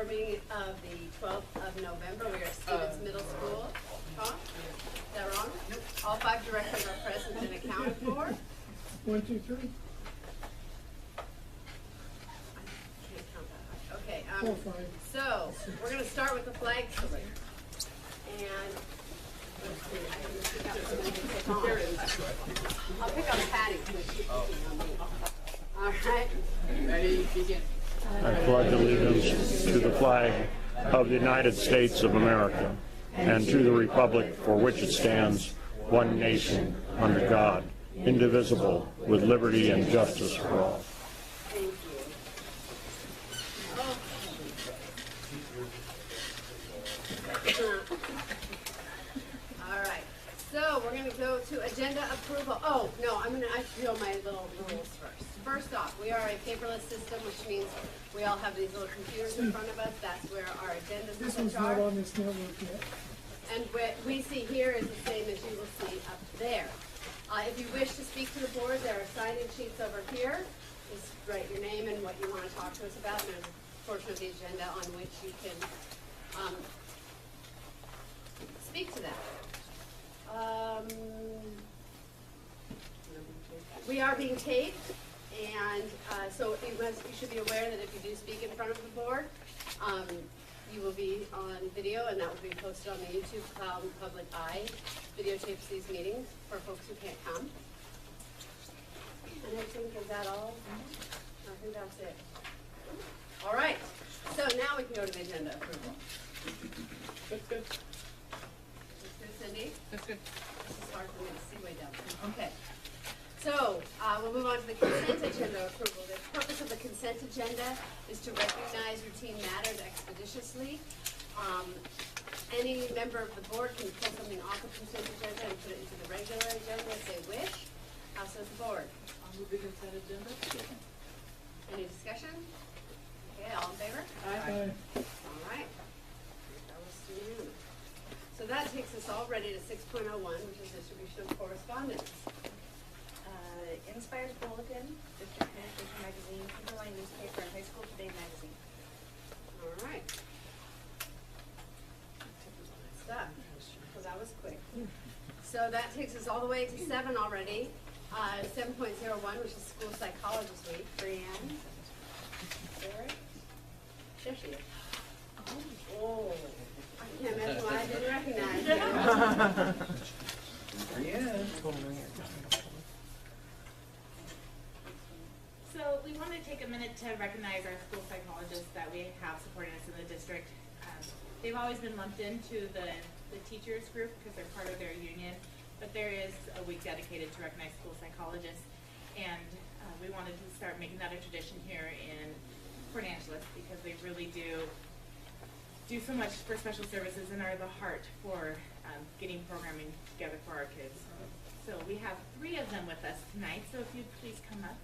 board meeting of the 12th of November. We are at Stevens Middle School. Tom? Is that wrong? Nope. All 5 directors are present and accounted for. 1, 2, 3. I can't count that high. Okay. 4, 5. So we're going to start with the flag salute. And let's see. I have to pick up something to take on. I'll pick up Patty. All right. Ready, begin. I pledge allegiance to the flag of the United States of America and to the republic for which it stands, one nation, under God, indivisible, with liberty and justice for all. Thank you. All right. So we're going to go to agenda approval. Oh, no, I do my little rules first. First off, we are a paperless system, which means we all have these little computers in front of us. That's where our agendas This one's are. not on this network yet. And what we see here is the same as you will see up there. If you wish to speak to the board, there are sign-in sheets over here. Just write your name and what you want to talk to us about. And there's a portion of the agenda on which you can speak to that. We are being taped, and so you should be aware that if you do speak in front of the board, you will be on video, and that will be posted on the YouTube. Clallam Public Eye videotapes these meetings for folks who can't come. And I think, is that all? I think that's it. All right, so now we can go to the agenda approval. That's good. That's good, Cindy? That's good. This is hard for me to see way down there. Okay. So, we'll move on to the consent agenda approval. The purpose of the consent agenda is to recognize routine matters expeditiously. Any member of the board can pull something off the consent agenda and put it into the regular agenda if they wish. How says the board? I'll move the consent agenda. Any discussion? Okay, all in favor? Aye. All right. That was unanimous. So that takes us already to 6.01, which is distribution of correspondence. Inspires Bulletin, District Communication Magazine, Timberline Newspaper, and High School Today Magazine. All right. Stuff. So that was quick. So that takes us all the way to 7 already. 7.01, which is School Psychologist Week. Brianne. Sarah. There she is. Oh. I can't imagine why I didn't recognize you. Yeah. So we want to take a minute to recognize our school psychologists that we have supporting us in the district. They've always been lumped into the teachers group because they're part of their union, but there is a week dedicated to recognize school psychologists, and we wanted to start making that a tradition here in Port Angeles because they really do so much for special services and are the heart for getting programming together for our kids. So we have 3 of them with us tonight, so if you'd please come up.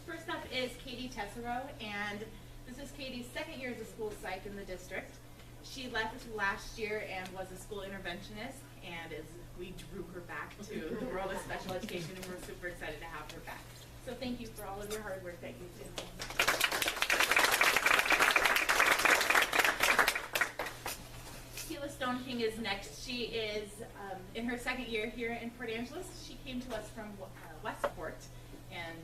First up is Katie Tessero, and this is Katie's 2nd year as a school psych in the district. She left last year and was a school interventionist, and we drew her back to the world of special education, and we're super excited to have her back. So thank you for all of your hard work that you did. Keela Stone King is next. She is in her 2nd year here in Port Angeles. She came to us from Westport, and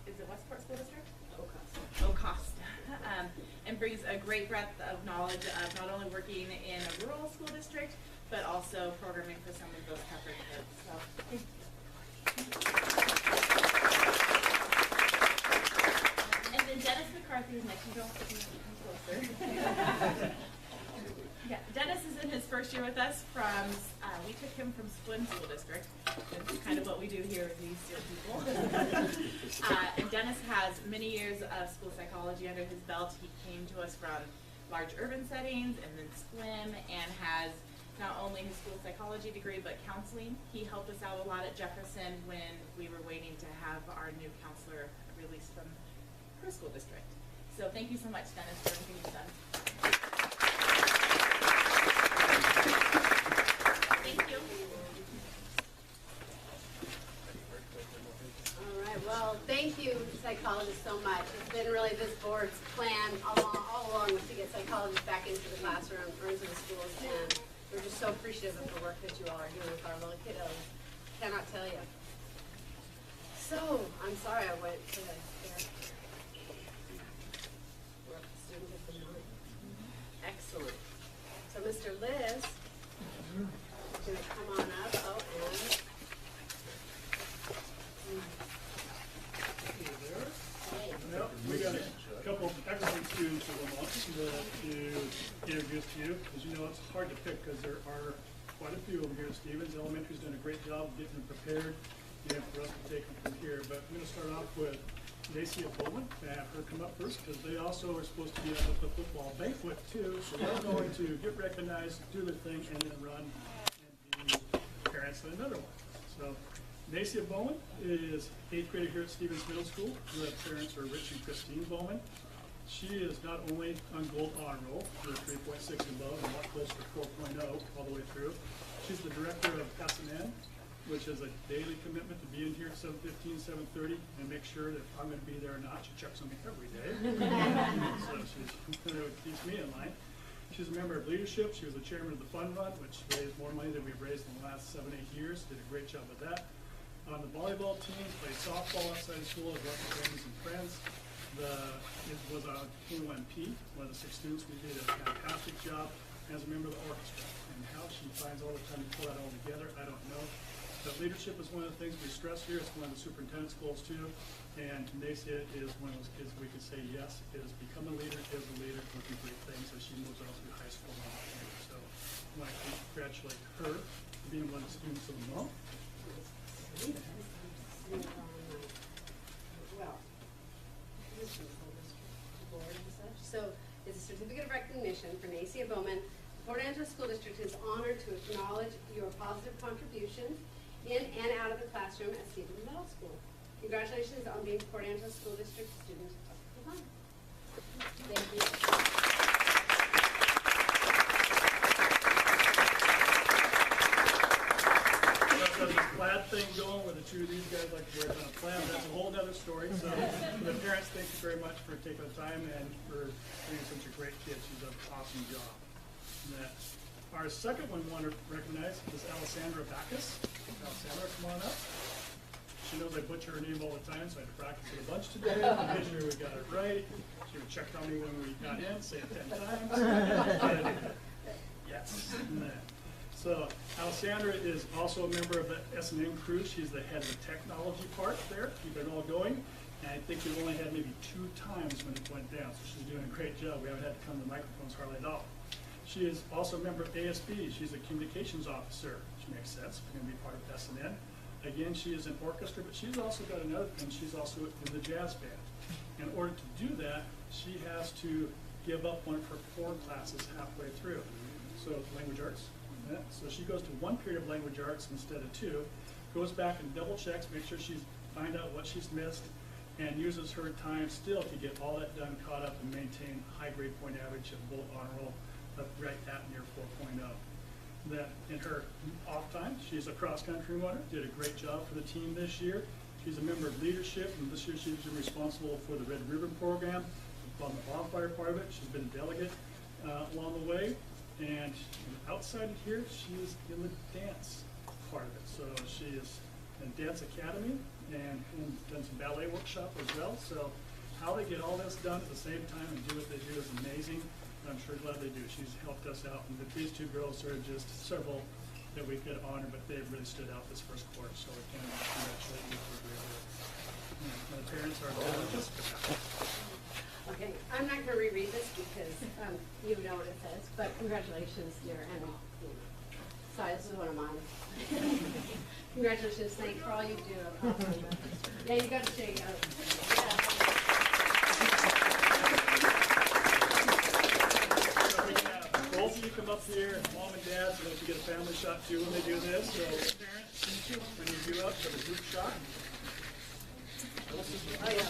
is it Westport School District? Ocosta. And brings a great breadth of knowledge of not only working in a rural school district, but also programming for some of those tougher kids. So. And then Dennis McCarthy is next. You don't come closer. Yeah, Dennis is in his 1st year with us from, we took him from Splin School District. That's kind of what we do here with these dear people. And Dennis has many years of school psychology under his belt. He came to us from large urban settings and then Splin, and has not only his school psychology degree, but counseling. He helped us out a lot at Jefferson when we were waiting to have our new counselor released from her school district. So thank you so much, Dennis, for everything you've done. you psychologists so much. It's been really this board's plan all along was to get psychologists back into the classroom or into the schools, and we're just so appreciative of the work that you all are doing with our little kiddos. Cannot tell you. So, I'm sorry I went to there. We're up to student at the 9. Excellent. So Mr. Liz is going to come on up. Oh, and Well, we got a couple of excellent students of the month to introduce to you. As you know, it's hard to pick because there are quite a few of them here at Stevens. Elementary's done a great job of getting them prepared and for us to take them from here. But I'm going to start off with Nacia Bowman and have her come up first because they also are supposed to be up at the football banquet too. So they're going to get recognized, do their thing, and then run and be parents in another one. So Nacia Bowman is 8th grader here at Stevens Middle School. Her parents are Rich and Christine Bowman. She is not only on Gold Honor Roll for 3.6 and above and a lot closer to 4.0 all the way through. She's the director of S&N, which is a daily commitment to be in here at 7:15, 7:30, and make sure that if I'm going to be there or not. She checks on me every day. So it keeps me in line. She's a member of leadership. She was the chairman of the Fun Run, which raised more money than we've raised in the last 7-8 years. Did a great job with that. On the volleyball team, played softball outside of school as well as families and friends. It was on Truancy, one of the 6 students. We did a fantastic job as a member of the orchestra. And how she finds all the time to pull that all together, I don't know. But leadership is one of the things we stress here. It's one of the superintendent's goals too. And Nacia is one of those kids we can say, yes, is become a leader, is a leader, looking great things as she moves on through high school. So I want to congratulate her for being one of the students of the month. well, board and such. So it's a certificate of recognition for Nacia Bowman. The Port Angeles School District is honored to acknowledge your positive contributions in and out of the classroom at Stevens Middle School. Congratulations on being Port Angeles School District Student of the Month. Thank you. There's a plaid thing going with the 2 of these guys like to work on a plaid. That's a whole other story. So the parents, thank you very much for taking the time and for being such a great kid. She's done an awesome job. And our second one we want to recognize is Alessandra Backus. Alessandra, come on up. She knows I butcher her name all the time, so I had to practice it a bunch today to make sure we got it right. She would check on me when we got in, say it 10 times. Yes. So Alessandra is also a member of the S&N crew. She's the head of the technology part there, keep it all going. And I think we've only had maybe 2 times when it went down, so she's doing a great job. We haven't had to come to the microphones hardly at all. She is also a member of ASB. She's a communications officer, which makes sense. She's going to be part of S&N. Again, she is an orchestra, but she's also got another thing. She's also in the jazz band. In order to do that, she has to give up one of her 4 classes halfway through. So language arts. So she goes to 1 period of language arts instead of 2, goes back and double checks, make sure she's find out what she's missed, and uses her time still to get all that done, caught up, and maintain high grade point average of both honor roll up right at near 4.0. That in her off time, she's a cross country runner, did a great job for the team this year. She's a member of leadership, and this year she's been responsible for the Red Ribbon program, on the bonfire part of it. She's been a delegate along the way. And outside of here, she is in the dance part of it. So she is in Dance Academy and done some ballet workshop as well. So how they get all this done at the same time and do what they do is amazing. I'm sure glad they do. She's helped us out. And these 2 girls are just several that we could honor, but they've really stood out this first quarter. So we can congratulate you for great work. My parents are just Okay, I'm not going to reread this because you know what it says, but congratulations, dear, and sorry, this is one of mine. Congratulations, thanks for all you do. Yeah, you got to shake out. Both of you come up here, and mom and dad, so that you get a family shot too when they do this. So parents, when you do up, get a group shot. Oh, yeah.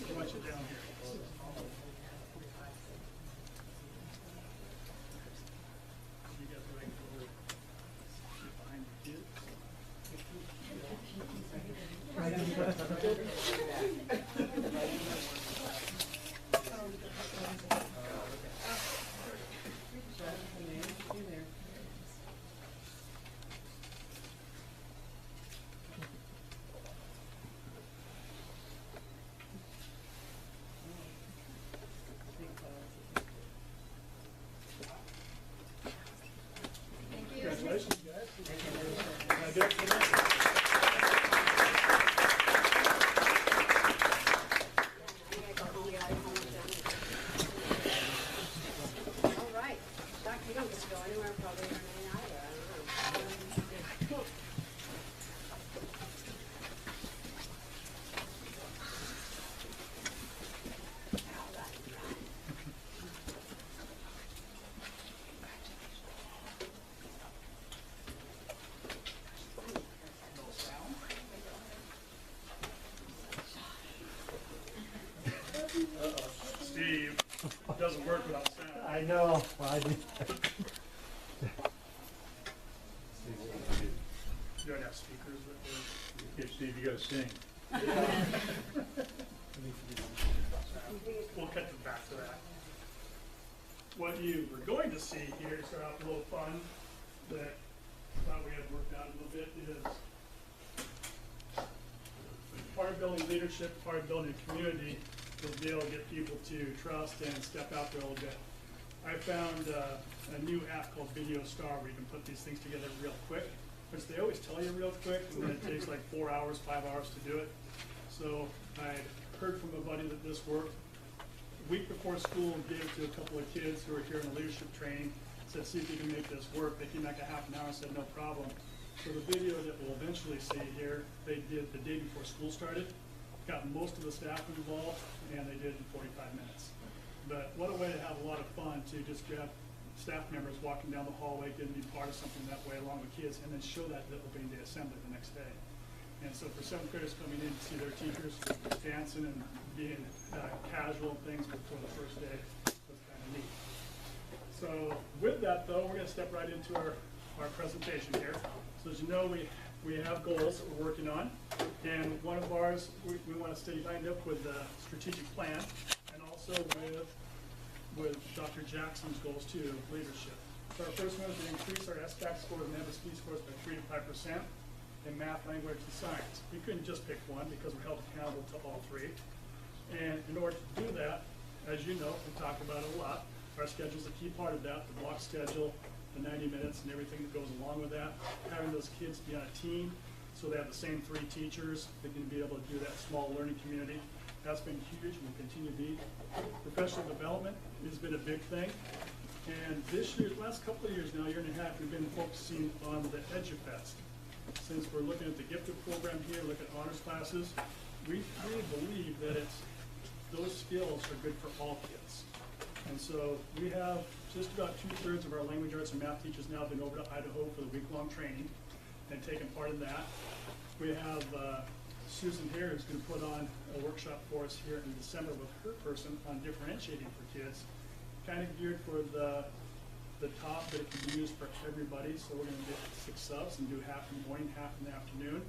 I want you down here. You guys are right behind the kids. Congratulations, guys. I do it for this. All right. Doc, you don't get to go anywhere probably or anything either. I don't know. Steve, it doesn't work without sound. I know. I do. You don't have speakers with Here, Steve, you gotta sing. We'll cut to back to that. What you were going to see here, start off a little fun, that I thought we had worked out a little bit, is part of building leadership, part of building a community, is be able to get people to trust and step out there a little bit. I found a new app called Video Star where you can put these things together real quick, which they always tell you real quick, and then it takes like 4 hours, 5 hours to do it. So I heard from a buddy that this worked. A week before school, gave it to a couple of kids who were here in the leadership training, said, see if you can make this work. They came back a half an hour and said, no problem. So the video that we'll eventually see here, they did the day before school started, got most of the staff involved, and they did it in 45 minutes. But what a way to have a lot of fun to just grab staff members walking down the hallway, getting to be part of something that way along with kids, and then show that at the opening day assembly the next day. And so for seventh graders coming in to see their teachers dancing and being casual and things before the first day was kind of neat. So with that though, we're going to step right into our presentation here. So as you know, we have goals that we're working on, and one of ours, we want to stay lined up with the strategic plan, and also with Dr. Jackson's goals too, of leadership. So our first one is to increase our SBAC scores and MSP scores by 3 to 5% in math, language, and science. We couldn't just pick one because we're held accountable to all three. And in order to do that, as you know, we talk about it a lot, our schedule is a key part of that, the block schedule, the 90 minutes and everything that goes along with that. Having those kids be on a team so they have the same 3 teachers, they can be able to do that small learning community. That's been huge and will continue to be. Professional development has been a big thing. And this year, last couple of years now, year and a half, we've been focusing on the EduFest. Since we're looking at the gifted program here, look at honors classes, we really believe that those skills are good for all kids. And so we have just about 2/3 of our language arts and math teachers now been over to Idaho for the week-long training and taken part in that. We have Susan here who's going to put on a workshop for us here in December with her person on differentiating for kids, kind of geared for the top, but it can be used for everybody. So we're going to get 6 subs and do half in the morning, half in the afternoon.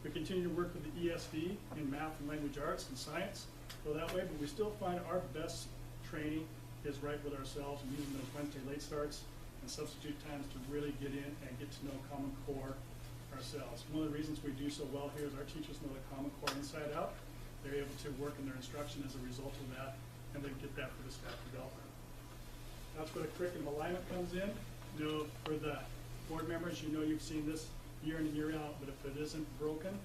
We continue to work with the ESD in math and language arts and science, go that way, but we still find our best training is right with ourselves and using those Wednesday late starts and substitute times to really get in and get to know Common Core ourselves. One of the reasons we do so well here is our teachers know the Common Core inside out. They're able to work in their instruction as a result of that, and they get that for the staff development. That's where the curriculum alignment comes in. You know, for the board members, you know you've seen this year in and year out, but if it isn't broken,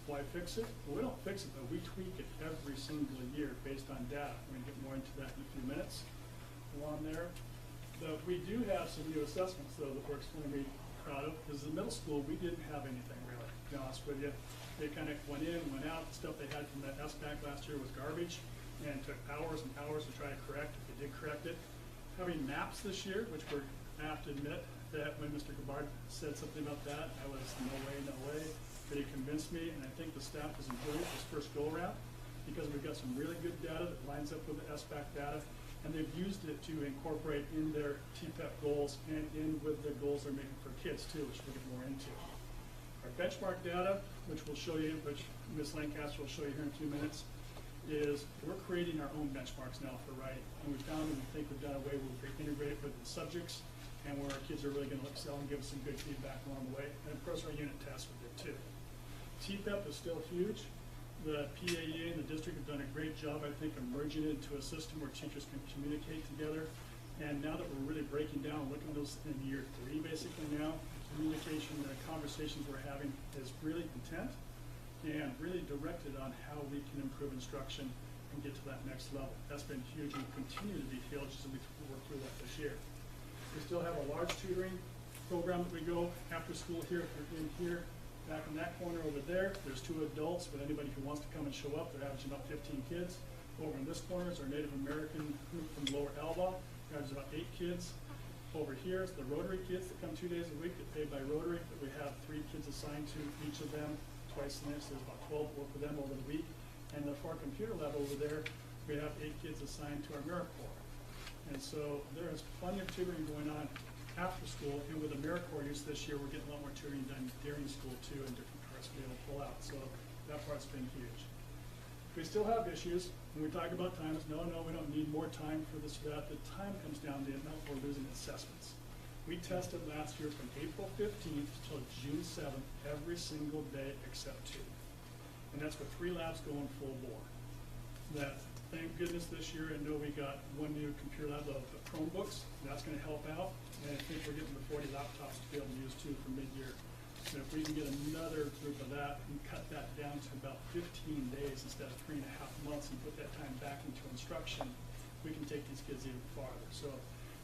why fix it? Well, we don't fix it, but we tweak it every single year based on data. We're going to get more into that in a few minutes along there. But we do have some new assessments, though, that we're extremely proud of, because the middle school, we didn't have anything really, to be honest with you. They kind of went in, went out. The stuff they had from that SBAC last year was garbage, and took hours and hours to try to correct if they did correct it. Having maps this year, which I have to admit that when Mr. Gabbard said something about that, I was no way. But he convinced me, and I think the staff has enjoyed this first go around because we've got some really good data that lines up with the SBAC data, and they've used it to incorporate in their TPEP goals and in with the goals they're making for kids too, which we'll get more into. Our benchmark data, which we'll show you, which Ms. Lancaster will show you here in a few minutes, is we're creating our own benchmarks now for writing. And we found, and we think we've done a way where we integrate it with the subjects and where our kids are really going to excel and give us some good feedback along the way. And of course, our unit tests we did too. TPEP is still huge. The PAEA and the district have done a great job, I think, of merging it into a system where teachers can communicate together. And now that we're really breaking down, looking at those in year 3 basically now, communication, the conversations we're having is really intent and really directed on how we can improve instruction and get to that next level. That's been huge and will continue to be huge as we work through that this year. We still have a large tutoring program that we go after school here. If you're in here, back in that corner over there, there's 2 adults, but anybody who wants to come and show up, they're averaging about 15 kids. Over in this corner is our Native American group from Lower Alva, averages about 8 kids. Over here is the Rotary kids that come 2 days a week, get paid by Rotary, but we have 3 kids assigned to each of them twice in there, so there's about 12 work with them over the week. And the far computer lab over there, we have 8 kids assigned to our AmeriCorps. And so there is plenty of tutoring going on after school, and with AmeriCorps use this year, we're getting a lot more tutoring done during school too, and different parts to be able to pull out. So that part's been huge. We still have issues. When we talk about time, it's no, we don't need more time for this or that. The time comes down to the amount we're losing assessments. We tested last year from April 15th till June 7th, every single day except 2. And that's with 3 labs going full bore. That, thank goodness this year, I know we got 1 new computer lab of Chromebooks. That's going to help out. And I think we're getting the 40 laptops to be able to use too for mid-year. And if we can get another group of that and cut that down to about 15 days instead of 3.5 months and put that time back into instruction, we can take these kids even farther. So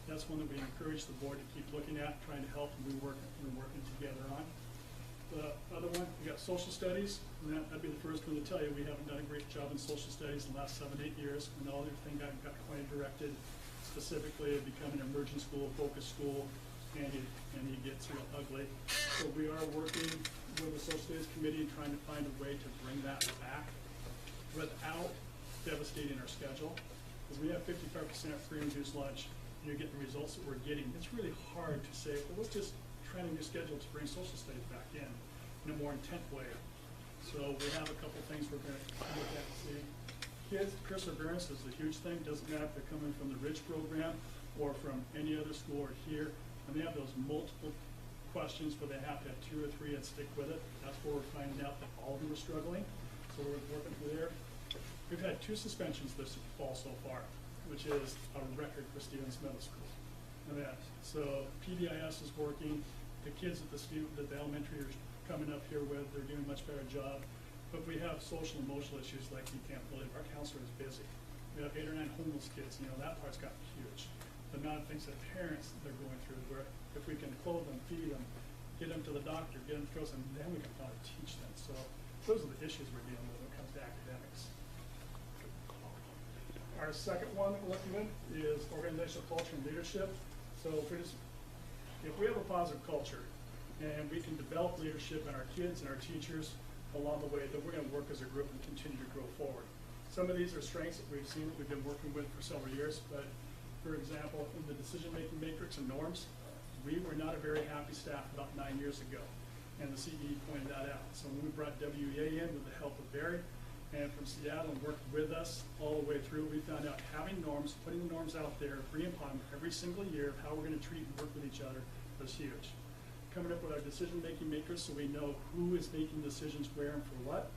that's one that we encourage the board to keep looking at, trying to help, and we're working together on. The other one, we got social studies, and that'd be the first one to tell you we haven't done a great job in social studies in the last 7-8 years, and all everything got quite directed specifically of becoming an emerging school, focused school, and it gets real ugly. So we are working with the social studies committee, trying to find a way to bring that back without devastating our schedule. Because we have 55% free and reduced lunch, and you're getting the results that we're getting. It's really hard to say, well, let's just try a new schedule to bring social studies back in a more intent way. So we have a couple things we're going to look at and see. Kids, perseverance is a huge thing. Doesn't matter if they're coming from the Ridge program or from any other school or here. And they have those multiple questions where they have to have 2 or 3 and stick with it. That's where we're finding out that all of them are struggling. So we're working through there. We've had 2 suspensions this fall so far, which is a record for Stevens Middle School. So PBIS is working. The kids at the elementary are coming up here with, they're doing a much better job. But we have social and emotional issues like you can't believe. Our counselor is busy. We have 8 or 9 homeless kids. That part's gotten huge. The amount of things that parents they're going through, where if we can clothe them, feed them, get them to the doctor, get them to them, then we can probably teach them. So those are the issues we're dealing with when it comes to academics. Our second one that we're looking at is organizational culture and leadership. So if we have a positive culture and we can develop leadership in our kids and our teachers along the way, then we're going to work as a group and continue to grow forward. Some of these are strengths that we've seen that we've been working with for several years, but for example, in the decision-making matrix and norms, we were not a very happy staff about 9 years ago, and the CE pointed that out. So when we brought WEA in with the help of Barry and from Seattle and worked with us all the way through, we found out having norms, putting the norms out there, agreeing upon them every single year of how we're going to treat and work with each other was huge. Coming up with our decision-making matrix so we know who is making decisions where and for what,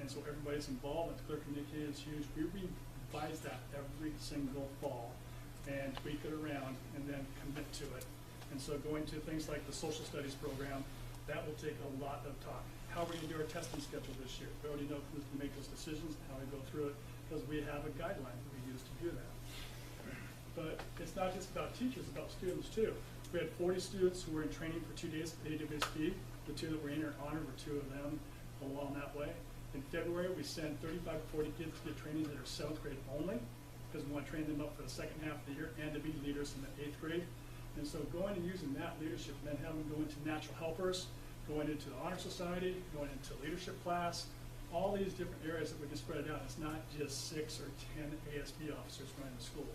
and so everybody's involved and clear communication is huge. We revise that every single fall and tweak it around and then commit to it. And so going to things like the social studies program, that will take a lot of talk. How are we going to do our testing schedule this year? We already know who's going to make those decisions and how we go through it because we have a guideline that we use to do that. But it's not just about teachers, it's about students too. We had 40 students who were in training for 2 days at AWSP. The 2 that were in our honor were 2 of them along that way. In February, we send 35 to 40 kids to get training that are 7th grade only, because we want to train them up for the second half of the year and to be leaders in the 8th grade. And so going and using that leadership, and then having them go into natural helpers, going into the honor society, going into leadership class, all these different areas that we can spread it out. It's not just 6 or 10 ASB officers running the school.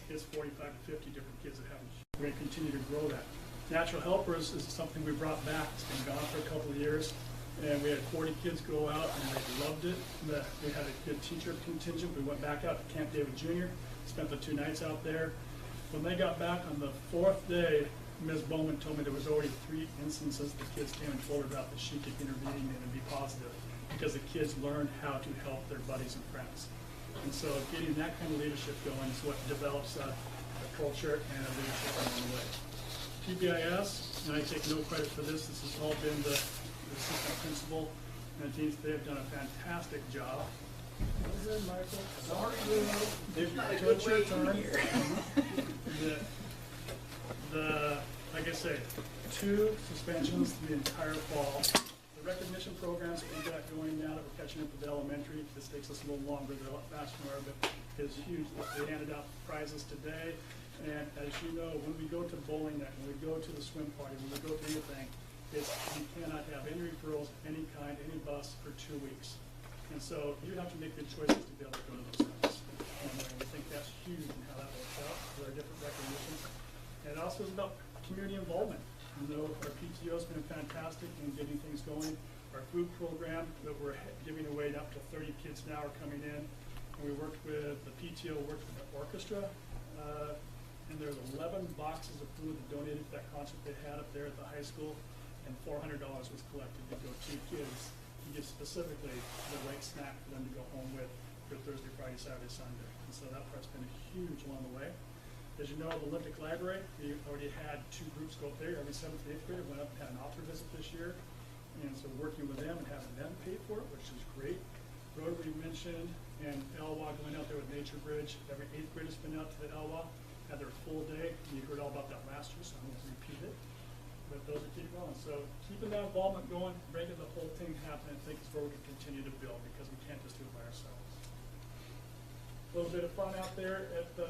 It's 45 to 50 different kids that have them. We're going to continue to grow that. Natural helpers is something we brought back. It's been gone for a couple of years. And we had 40 kids go out, and they loved it. We had a good teacher contingent. We went back out to Camp David Jr., spent the 2 nights out there. When they got back on the 4th day, Ms. Bowman told me there was already 3 instances the kids came and told her about that she could intervene and be positive, because the kids learned how to help their buddies and friends. And so getting that kind of leadership going is what develops a culture and a leadership along the way. PBIS, and I take no credit for this has all been the assistant principal and the teams. They have done a fantastic job. Good, Michael. Sorry, they've took your turn. Like I say, 2 suspensions the entire fall. The recognition programs that we got going now that we're catching up with elementary, this takes us a little longer, they're a lot faster, but is huge. They handed out prizes today, and as you know, when we go to bowling night, when we go to the swim party, when we go to anything, you cannot have any referrals, any kind, any bus for 2 weeks. And so you have to make good choices to be able to go to those things. And we think that's huge in how that works out with our different recognitions. And it also is about community involvement. You know, our PTO has been fantastic in getting things going. Our food program that we're giving away up to 30 kids now are coming in. And we worked with, the PTO worked with the orchestra, and there's 11 boxes of food that donated to that concert they had up there at the high school, and $400 was collected to go to kids to give specifically the right snack for them to go home with for Thursday, Friday, Saturday, Sunday. And so that part's been huge along the way. As you know, the Olympic Library, we already had 2 groups go up there. Every 7th and 8th grader went up and had an author visit this year. And so working with them and having them pay for it, which is great. Rotary mentioned, and Elwha going out there with Nature Bridge. Every 8th grader's been out to the Elwha, had their full day. And you heard all about that last year, so I'm going to repeat it. But those are keeping going. So keeping that involvement going, making the whole thing happen, I think is where we can continue to build, because we can't just do it by ourselves. A little bit of fun out there at the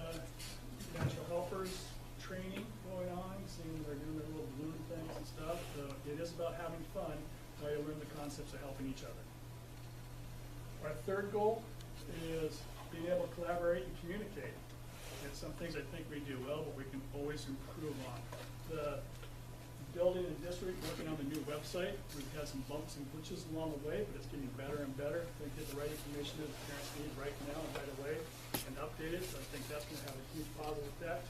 Natural Helpers training going on, seeing they're doing their little balloon things and stuff. So it is about having fun while you learn the concepts of helping each other. Our 3rd goal is being able to collaborate and communicate. It's some things I think we do well, but we can always improve on. The building and district working on the new website. We've had some bumps and glitches along the way, but it's getting better and better. We get the right information that the parents need right now and right away and update it. So I think that's going to have a huge positive effect.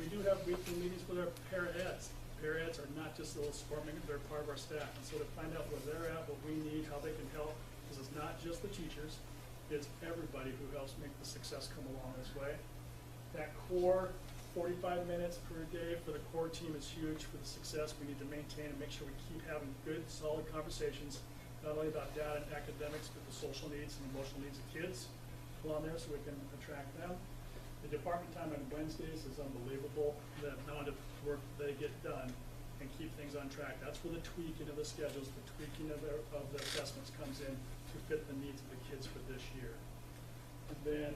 We do have weekly meetings with our paraeds. Paraeds are not just little swarming, they're part of our staff. And so to find out where they're at, what we need, how they can help, because it's not just the teachers, it's everybody who helps make the success come along this way. That core 45 minutes per day for the core team is huge for the success. We need to maintain and make sure we keep having good, solid conversations, not only about data and academics, but the social needs and emotional needs of kids along there so we can attract them. The department time on Wednesdays is unbelievable. The amount of work they get done and keep things on track. That's where the tweaking of the schedules, the tweaking of the assessments comes in to fit the needs of the kids for this year. And then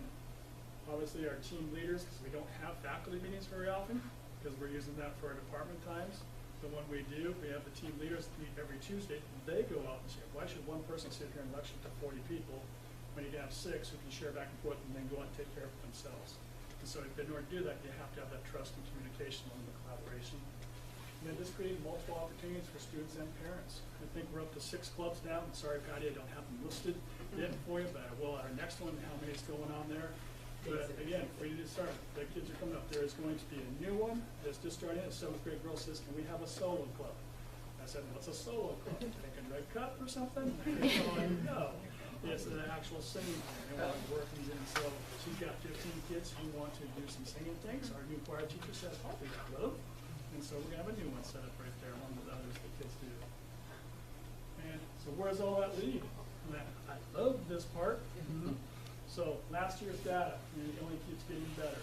obviously our team leaders, because we don't have faculty meetings very often, because we're using that for our department times. But when we do, we have the team leaders meet every Tuesday. They go out and say, why should one person sit here and lecture to 40 people when you can have 6 who can share back and forth and then go out and take care of it themselves? And so in order to do that, you have to have that trust and communication and the collaboration. And then just creating multiple opportunities for students and parents. I think we're up to 6 clubs now. I'm sorry, Patty, I don't have them listed yet for you, but I will at our next one, how many is going on there. But again, we need to start. The kids are coming up. There is going to be a new one that's just starting. A 7th grade girl says, can we have a solo club? I said, what's a solo club? Thinking Red Cup or something? No. It's an actual singing thing. They want to work these in. So she's got 15 kids who want to do some singing things. Our new choir teacher says, oh, we got love. And so we're going to have a new one set up right there along with others that kids do. And so where does all that lead? I love this part. So last year's data, and it only keeps getting better.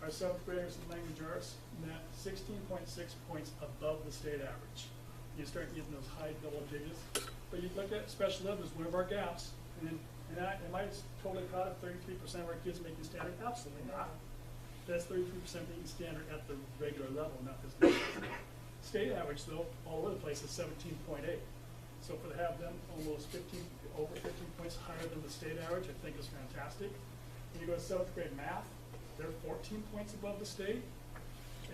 Our 7th graders in language arts met 16.6 points above the state average. You start getting those high double digits. But you look at special ed as one of our gaps. And am I totally proud of 33% of our kids making standard? Absolutely not. That's 33% making standard at the regular level, not this state average, though, all over the place is 17.8. So to have them almost over 15 points higher than the state average, I think is fantastic. When you go to 7th grade math, they're 14 points above the state.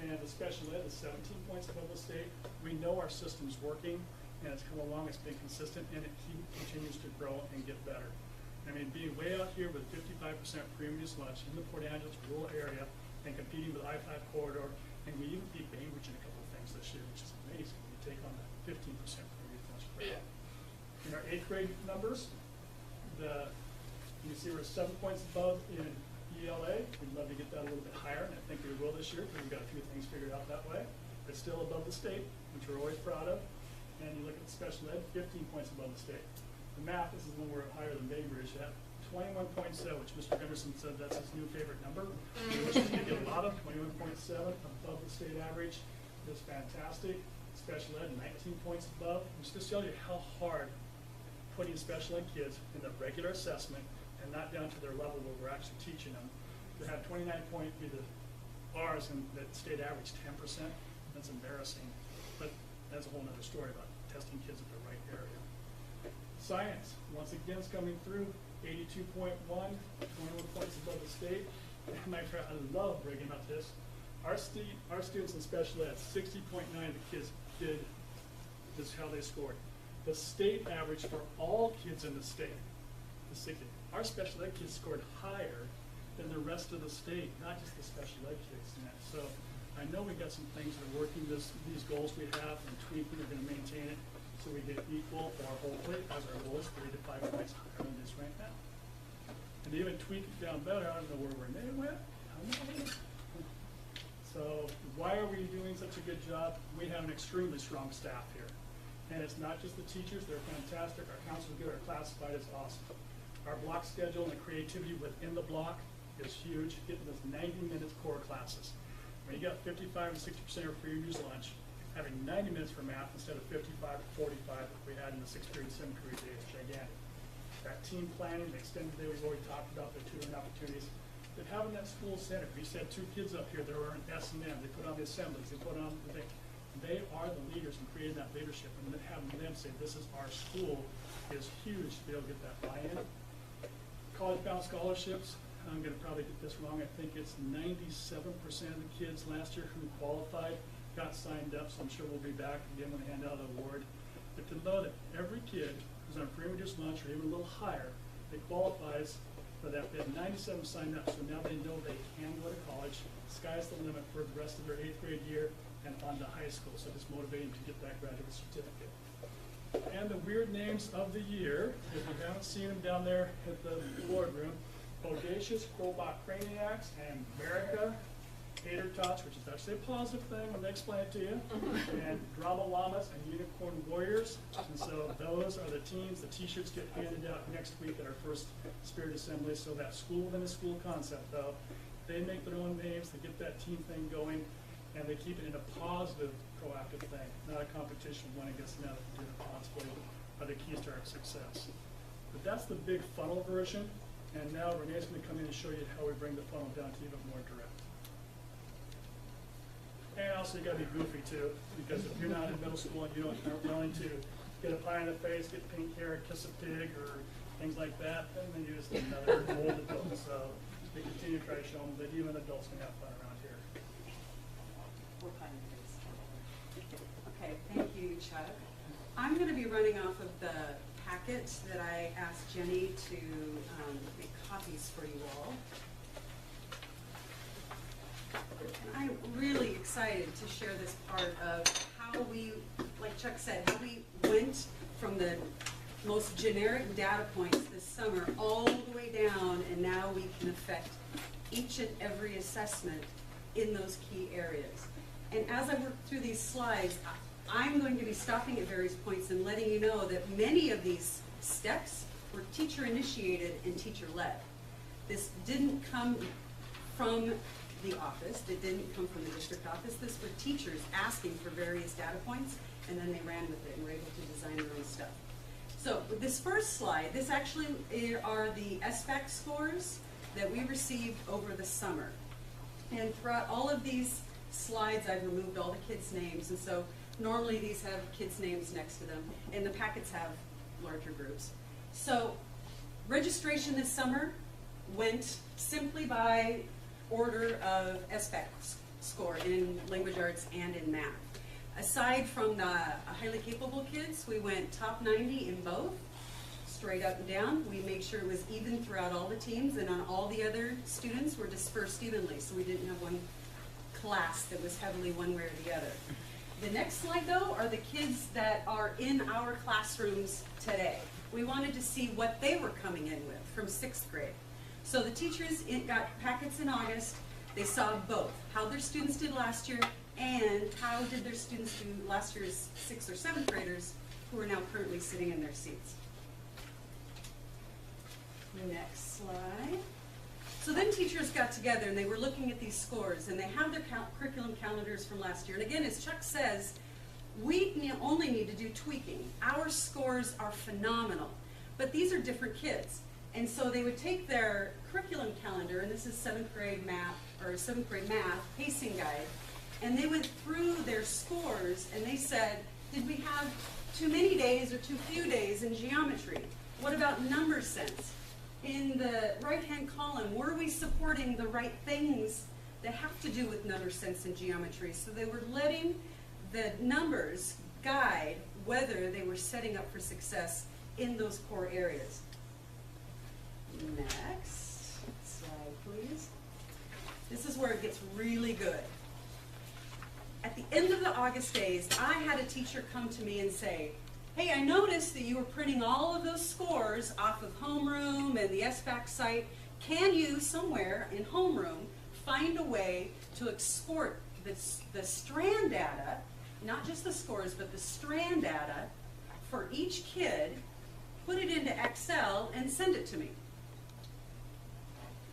And the special ed is 17 points above the state. We know our system's working, and it's come along, it's been consistent, and it continues to grow and get better. I mean, being way out here with 55% premium use lunch in the Port Angeles rural area and competing with I-5 corridor, and we even beat Bainbridge in a couple of things this year, which is amazing. We take on that 15% premium lunch crowd. In our 8th grade numbers, you can see we're 7 points above in ELA. We'd love to get that a little bit higher, and I think we will this year because we've got a few things figured out that way. It's still above the state, which we're always proud of. And you look at the special ed, 15 points above the state. The math, this is when we're higher than Bainbridge at 21.7, which Mr. Jefferson said that's his new favorite number. Which we get a lot of, 21.7 above the state average is fantastic. Special ed, 19 points above. Which just tells you how hard putting special ed kids in the regular assessment and not down to their level where we're actually teaching them. To have 29 point be the ours and the state average 10%, that's embarrassing. But that's a whole other story about testing kids at the right area. Science, once again, is coming through, 82.1, 21 points above the state. And my friend, I love bringing up this. Our students in special ed, 60.9 of the kids did, this is how they scored. The state average for all kids in the state is 60. Our special ed kids scored higher than the rest of the state, not just the special ed kids. So I know we got some things that are working, these goals we have and tweaking, we're going to maintain it so we get equal or hopefully, as our goal is, 3 to 5 points higher than this right now. And to even tweak it down better, I don't know where we're made with. I don't know. So why are we doing such a good job? We have an extremely strong staff here. And it's not just the teachers, they're fantastic. Our counselors are good, our classified is awesome. Our block schedule and the creativity within the block is huge, getting us 90 minutes core classes. When you got 55 to 60% of free use lunch, having 90 minutes for math instead of 55 to 45 that we had in the 6th period, 7th period day is gigantic. That team planning, the extended day we've already talked about, the tutoring opportunities. But having that school center, we said 2 kids up here that are in S&M, they put on the assemblies, they put on the thing. They are the leaders in creating that leadership, and then having them say, this is our school, is huge to be able to get that buy-in. College-bound scholarships, I'm going to probably get this wrong, I think it's 97% of the kids last year who qualified got signed up, so I'm sure we'll be back again when they hand out an award. But to know that every kid who's on free reduced lunch or even a little higher, they qualifies for that. They have 97 signed up, so now they know they can go to college. Sky's the limit for the rest of their 8th grade year and on to high school, so it's motivating to get that graduate certificate. And the weird names of the year, if you haven't seen them down there at the boardroom, Bodacious, Crowbot Craniacs, and America, Tater Tots, which is actually a positive thing when they explain it to you, and Drama Llamas and Unicorn Warriors. And so those are the teams. The t-shirts get handed out next week at our first Spirit Assembly. So that school within a school concept, though, they make their own names, they get that team thing going, and they keep it in a positive, proactive thing, not a competition one against another. Do it responsibly are the keys to our success. But that's the big funnel version, and now Renee's going to come in and show you how we bring the funnel down to even more direct. And also you got to be goofy too, because if you're not in middle school and you aren't willing to get a pie in the face, get pink hair, kiss a pig, or things like that, then you're just another old adult. So we continue to try to show them that even adults can have fun around here. Okay, thank you, Chuck. I'm going to be running off of the packet that I asked Jenny to make copies for you all. And I'm really excited to share this part of how we, like Chuck said, how we went from the most generic data points this summer all the way down, and now we can affect each and every assessment in those key areas. And as I work through these slides, I'm going to be stopping at various points and letting you know that many of these steps were teacher-initiated and teacher-led. This didn't come from the office, it didn't come from the district office. This were teachers asking for various data points, and then they ran with it and were able to design their own stuff. So with this first slide, this actually are the SBAC scores that we received over the summer. And throughout all of these slides, I've removed all the kids' names, and so normally these have kids' names next to them, and the packets have larger groups. So registration this summer went simply by order of SBAC score in language arts and in math. Aside from the highly capable kids, we went top 90 in both, straight up and down. We made sure it was even throughout all the teams, and on all the other students were dispersed evenly, so we didn't have one class that was heavily one way or the other. The next slide, though, are the kids that are in our classrooms today. We wanted to see what they were coming in with from 6th grade. So the teachers got packets in August. They saw both, how their students did last year and how did their students do last year's 6th or 7th graders who are now currently sitting in their seats. Next slide. So then teachers got together and they were looking at these scores, and they have their curriculum calendars from last year. And again, as Chuck says, we only need to do tweaking. Our scores are phenomenal, but these are different kids. And so they would take their curriculum calendar, and this is 7th grade math, or 7th grade math pacing guide, and they went through their scores and they said, did we have too many days or too few days in geometry? What about number sense? In the right-hand column, were we supporting the right things that have to do with number sense in geometry? So they were letting the numbers guide whether they were setting up for success in those core areas. Next slide, please. This is where it gets really good. At the end of the August days, I had a teacher come to me and say, hey, I noticed that you were printing all of those scores off of homeroom and the SBAC site. Can you, somewhere in homeroom, find a way to export the strand data, not just the scores, but the strand data for each kid, put it into Excel, and send it to me?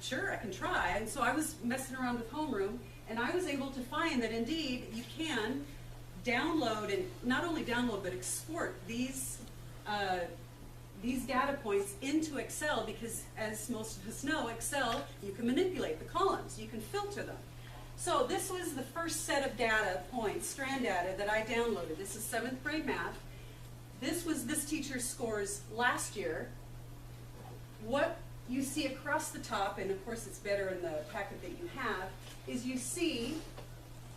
Sure, I can try. And so I was messing around with homeroom, and I was able to find that indeed you can download, and not only download, but export these data points into Excel, because as most of us know, Excel, you can manipulate the columns, you can filter them. So this was the first set of data points, strand data, that I downloaded. This is 7th grade math. This was this teacher's scores last year. What you see across the top, and of course it's better in the packet that you have, is you see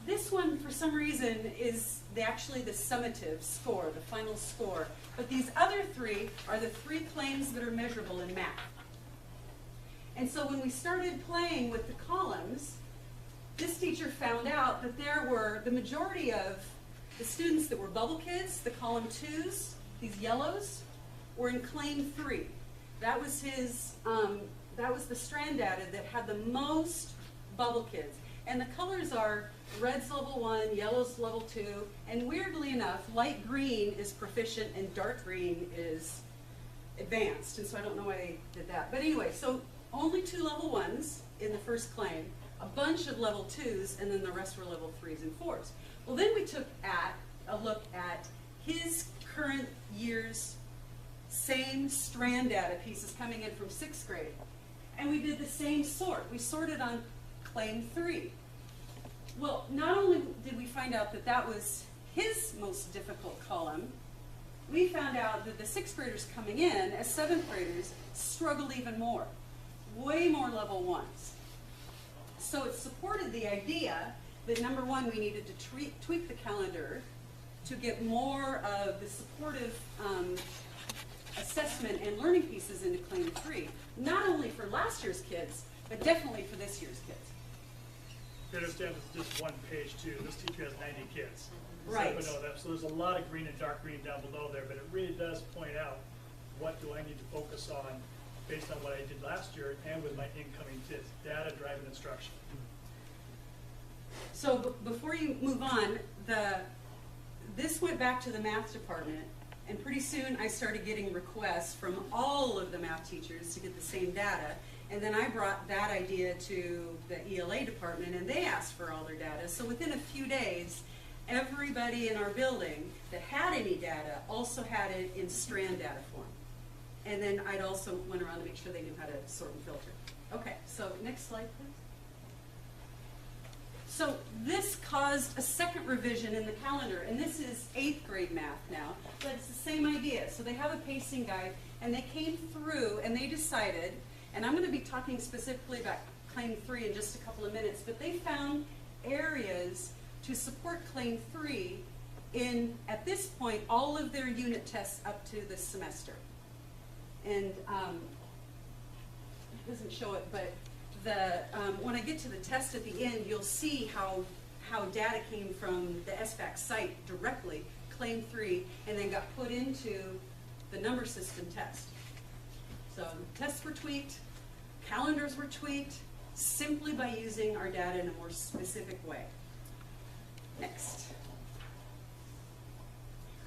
this one, for some reason, is actually the summative score, the final score. But these other three are the 3 claims that are measurable in math. And so when we started playing with the columns, this teacher found out that there were the majority of the students that were bubble kids, the column 2s, these yellows, were in claim 3. That was his, that was the strand data that had the most bubble kids. And the colors are red's level 1, yellow's level 2, and weirdly enough, light green is proficient and dark green is advanced. And so I don't know why they did that. But anyway, so only 2 level 1s in the first claim, a bunch of level 2s, and then the rest were level 3s and 4s. Well, then we took a look at his current year's same strand data pieces coming in from 6th grade. And we did the same sort. We sorted on claim 3. Well, not only did we find out that that was his most difficult column, we found out that the 6th graders coming in as 7th graders struggled even more, way more level 1s. So it supported the idea that, number one, we needed to tweak the calendar to get more of the supportive assessment and learning pieces into claim 3, not only for last year's kids, but definitely for this year's kids. You understand it's just one page too. This teacher has 90 kids. Right. So, so there's a lot of green and dark green down below there, but it really does point out what do I need to focus on based on what I did last year and with my incoming kids. Data-driven instruction. So before you move on, this went back to the math department, and pretty soon I started getting requests from all of the math teachers to get the same data. And then I brought that idea to the ELA department, and they asked for all their data. So within a few days, everybody in our building that had any data also had it in strand data form. And then I'd also went around to make sure they knew how to sort and filter. Okay, so next slide, please. So this caused a second revision in the calendar, and this is 8th grade math now, but it's the same idea. So they have a pacing guide, and they came through and they decided, and I'm going to be talking specifically about claim 3 in just a couple of minutes, but they found areas to support claim 3 in, at this point, all of their unit tests up to this semester. And it doesn't show it, but when I get to the test at the end, you'll see how data came from the SBAC site directly, claim 3, and then got put into the number system test. So tests were tweaked, calendars were tweaked, simply by using our data in a more specific way. Next.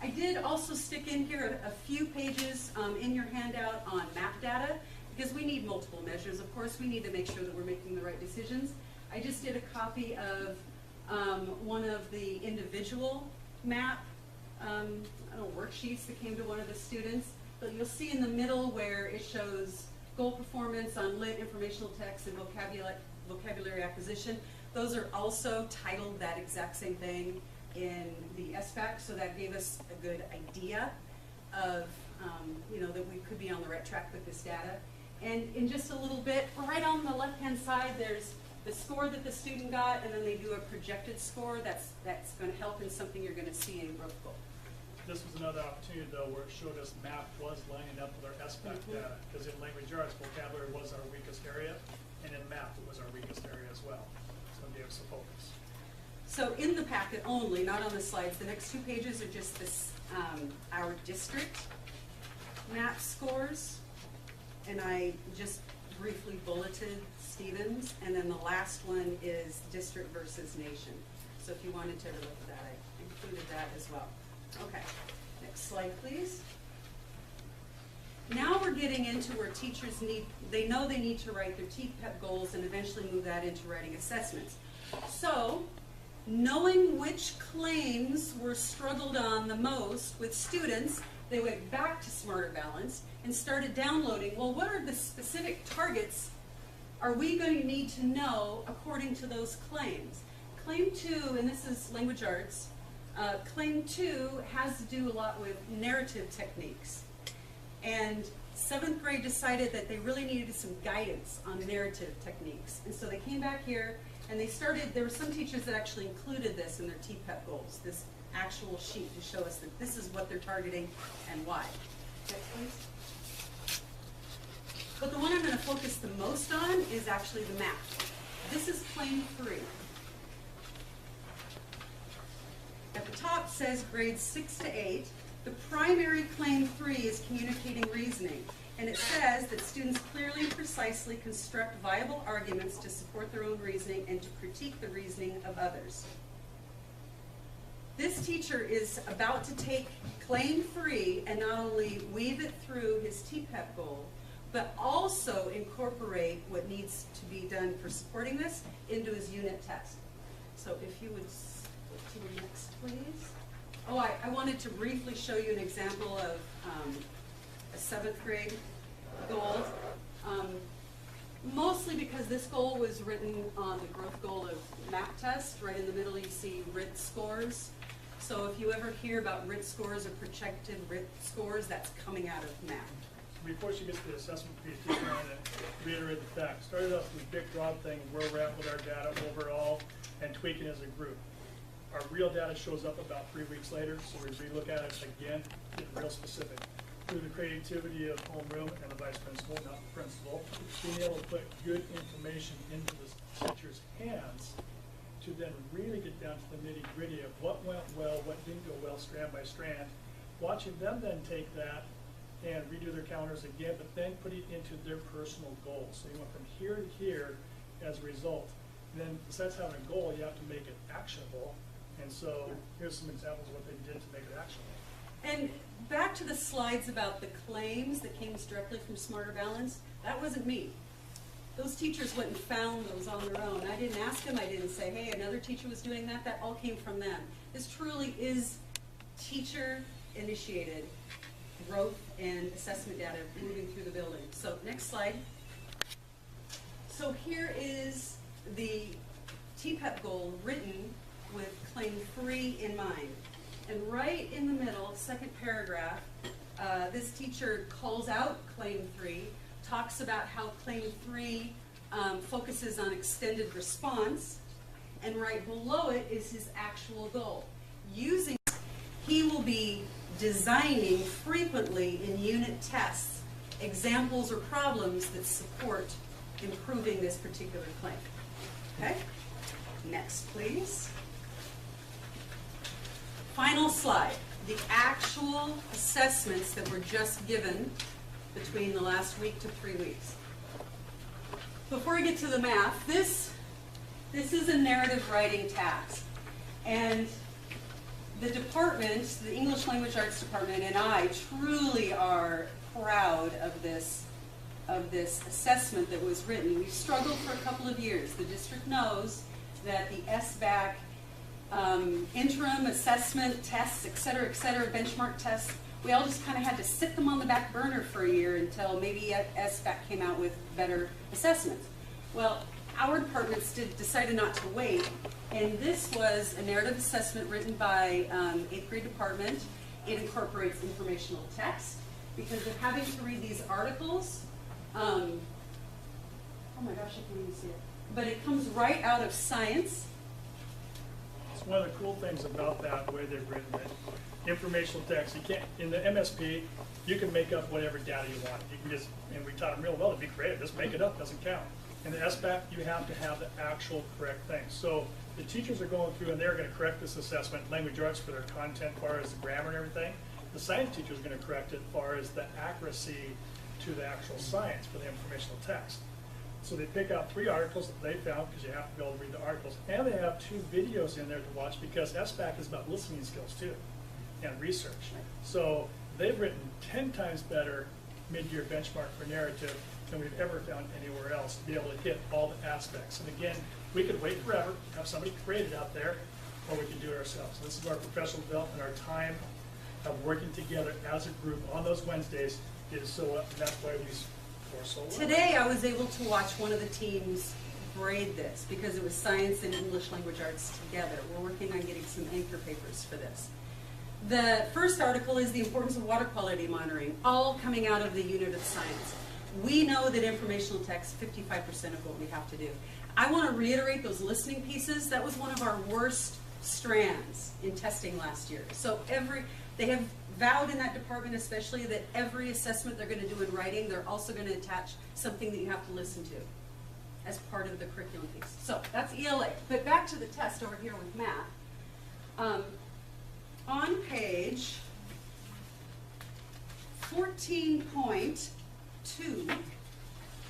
I did also stick in here a few pages in your handout on map data, because we need multiple measures. Of course, we need to make sure that we're making the right decisions. I just did a copy of one of the individual map worksheets that came to one of the students. But you'll see in the middle where it shows goal performance on lit, informational text, and vocabulary acquisition. Those are also titled that exact same thing in the SBAC, so that gave us a good idea of, that we could be on the right track with this data. And in just a little bit, right on the left-hand side, there's the score that the student got, and then they do a projected score that's going to help in something you're going to see in growth goal. This was another opportunity, though, where it showed us math was lining up with our SBAC data, because in language arts, vocabulary was our weakest area, and in math, it was our weakest area as well. So it gave us a focus. So in the packet only, not on the slides, the next 2 pages are just this, our district map scores, and I just briefly bulleted Stevens, and then the last one is district versus nation. So if you wanted to look at that, I included that as well. Okay, next slide, please. Now we're getting into where teachers they know they need to write their TPEP goals and eventually move that into writing assessments. So, knowing which claims were struggled on the most with students, they went back to Smarter Balance and started downloading, well, what are the specific targets are we going to need to know according to those claims? Claim 2, and this is language arts, claim 2 has to do a lot with narrative techniques. And 7th grade decided that they really needed some guidance on narrative techniques. And so they came back here and they started, there were some teachers that actually included this in their TPEP goals, this actual sheet to show us that this is what they're targeting and why. Next, please. But the one I'm going to focus the most on is actually the map. This is claim 3. At the top says grades 6 to 8. The primary claim 3 is communicating reasoning. And it says that students clearly and precisely construct viable arguments to support their own reasoning and to critique the reasoning of others. This teacher is about to take claim 3 and not only weave it through his TPEP goal, but also incorporate what needs to be done for supporting this into his unit test. So if you would go to the next, please. Oh, I wanted to briefly show you an example of a 7th grade goal. Mostly because this goal was written on the growth goal of map test. Right in the middle you see RIT scores. So if you ever hear about RIT scores or projected RIT scores, that's coming out of map. Before she gets to the assessment piece, just wanted to reiterate the fact. Started off with a big broad thing, where we're at with our data overall, and tweaking as a group. Our real data shows up about 3 weeks later, so we relook at it again, get real specific. Through the creativity of homeroom and the vice principal, not the principal, being able to put good information into the teacher's hands to then really get down to the nitty gritty of what went well, what didn't go well, strand by strand. Watching them then take that and redo their calendars again, but then put it into their personal goals. So you went from here to here as a result. And then besides having a goal, you have to make it actionable. And so here's some examples of what they did to make it actionable. And back to the slides about the claims that came directly from Smarter Balance, that wasn't me. Those teachers went and found those on their own. I didn't ask them, I didn't say, hey, another teacher was doing that. That all came from them. This truly is teacher-initiated growth and assessment data moving through the building. So next slide. So here is the TPEP goal written with claim 3 in mind. And right in the middle, second paragraph, this teacher calls out claim 3, talks about how claim 3 focuses on extended response, and right below it is his actual goal. Using, he will be designing frequently in unit tests examples or problems that support improving this particular claim. Okay? Next, please. Final slide. The actual assessments that were just given between the last week to 3 weeks. Before I get to the math, this is a narrative writing task. And the department, the English Language Arts Department, and I truly are proud of this assessment that was written. We've struggled for a couple of years. The district knows that the SBAC interim assessment tests, et cetera, benchmark tests, we all just kind of had to sit them on the back burner for a year until maybe SBAC came out with better assessments. Well, our departments decided not to wait, and this was a narrative assessment written by 8th grade department. It incorporates informational text because of having to read these articles. Oh my gosh, I can't even see it. But it comes right out of science. It's one of the cool things about that way they've written it. Informational text, you can't, in the MSP, you can make up whatever data you want. You can just, and we taught them real well to be creative, just make it up, doesn't count. In the SBAC, you have to have the actual correct thing. So the teachers are going through and they're going to correct this assessment, language arts for their content as far as the grammar and everything. The science teacher is going to correct it as far as the accuracy to the actual science for the informational text. So they pick out 3 articles that they found, because you have to be able to read the articles, and they have 2 videos in there to watch, because SBAC is about listening skills too, and research. So they've written 10 times better mid-year benchmark for narrative than we've ever found anywhere else to be able to hit all the aspects. And again, we could wait forever, have somebody create it out there, or we can do it ourselves. So this is our professional development, our time of working together as a group on those Wednesdays is so up, and that's why we score so well. Today I was able to watch one of the teams grade this because it was science and English language arts together. We're working on getting some anchor papers for this. The first article is the importance of water quality monitoring, all coming out of the unit of science. We know that informational text, 55% of what we have to do. I want to reiterate those listening pieces. That was one of our worst strands in testing last year. So they have vowed in that department especially that every assessment they're going to do in writing, they're also going to attach something that you have to listen to as part of the curriculum piece. So that's ELA. But back to the test over here with math. On page 14.2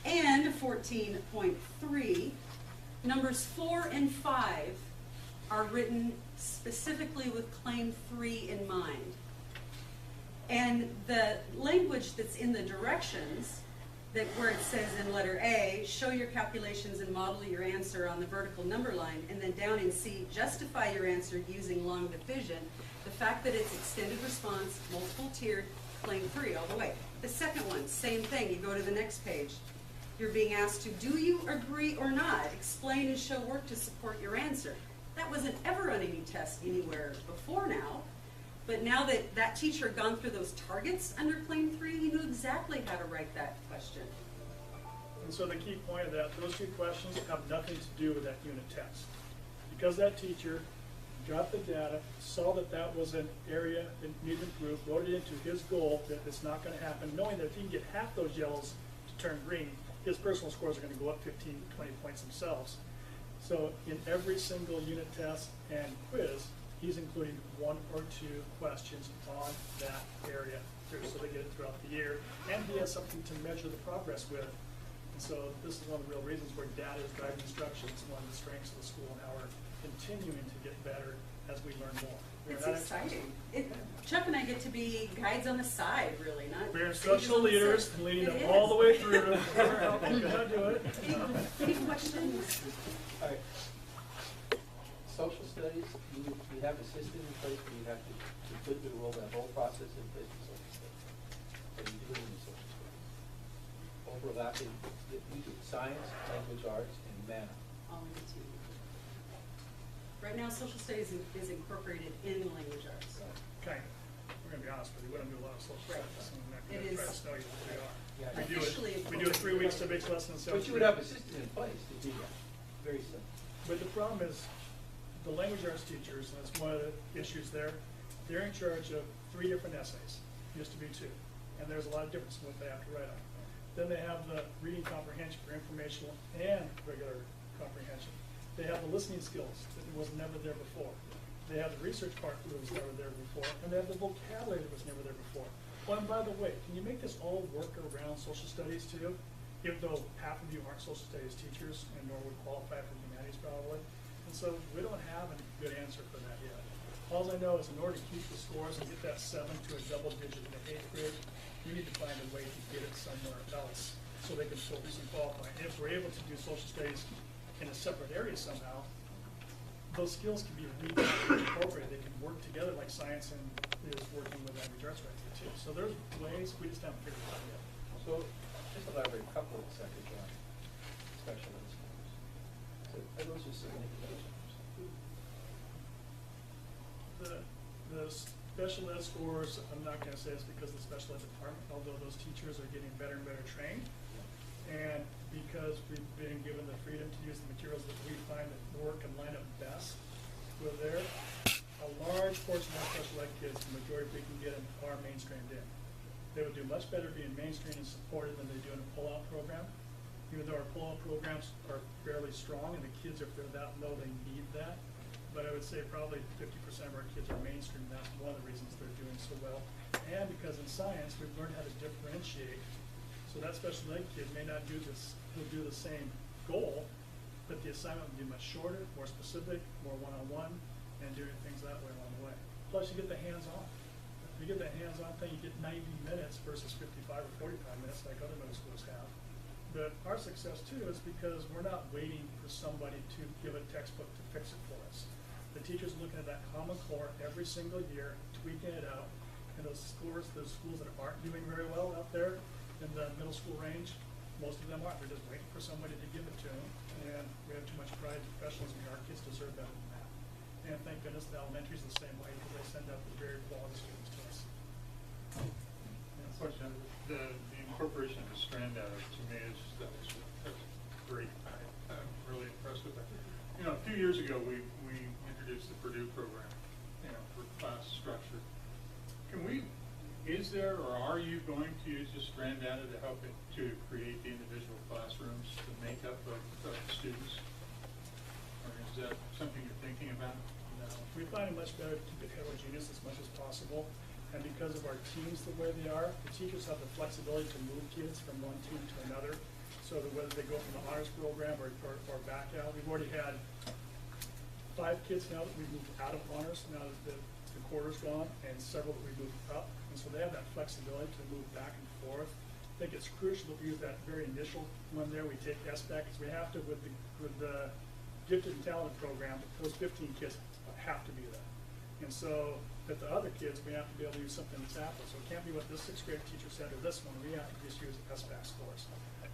and 14.3, numbers 4 and 5 are written specifically with claim 3 in mind. And the language that's in the directions, that where it says in letter A, show your calculations and model your answer on the vertical number line, and then down in C, justify your answer using long division, the fact that it's extended response, multiple tiered, claim 3 all the way. The second one, same thing, you go to the next page. You're being asked to, do you agree or not? Explain and show work to support your answer. That wasn't ever on any test anywhere before now. But now that that teacher had gone through those targets under claim 3, he knew exactly how to write that question. And so the key point of that, those 2 questions have nothing to do with that unit test. Because that teacher got the data, saw that that was an area that needed improvement, wrote it into his goal that it's not going to happen, knowing that if he can get half those yellows to turn green, his personal scores are going to go up 15, 20 points themselves. So in every single unit test and quiz, he's including 1 or 2 questions on that area through, so they get it throughout the year, and he has something to measure the progress with. And so this is one of the real reasons where data is driving instruction. It's one of the strengths of the school and how we're continuing to get better as we learn more. It's exciting. Chuck and I get to be guides on the side, really, not. We're instructional leaders, leading them all the way through. We're helping you do it. Any questions? All right. Social studies, you have a system in place where you have to completely roll that whole process in place for social studies. What do you do in social studies? Overlapping, you do science, language arts, and math. All in the 2. Right now, social studies is incorporated in language arts. Kind of. We're going to be honest with you. We don't do a lot of social Right. studies. I'm not It going to try to is tell you what they are. Yeah. We do a 3-week civics lesson. But you would have a system in place to do that. Very simple. But the problem is, the language arts teachers, and that's one of the issues there, they're in charge of 3 different essays, used to be 2, and there's a lot of difference in what they have to write on. Then they have the reading comprehension for informational and regular comprehension. They have the listening skills that was never there before. They have the research part that was never there before, and they have the vocabulary that was never there before. Oh, and by the way, can you make this all work around social studies too? Even though half of you aren't social studies teachers and nor would qualify for humanities probably. And so we don't have a good answer for that yet. All I know is in order to keep the scores and get that 7 to a double digit in the 8th grade, you need to find a way to get it somewhere else so they can focus and qualify. And if we're able to do social studies in a separate area somehow, those skills can be really incorporated. They can work together like science and is working with language arts right there too. So there's ways, we just haven't figured it out yet. So just elaborate a couple of seconds on special ed schools. So are those just significant? The special ed scores, I'm not going to say it's because of the special ed department, although those teachers are getting better and better trained. And because we've been given the freedom to use the materials that we find that work and line up best with there, a large portion of our special ed kids, the majority we can get them are mainstreamed in. They would do much better being mainstreamed and supported than they do in a pull-out program. Even though our pull-out programs are fairly strong and the kids, if they're that low, they need that. But I would say probably 50% of our kids are mainstream. That's one of the reasons they're doing so well. And because in science, we've learned how to differentiate. So that special ed kid may not do this, will do the same goal, but the assignment will be much shorter, more specific, more one-on-one, and doing things that way along the way. Plus you get the hands-on. If you get that hands-on thing, you get 90 minutes versus 55 or 45 minutes like other middle schools have. But our success too is because we're not waiting for somebody to give a textbook to fix it for us. The teachers are looking at that common core every single year, tweaking it out, and those schools that aren't doing very well out there in the middle school range, most of them aren't. They're just waiting for somebody to give it to them, and we have too much pride in professionalism. Our kids deserve better than that. And thank goodness the elementary is the same way because they send out the very quality students to us. Question, the incorporation of the strand data to me is that's great. I'm really impressed with that. You know, a few years ago we introduced the Purdue program, you know, for class structure. Is there or are you going to use the strand data to help it to create the individual classrooms, the makeup of students? Or is that something you're thinking about? No, we find it much better to keep it heterogeneous as much as possible. And because of our teams the way they are, the teachers have the flexibility to move kids from one team to another. So that whether they go from the honors program or back out, we've already had 5 kids now that we've moved out of honors now that the quarter's gone, and several that we moved up. And so they have that flexibility to move back and forth. I think it's crucial that we use that very initial one there. We take SBAC because we have to with the gifted and talented program. Those 15 kids have to be there. And so that the other kids, we have to be able to use something that's apples. So it can't be what this 6th grade teacher said or this one. We have to just use SBAC scores.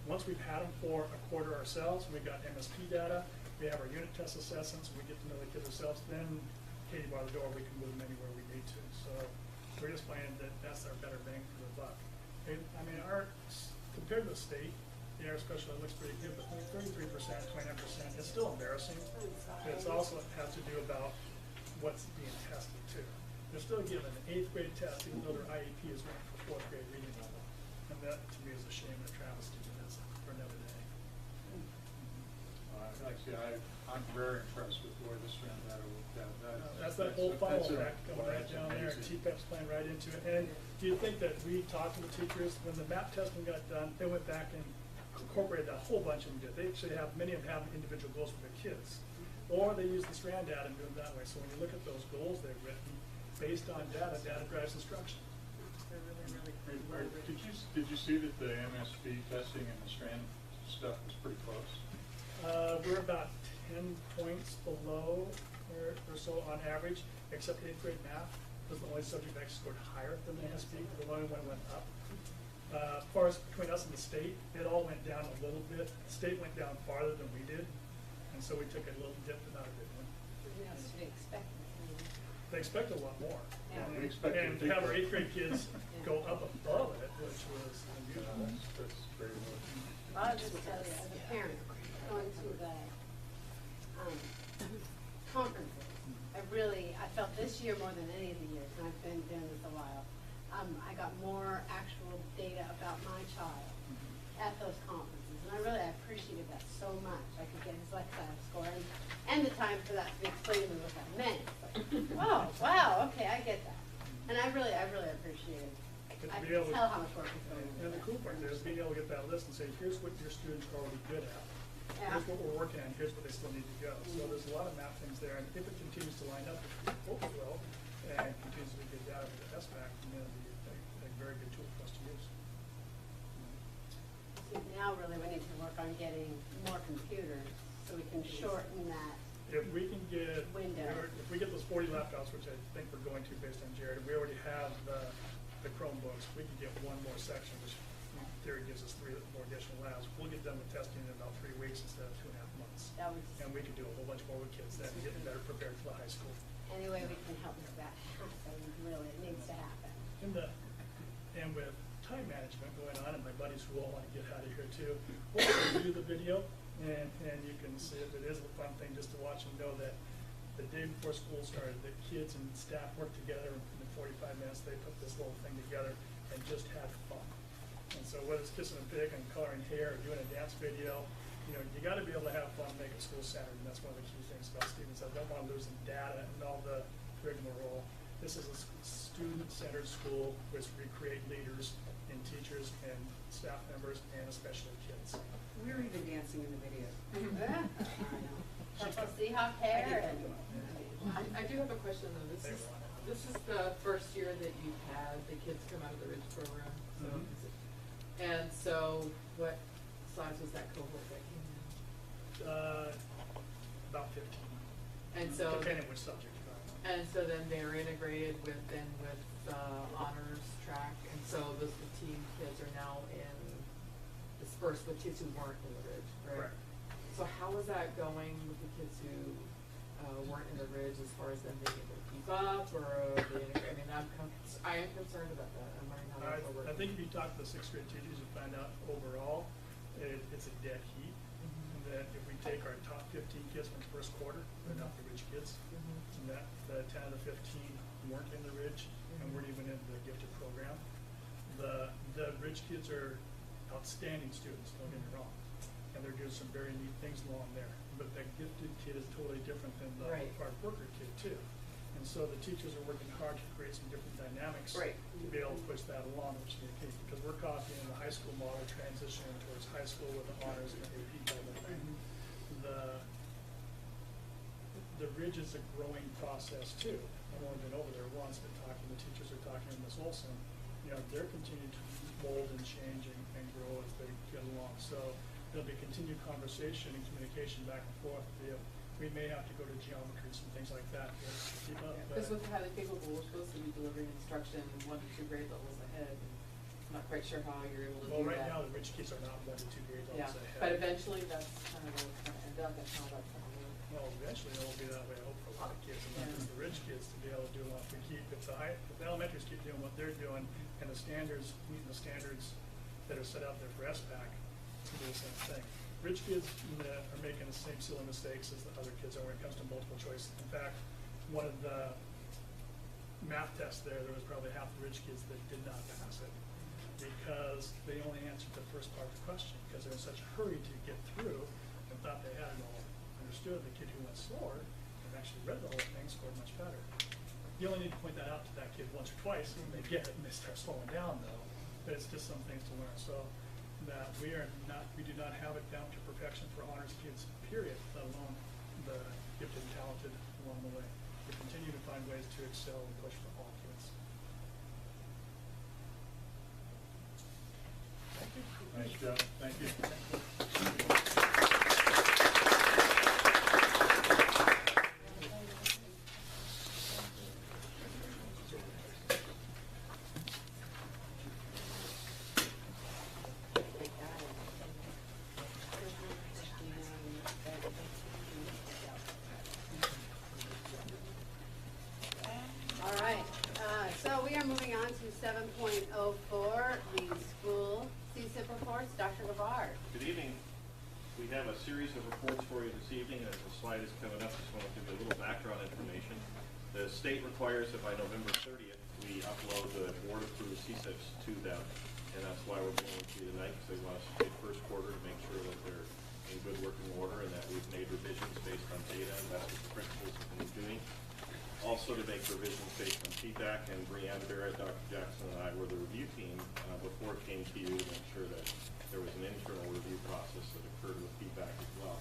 Once we've had them for a quarter ourselves, we got MSP data, we have our unit test assessments, we get to know the kids ourselves, then Katie by the door, we can move them anywhere we need to. So we're just finding that that's our better bang for the buck. And, I mean, compared to the state, our special ed looks pretty good, but 33%, 29%, it's still embarrassing. But it's also has to do about what's being tested too. They're still given an 8th grade test, even though their IEP is one for 4th grade reading level. And that to me is a shame and a travesty, but that's for another day. I'm very impressed with the way the strand data worked out. That's that whole funnel effect coming right down there, TPEP's playing right into it. And do you think that we talked to the teachers, when the map testing got done, they went back and incorporated that, a whole bunch of them did. They actually have, many of them have individual goals for their kids. Or they use the strand data and do it that way. So when you look at those goals they've written, based on data, data drives instruction. They're really great. Did you see that the MSP testing and the strand stuff was pretty close? We're about 10 points below or so on average, except 8th grade math was the only subject that actually scored higher than the MSP. The only one went up. As far as between us and the state, it all went down a little bit. The state went down farther than we did, and so we took a little dip, but not a big one. They expect a lot more. Yeah. And to have our 8th grade kids go up above it, which was unusual. That's very good. I'll just tell you, as a parent, going to the conferences, year more than any of the years, and I've been doing this a while, I got more actual data about my child at those conferences, and I appreciated that so much. I could get his lexile score and the time for that to be explained to me what that meant. It's like, oh, wow, okay, I get that. And I really appreciate it. I can tell how much work is going into And the it. cool part there is being able to get that list and say, here's what your students are already good at. Yeah. Here's what we're working on, here's what they still need to go. So there's a lot of math things there, and if it continues to line up, if we hope it will, and continues to be good data with the SBAC, then it'll be a very good tool for us to use. So now really we need to work on getting more computers so we can shorten that. If we can get, Window. if we get those 40 laptops, which I think we're going to based on Jared, we already have the Chromebooks, we can get one more section, which in theory gives us 3 more additional labs. We'll get done with testing in about 3 weeks instead of 2.5 months. That was And we can do a whole bunch more with kids then, getting better prepared for the high school. any way we can help make that happen, really, it needs to happen. And with time management going on, and my buddies who all want to get out of here too, we'll review the video, and you can see if it is a fun thing just to watch and know that the day before school started, the kids and staff worked together, and in 45 minutes, they put this little thing together and just had fun. And so whether it's kissing a pig and coloring hair or doing a dance video, you know, you gotta be able to have fun, make it school-centered, and that's one of the key things about Stevens. I don't wanna lose the data and all the rigmarole. This is a student-centered school which we create leaders and teachers and staff members and especially kids. We're even dancing in the video. Purple Seahawk hair and. I do have a question though. This is the first year that you've had the kids come out of the Ridge program. So and so what size was that cohort that came in? About 15. And so Depending which subject you're on. and so then they're integrated with honors track, and so those 15 kids are now dispersed with kids who weren't in the Ridge, right? Correct. So how is that going with the kids who weren't in the Ridge as far as them being able to keep up or the integrate? I mean, I am concerned about that. I'm wondering how that's all working. I think if you talk to the 6th grade teachers, you find out overall it's a dead heat. And that if we take our top 15 kids from the first quarter, they're not the Ridge kids. And that the 10 of the 15 weren't in the Ridge and weren't even in the gifted program. The Ridge kids are outstanding students, don't get me wrong. And they're doing some very neat things along there. But the gifted kid is totally different than the hard worker kid too. And so the teachers are working hard to create some different dynamics to be able to push that along, which is the case, because we're copying the high school model, transitioning towards high school with the honors and the AP type of thing. The Ridge is a growing process too. I've only been over there once, but talking to teachers are talking to Ms. Olson, you know, they're continuing to mold and change and grow as they get along. So there'll be continued conversation and communication back and forth. We may have to go to geometries and things like that to keep up. Because with highly capable, we're supposed to be delivering instruction 1 to 2 grade levels ahead. I'm not quite sure how you're able to do that. Well, right now, the Ridge kids are not 1 to 2 grade levels ahead. But eventually that's kind of where it's going to end up. That's how that's going to work. Well, eventually it will be that way, I hope, for a lot of kids, and not just the Ridge kids to be able to do what we keep. If the elementaries keep doing what they're doing, and the standards, meeting the standards that are set out there for SBAC, to do the same thing. Ridge kids are making the same silly mistakes as the other kids are when it comes to multiple choice. In fact, one of the math tests there was probably half the Ridge kids that did not pass it because they only answered the first part of the question because they're in such a hurry to get through and thought they had it all understood. The kid who went slower and actually read the whole thing scored much better. You only need to point that out to that kid once or twice and they get it and they start slowing down though. But it's just some things to learn. So that we do not have it down to perfection for honors kids, period, let alone the gifted and talented along the way. We continue to find ways to excel and push for all kids. Thank you. Nice job. Thank you. All right, so we are moving on to 7.04, the school CSIP reports. Dr. Gabbard. Good evening. We have a series of reports for you this evening. As the slide is coming up, just want to give you a little background information. The state requires that by November 30th, we upload the board-approved CSIPs to them, and that's why we're bringing them to you tonight, because they want us to take first quarter to make sure that they're in good working order and that we've made revisions based on data, and that's what the principals have been doing. Also to make revisions based on feedback, and Brianna Barrett, Dr. Jackson, and I were the review team before it came to you to make sure that there was an internal review process that occurred with feedback as well.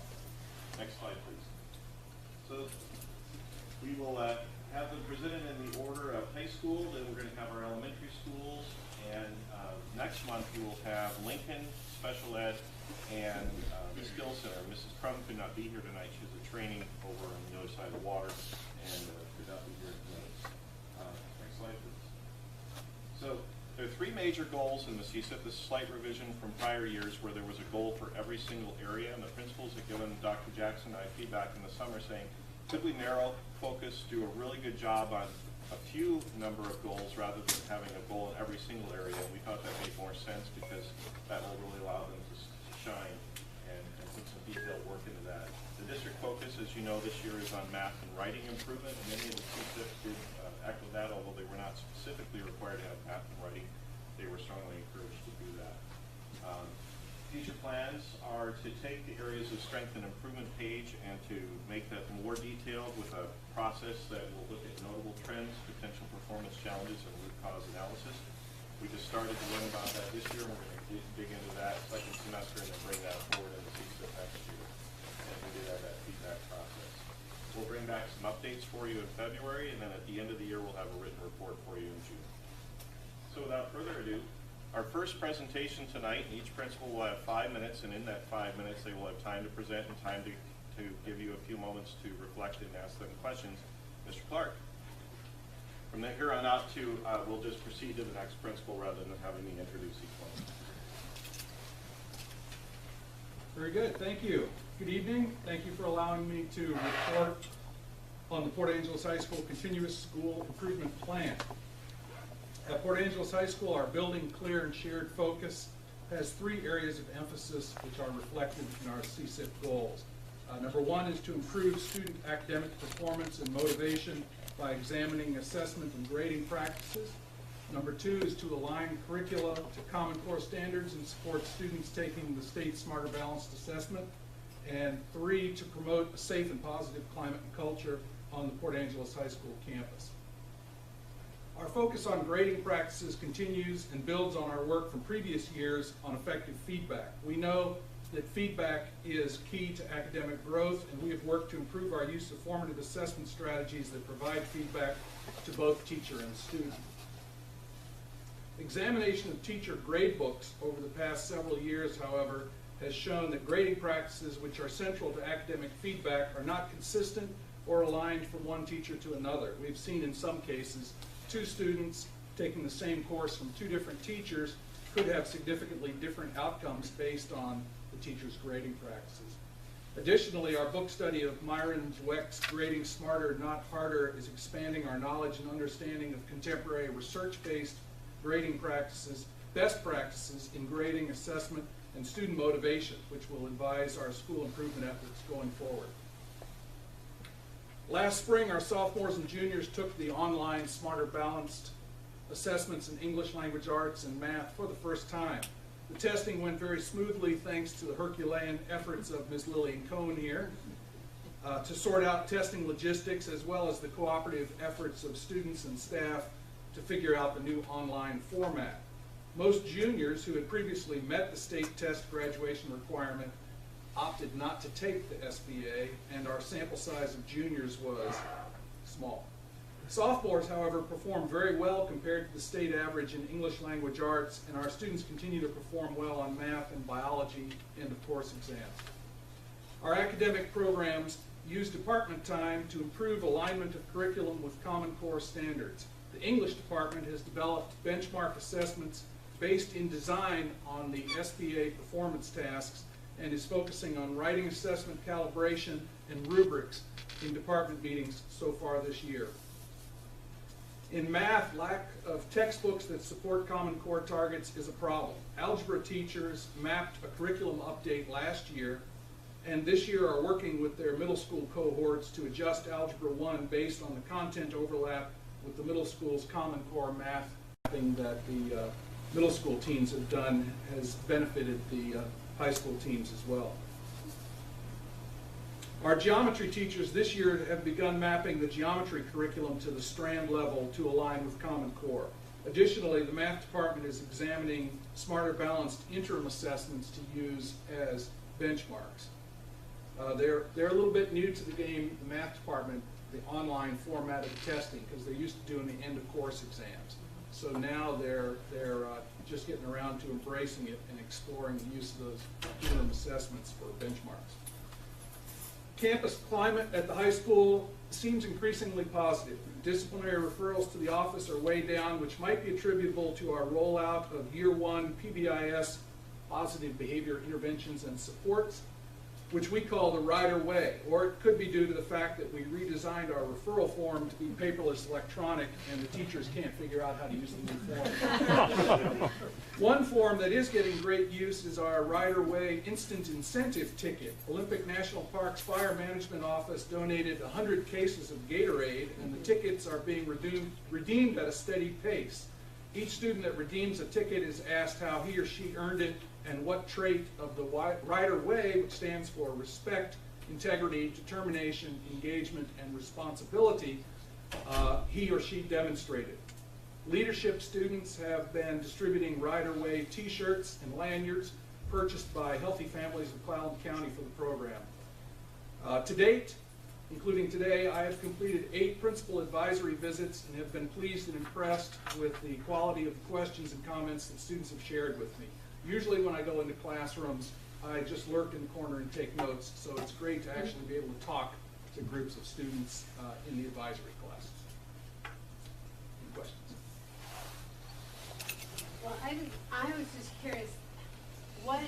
Next slide, please. So we will have them presented in the order of high school, then we're going to have our elementary schools, and next month we will have Lincoln, Special Ed, and the Skills Center. Mrs. Crum could not be here tonight. She has a training over on the other side of the water, and could not be here tonight. Next slide, please. So there are three major goals in the CSIP. This is a slight revision from prior years where there was a goal for every single area, and the principals have given Dr. Jackson and I feedback in the summer saying, could we narrow, focus, do a really good job on a few number of goals rather than having a goal in every single area? And we thought that made more sense because that will really allow them to shine and put some detailed work into that. The district focus, as you know, this year is on math and writing improvement. And many of the CSIPs did echo that, although they were not specifically required to have math and writing. They were strongly encouraged to do that. Future plans are to take the areas of strength and improvement page and to make that more detailed with a process that will look at notable trends, potential performance challenges, and root cause analysis. We just started to learn about that this year, and we're going to dig into that second semester and then bring that forward into CSIP next year. And we did have that feedback process. We'll bring back some updates for you in February, and then at the end of the year, we'll have a written report for you in June. So without further ado, our first presentation tonight, each principal will have 5 minutes, and in that 5 minutes, they will have time to present and time to give you a few moments to reflect and ask them questions. Mr. Clark. From here on out, we'll just proceed to the next principal rather than having me introduce each one. Very good, thank you. Good evening. Thank you for allowing me to report on the Port Angeles High School Continuous School Improvement Plan. At Port Angeles High School, our building clear and shared focus has 3 areas of emphasis which are reflected in our CSIP goals. Number 1 is to improve student academic performance and motivation by examining assessment and grading practices. Number 2 is to align curricula to Common Core standards and support students taking the state Smarter Balanced Assessment. And 3, to promote a safe and positive climate and culture on the Port Angeles High School campus. Our focus on grading practices continues and builds on our work from previous years on effective feedback. We know that feedback is key to academic growth, and we have worked to improve our use of formative assessment strategies that provide feedback to both teacher and student. Examination of teacher grade books over the past several years, however, has shown that grading practices which are central to academic feedback are not consistent or aligned from one teacher to another. We've seen in some cases 2 students taking the same course from 2 different teachers could have significantly different outcomes based on the teacher's grading practices. Additionally, our book study of Myron Dweck's Grading Smarter, Not Harder is expanding our knowledge and understanding of contemporary research-based grading practices, best practices in grading, assessment, and student motivation, which will advise our school improvement efforts going forward. Last spring, our sophomores and juniors took the online Smarter Balanced assessments in English language arts and math for the first time. The testing went very smoothly thanks to the Herculean efforts of Ms. Lillian Cohen here to sort out testing logistics, as well as the cooperative efforts of students and staff to figure out the new online format. Most juniors who had previously met the state test graduation requirement opted not to take the SBA, and our sample size of juniors was small. Sophomores, however, performed very well compared to the state average in English language arts, and our students continue to perform well on math and biology end of course exams. Our academic programs use department time to improve alignment of curriculum with Common Core standards. The English department has developed benchmark assessments based in design on the SBA performance tasks and is focusing on writing assessment calibration and rubrics in department meetings so far this year. In math, lack of textbooks that support Common Core targets is a problem. Algebra teachers mapped a curriculum update last year, and this year are working with their middle school cohorts to adjust Algebra 1 based on the content overlap with the middle school's Common Core math mapping that the middle school teams have done has benefited the high school teams as well. Our geometry teachers this year have begun mapping the geometry curriculum to the strand level to align with Common Core. Additionally, the math department is examining smarter balanced interim assessments to use as benchmarks. They're a little bit new to the game, the math department, the online format of the testing, because they're used to doing the end of course exams. So now they're just getting around to embracing it and exploring the use of those interim assessments for benchmarks. Campus climate at the high school seems increasingly positive. Disciplinary referrals to the office are way down, which might be attributable to our rollout of Year 1 PBIS, Positive Behavior Interventions and Supports, which we call the Rider Way, or it could be due to the fact that we redesigned our referral form to be paperless electronic and the teachers can't figure out how to use the new form. One form that is getting great use is our Rider Way Instant Incentive Ticket. Olympic National Park's Fire Management Office donated 100 cases of Gatorade, and the tickets are being redeemed at a steady pace. Each student that redeems a ticket is asked how he or she earned it and what trait of the Rider Way, which stands for respect, integrity, determination, engagement, and responsibility, he or she demonstrated. Leadership students have been distributing Rider Way t-shirts and lanyards purchased by Healthy Families of Clallam County for the program. To date, including today, I have completed 8 principal advisory visits and have been pleased and impressed with the quality of the questions and comments that students have shared with me. Usually when I go into classrooms, I just lurk in the corner and take notes, so it's great to actually be able to talk to groups of students in the advisory classes. Any questions? Well, I was just curious, what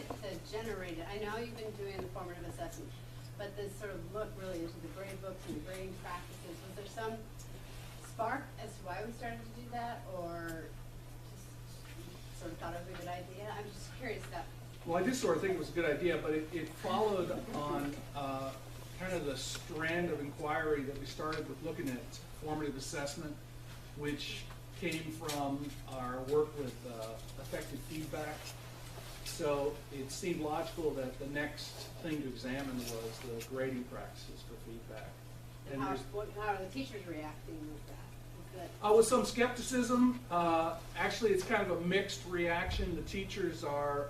generated, I know you've been doing the formative assessment, but this sort of look really into the grade books and the grading practices, was there some spark as to why we started to do that, or just sort of thought it was a good idea? I'm just curious that. Well, I just sort of think it was a good idea, but it followed on kind of the strand of inquiry that we started with looking at formative assessment, which came from our work with effective feedback. So it seemed logical that the next thing to examine was the grading practices for feedback. And how are the teachers reacting with that? With some skepticism. Actually, it's kind of a mixed reaction. The teachers are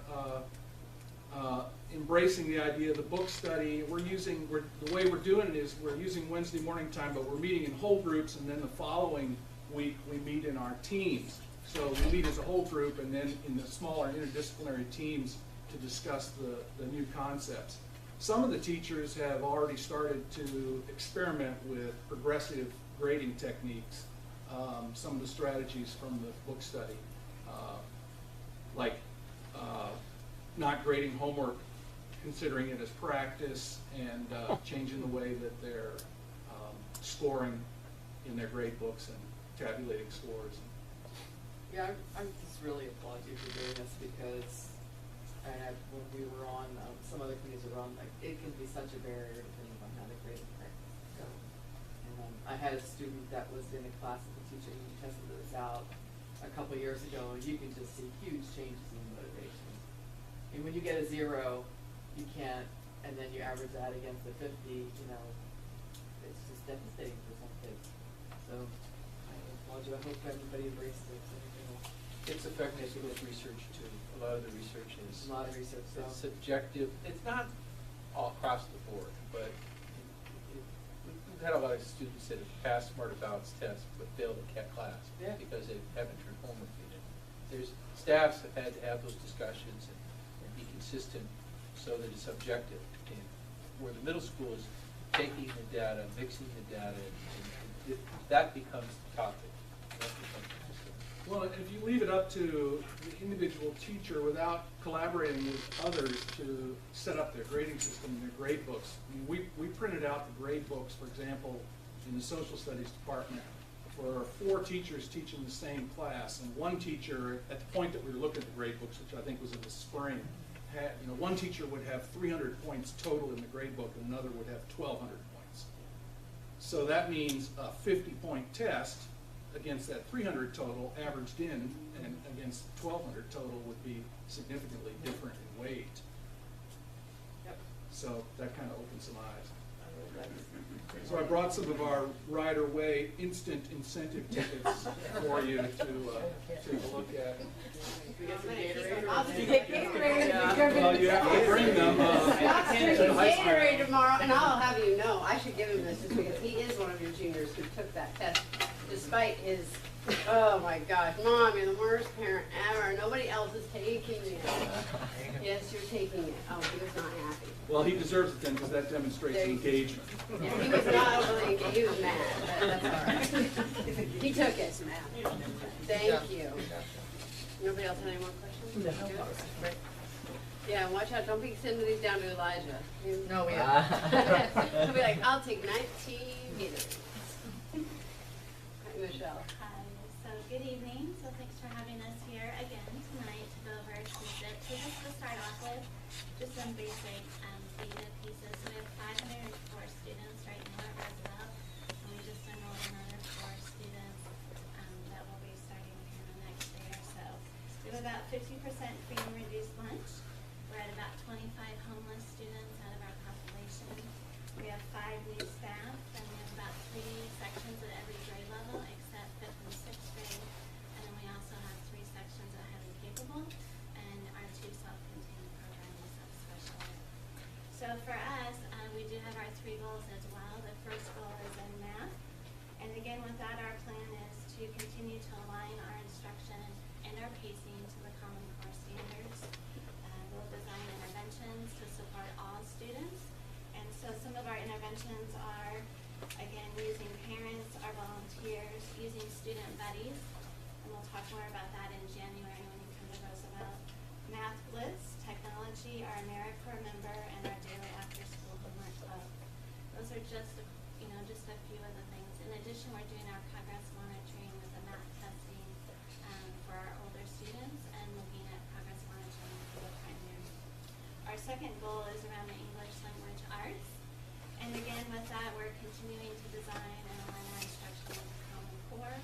embracing the idea of the book study. The way we're doing it is we're using Wednesday morning time, but we're meeting in whole groups, and then the following week we meet in our teams. So we meet as a whole group, and then in the smaller interdisciplinary teams to discuss the new concepts. Some of the teachers have already started to experiment with progressive grading techniques. Some of the strategies from the book study, like not grading homework, considering it as practice, and changing the way that they're scoring in their grade books and tabulating scores. Yeah, I just really applaud you for doing this, because when we were on, some other committees were on, like, it can be such a barrier depending on how the grading practice go. And I had a student that was in a class with a teacher who tested this out a couple of years ago, and you can just see huge changes in motivation. And when you get a 0, you can't, and then you average that against the 50, it's just devastating for some kids. So I applaud you. I hope everybody embraces it. It's affecting us with research too. A lot of the research is a lot of research. So. It's subjective. It's not all across the board, but we've had a lot of students that have passed Smarter Balance tests but failed a CAT class because they haven't turned homework in. There's staffs have had to have those discussions and be consistent so that it's objective. And where the middle school is taking the data, mixing the data, and that becomes the topic. That becomes Well, if you leave it up to the individual teacher without collaborating with others to set up their grading system and their grade books, we printed out the grade books, for example, in the social studies department for 4 teachers teaching the same class, and one teacher, at the point that we were looking at the grade books, which I think was in the spring, had, one teacher would have 300 points total in the grade book and another would have 1,200 points. So that means a 50-point test against that 300 total averaged in and against 1,200 total would be significantly different in weight. Yep. So that kind of opened some eyes. So I brought some of our Rider Way instant incentive tickets for you to take a look at. We get some Gatorade. I'll just get Gatorade. Well, you have to bring them. Scott's to drinking the high school. Gatorade tomorrow, and I'll have you know, I should give him this just because he is one of your juniors who took that test despite his, oh my gosh, Mom, you're the worst parent ever. Nobody else is taking it. Yes, you're taking it. Oh, he was not happy. Well, he deserves it then because that demonstrates There you- engagement. Yeah, he was not overly engaged. He was mad, but that's all right. He took it. Thank you. Nobody else have any more questions? Good? Yeah, watch out. Don't be sending these down to Elijah. No, we He'll be like, I'll take 19 meters. Michelle. Hi, so good evening. So thanks for having us here again tonight to go over CSIP. So just to start off with, just some basic data pieces. So we have 504 students right now at Roosevelt, and we just enrolled another 4 students that will be starting here in the next day or so. We have about 50% free and reduced lunch. We're at about 25 homeless students out of our population. We have 5 new staff, and we have about 3 sections at every grade level except 5th and 6th grade. And then we also have 3 sections at highly capable and our 2 self-contained programs of special ed. So for us, we do have our 3 goals as well. The first goal is in math. And again, with that, our plan is to continue to align our instruction and our pacing to the Common Core standards. We'll design interventions to support all students. And so some of our interventions are, again, using parents, our volunteers, using student buddies, and we'll talk more about that in January when you come to Roosevelt. Math Blitz, technology, our AmeriCorps member, and our daily after-school homework club. Those are just a few of the things. In addition, we're doing our progress monitoring with the math testing for our older students and looking at progress monitoring for the primary. Our second goal is around the English language arts. And again, with that, we're continuing to design and align our instruction with the Common Core.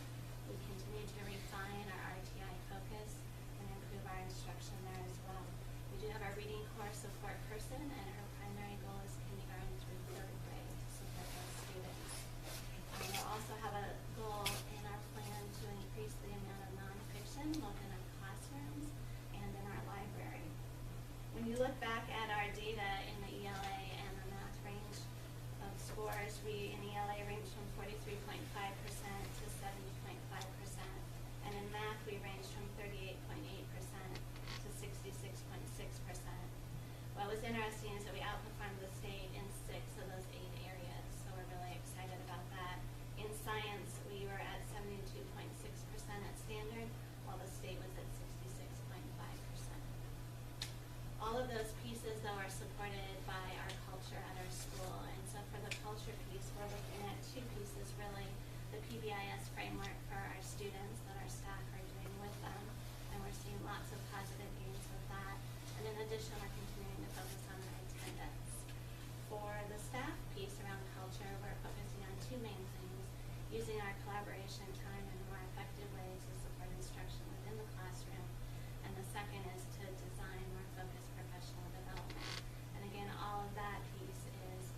We continue to refine our RTI focus and improve our instruction there as well. We do have our reading core support person, and her primary goal is kindergarten through 3rd grade to support those students. We'll also have a goal in our plan to increase the amount of nonfiction both in our classrooms and in our library. When you look back at our data in the ELA and the math range of scores, we in ELA ranged from 43.5% to 70.5%, and in math we ranged from 38.8% to 66.6%. What was interesting is that we outperformed the state in 6 of those 8 areas, so we're really excited about that. In science, we were at 72.6% at standard, while the state was at 66.5%. All of those pieces, though, are supported by our culture at our school. And so for the culture piece, we're looking at 2 pieces, really. The PBIS framework for our students that our staff are doing with them. And we're seeing lots of positive gains with that. And in addition, we're continuing to focus on our attendance. For the staff piece around culture, we're focusing on 2 main things. Using our collaboration time in a more effective way to support instruction within the classroom. And the second is to design more focused professional development. And again, all of that piece is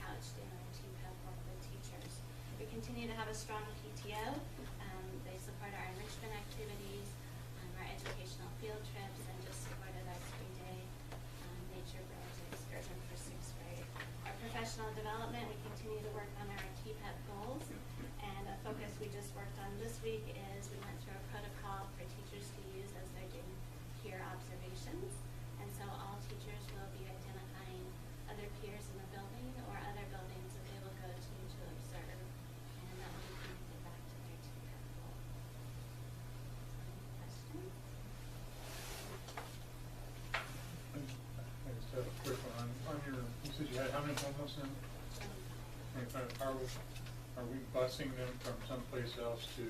couched in our TPEP work with teachers. We continue to have a strong PTO. They support our enrichment activities, our educational field trips, and just supported our 3-day nature bridge excursion for 6th grade. Our professional development, we continue to work on our TPEP goals. And a focus we just worked on this week is we went through a protocol for teachers to use as they're doing peer observations. And so all teachers will be identifying other peers in the building or other buildings that they will go to observe. And that will be connected back to their TPEP goal. Any questions? I just have a quick one. On your, you said you had how many homeless in? 25. Are we busing them from someplace else to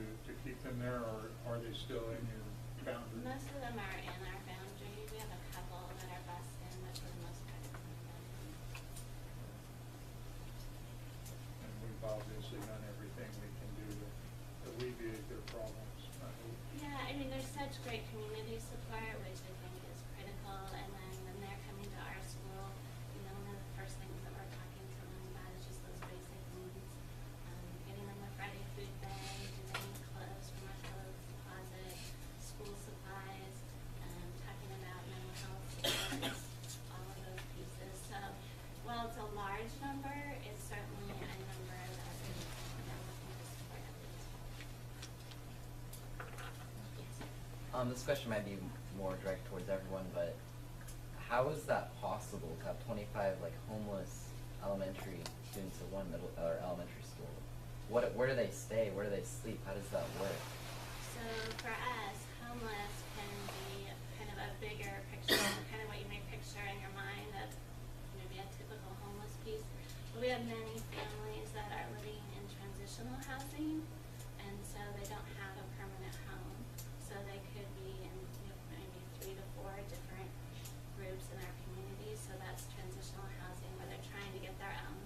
keep them there, or are they still in your boundary? Most of them are in our boundary. We have a couple that are obviously done everything we can do to alleviate their problems. Yeah, I mean, there's such great community support, which I think is critical, and then when they're coming to our school, you know, one of the first things that we're talking to them about is just those basic needs. Getting them a Friday food bag, do they need clothes from our clothes closet, school supplies, talking about mental health supports, all of those pieces. So, while it's a large number, it's certainly a number that we're looking to support at least. This question might be more direct towards everyone, but how is that possible to have 25 like homeless elementary students at one middle or elementary school? Where do they stay? Where do they sleep? How does that work? So for us, homeless can be kind of a bigger picture, kind of what you may picture in your mind of maybe a typical homeless piece. But we have many families that are living in transitional housing, and so they don't have a permanent home. So they could be in maybe 3 to 4 different groups in our community. So that's transitional housing where they're trying to get their own.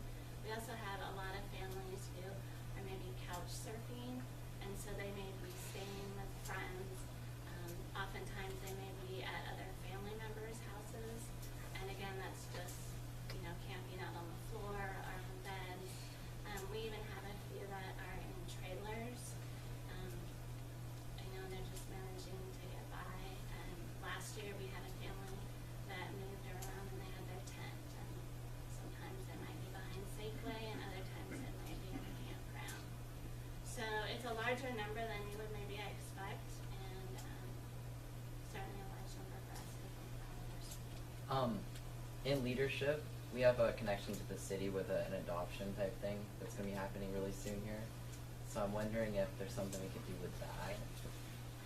We also have a lot of families who are maybe couch surfing, and so they may be staying with friends. Oftentimes they may be at other family members' houses, and again, that's just, you know, camping out on the floor or on beds. We even have a few that are in trailers. I know they're just managing to get by. And last year we had a family that moved around and they had their tent, and sometimes they might be behind Safeway and other times it might be in a campground. So it's a larger number than you would maybe expect, and certainly a large number for us to think about. In leadership, we have a connection to the city with an adoption type thing that's going to be happening really soon here. So I'm wondering if there's something we could do with that.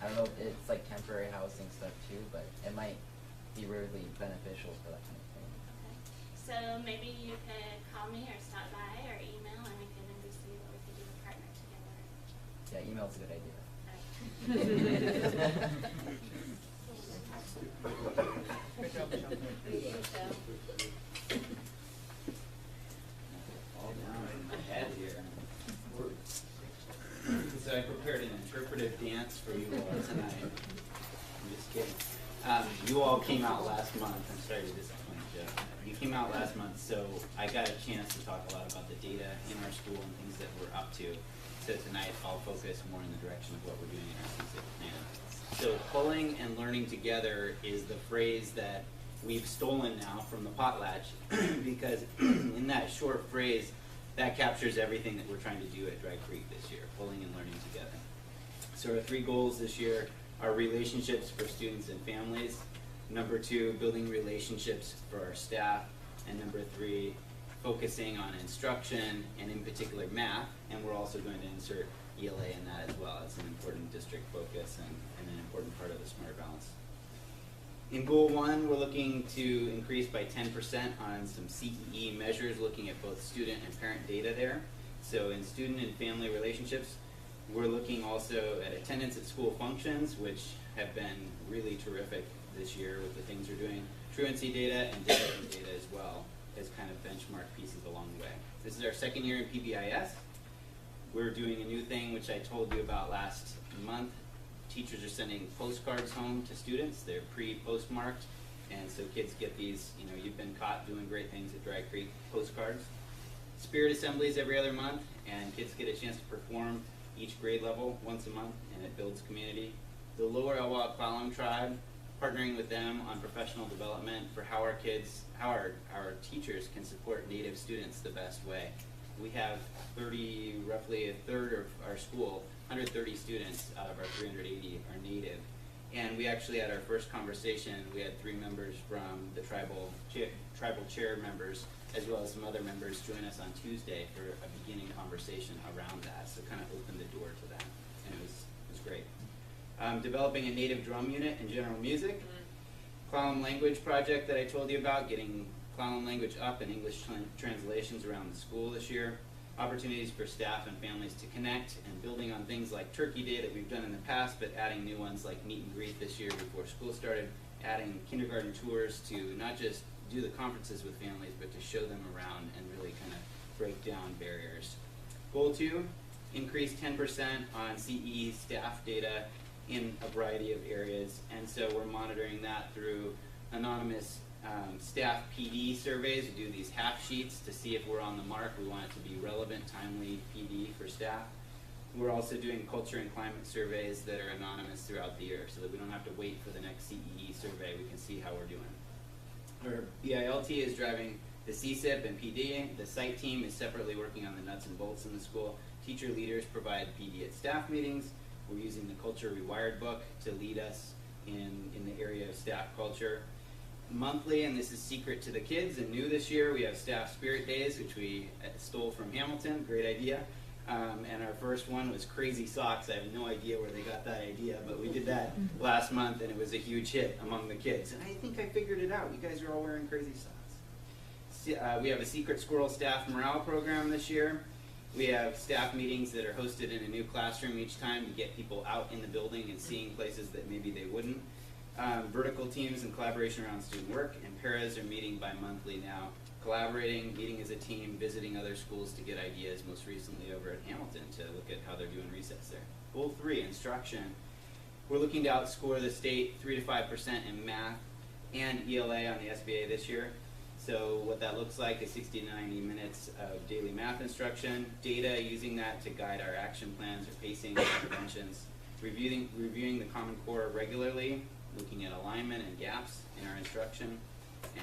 I don't know, it's like temporary housing stuff too, but it might be really beneficial for that kind of thing. Okay. So maybe you could call me or stop by or email, and we can maybe see what we could do to partner together. Yeah, email's a good idea. All down ahead here. So I prepared an interpretive dance for you all tonight. I'm just kidding. You all came out last month. I'm sorry to disappoint you. You came out last month, so I got a chance to talk a lot about the data in our school and things that we're up to. So tonight I'll focus more in the direction of what we're doing in our CSIP plan. So pulling and learning together is the phrase that we've stolen now from the potlatch because in that short phrase, that captures everything that we're trying to do at Dry Creek this year, pulling and learning together. So our 3 goals this year are relationships for students and families, number 2, building relationships for our staff, and number 3, focusing on instruction and in particular math, and we're also going to insert ELA in that as well. It's an important district focus and an important part of the Smart Balance. In Goal 1, we're looking to increase by 10% on some CEE measures, looking at both student and parent data there. So in student and family relationships, we're looking also at attendance at school functions, which have been really terrific this year with the things we're doing. Truancy data and discipline data as well as kind of benchmark pieces along the way. This is our 2nd year in PBIS. We're doing a new thing which I told you about last month. Teachers are sending postcards home to students. They're pre-postmarked, and so kids get these, you know, you've been caught doing great things at Dry Creek postcards. Spirit assemblies every other month, and kids get a chance to perform each grade level once a month, and it builds community. The Lower Elwha Clallam tribe, partnering with them on professional development for how our kids, how our teachers can support Native students the best way. We have roughly a third of our school, 130 students out of our 380 are Native. And we actually had our first conversation, we had 3 members from the tribal chair members, as well as some other members join us on Tuesday for a beginning conversation around that. So kind of opened the door to that, and it was great. Developing a Native drum unit in general music. Clallam language project that I told you about, getting Clallam language up and English translations around the school this year. Opportunities for staff and families to connect, and building on things like Turkey Day that we've done in the past, but adding new ones like meet and greet this year before school started, adding kindergarten tours to not just do the conferences with families, but to show them around and really kind of break down barriers. Goal 2, increase 10% on CE staff data in a variety of areas, and so we're monitoring that through anonymous staff PD surveys. We do these half sheets to see if we're on the mark. We want it to be relevant, timely PD for staff. We're also doing culture and climate surveys that are anonymous throughout the year so that we don't have to wait for the next CEE survey. We can see how we're doing. Our BILT is driving the CSIP and PD. The site team is separately working on the nuts and bolts in the school. Teacher leaders provide PD at staff meetings. We're using the Culture Rewired book to lead us in the area of staff culture. Monthly, and this is secret to the kids and new this year, we have Staff Spirit Days, which we stole from Hamilton. Great idea. And our first one was Crazy Socks. I have no idea where they got that idea, but we did that last month, and it was a huge hit among the kids. And I think I figured it out. You guys are all wearing crazy socks. We have a Secret Squirrel staff morale program this year. We have staff meetings that are hosted in a new classroom each time to get people out in the building and seeing places that maybe they wouldn't. Vertical teams and collaboration around student work, and paras are meeting bi-monthly now, collaborating, meeting as a team, visiting other schools to get ideas, most recently over at Hamilton to look at how they're doing recess there. Goal 3, instruction. We're looking to outscore the state 3 to 5% in math and ELA on the SBA this year. So what that looks like is 60 to 90 minutes of daily math instruction, data, using that to guide our action plans or pacing interventions, reviewing the Common Core regularly, looking at alignment and gaps in our instruction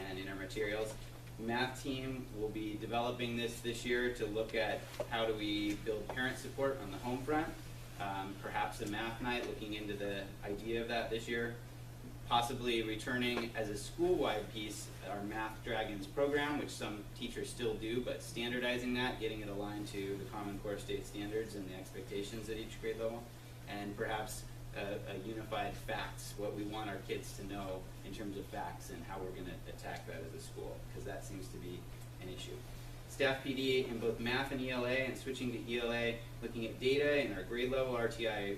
and in our materials. Math team will be developing this year to look at how do we build parent support on the home front, perhaps a math night, looking into the idea of that this year. Possibly returning as a school-wide piece our Math Dragons program, which some teachers still do, but standardizing that, getting it aligned to the Common Core state standards and the expectations at each grade level, and perhaps a unified facts, what we want our kids to know in terms of facts and how we're going to attack that as a school, because that seems to be an issue. Staff PD in both math and ELA, and switching to ELA, looking at data in our grade level RTI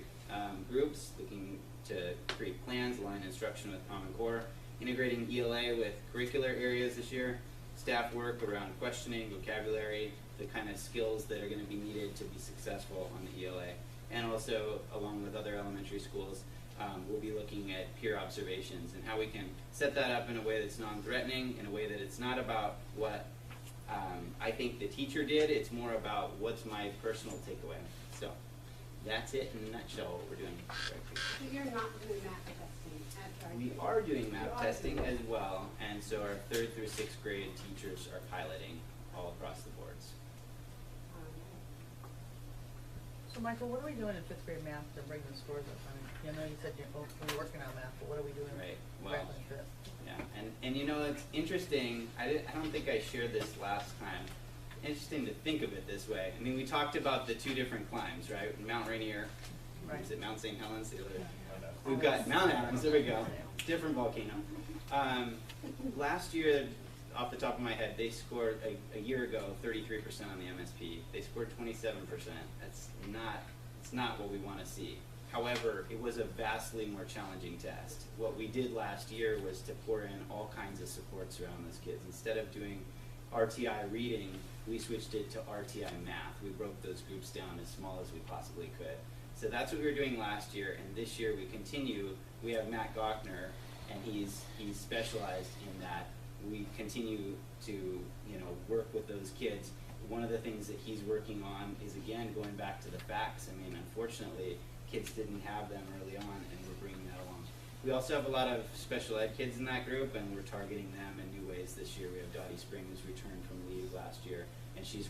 groups, looking to create plans, align instruction with Common Core, integrating ELA with curricular areas this year, staff work around questioning, vocabulary, the kind of skills that are going to be needed to be successful on the ELA. And also, along with other elementary schools, we'll be looking at peer observations and how we can set that up in a way that's non-threatening, in a way that it's not about what I think the teacher did, it's more about what's my personal takeaway. So, that's it in a nutshell what we're doing. So you're not doing math testing at Dry We Creek? are doing math You are testing doing as well, and so our 3rd through 6th grade teachers are piloting all across the boards. So Michael, what are we doing in 5th grade math to bring the scores up? I mean, you know, you said you're working on math, but what are we doing? Right, right well, in 5th? yeah, and you know, it's interesting, I don't think I shared this last time. Interesting to think of it this way. I mean, we talked about the 2 different climbs, right? Mount Rainier, Right. is it Mount St. Helens? The other, we've got Mount Adams, there we go, different volcano. Last year, off the top of my head, they scored a year ago 33% on the MSP. They scored 27%. It's not what we want to see. However, it was a vastly more challenging test. What we did last year was to pour in all kinds of supports around those kids. Instead of doing RTI reading, we switched it to RTI math. We broke those groups down as small as we possibly could. So that's what we were doing last year, and this year we continue. We have Matt Gochner, and he's specialized in that. We continue to work with those kids. One of the things that he's working on is, again, going back to the facts. I mean, unfortunately, kids didn't have them early on, and we're bringing that along. We also have a lot of special ed kids in that group, and we're targeting them in new ways this year. We have Dottie Spring, who's returned from leave last year, and she's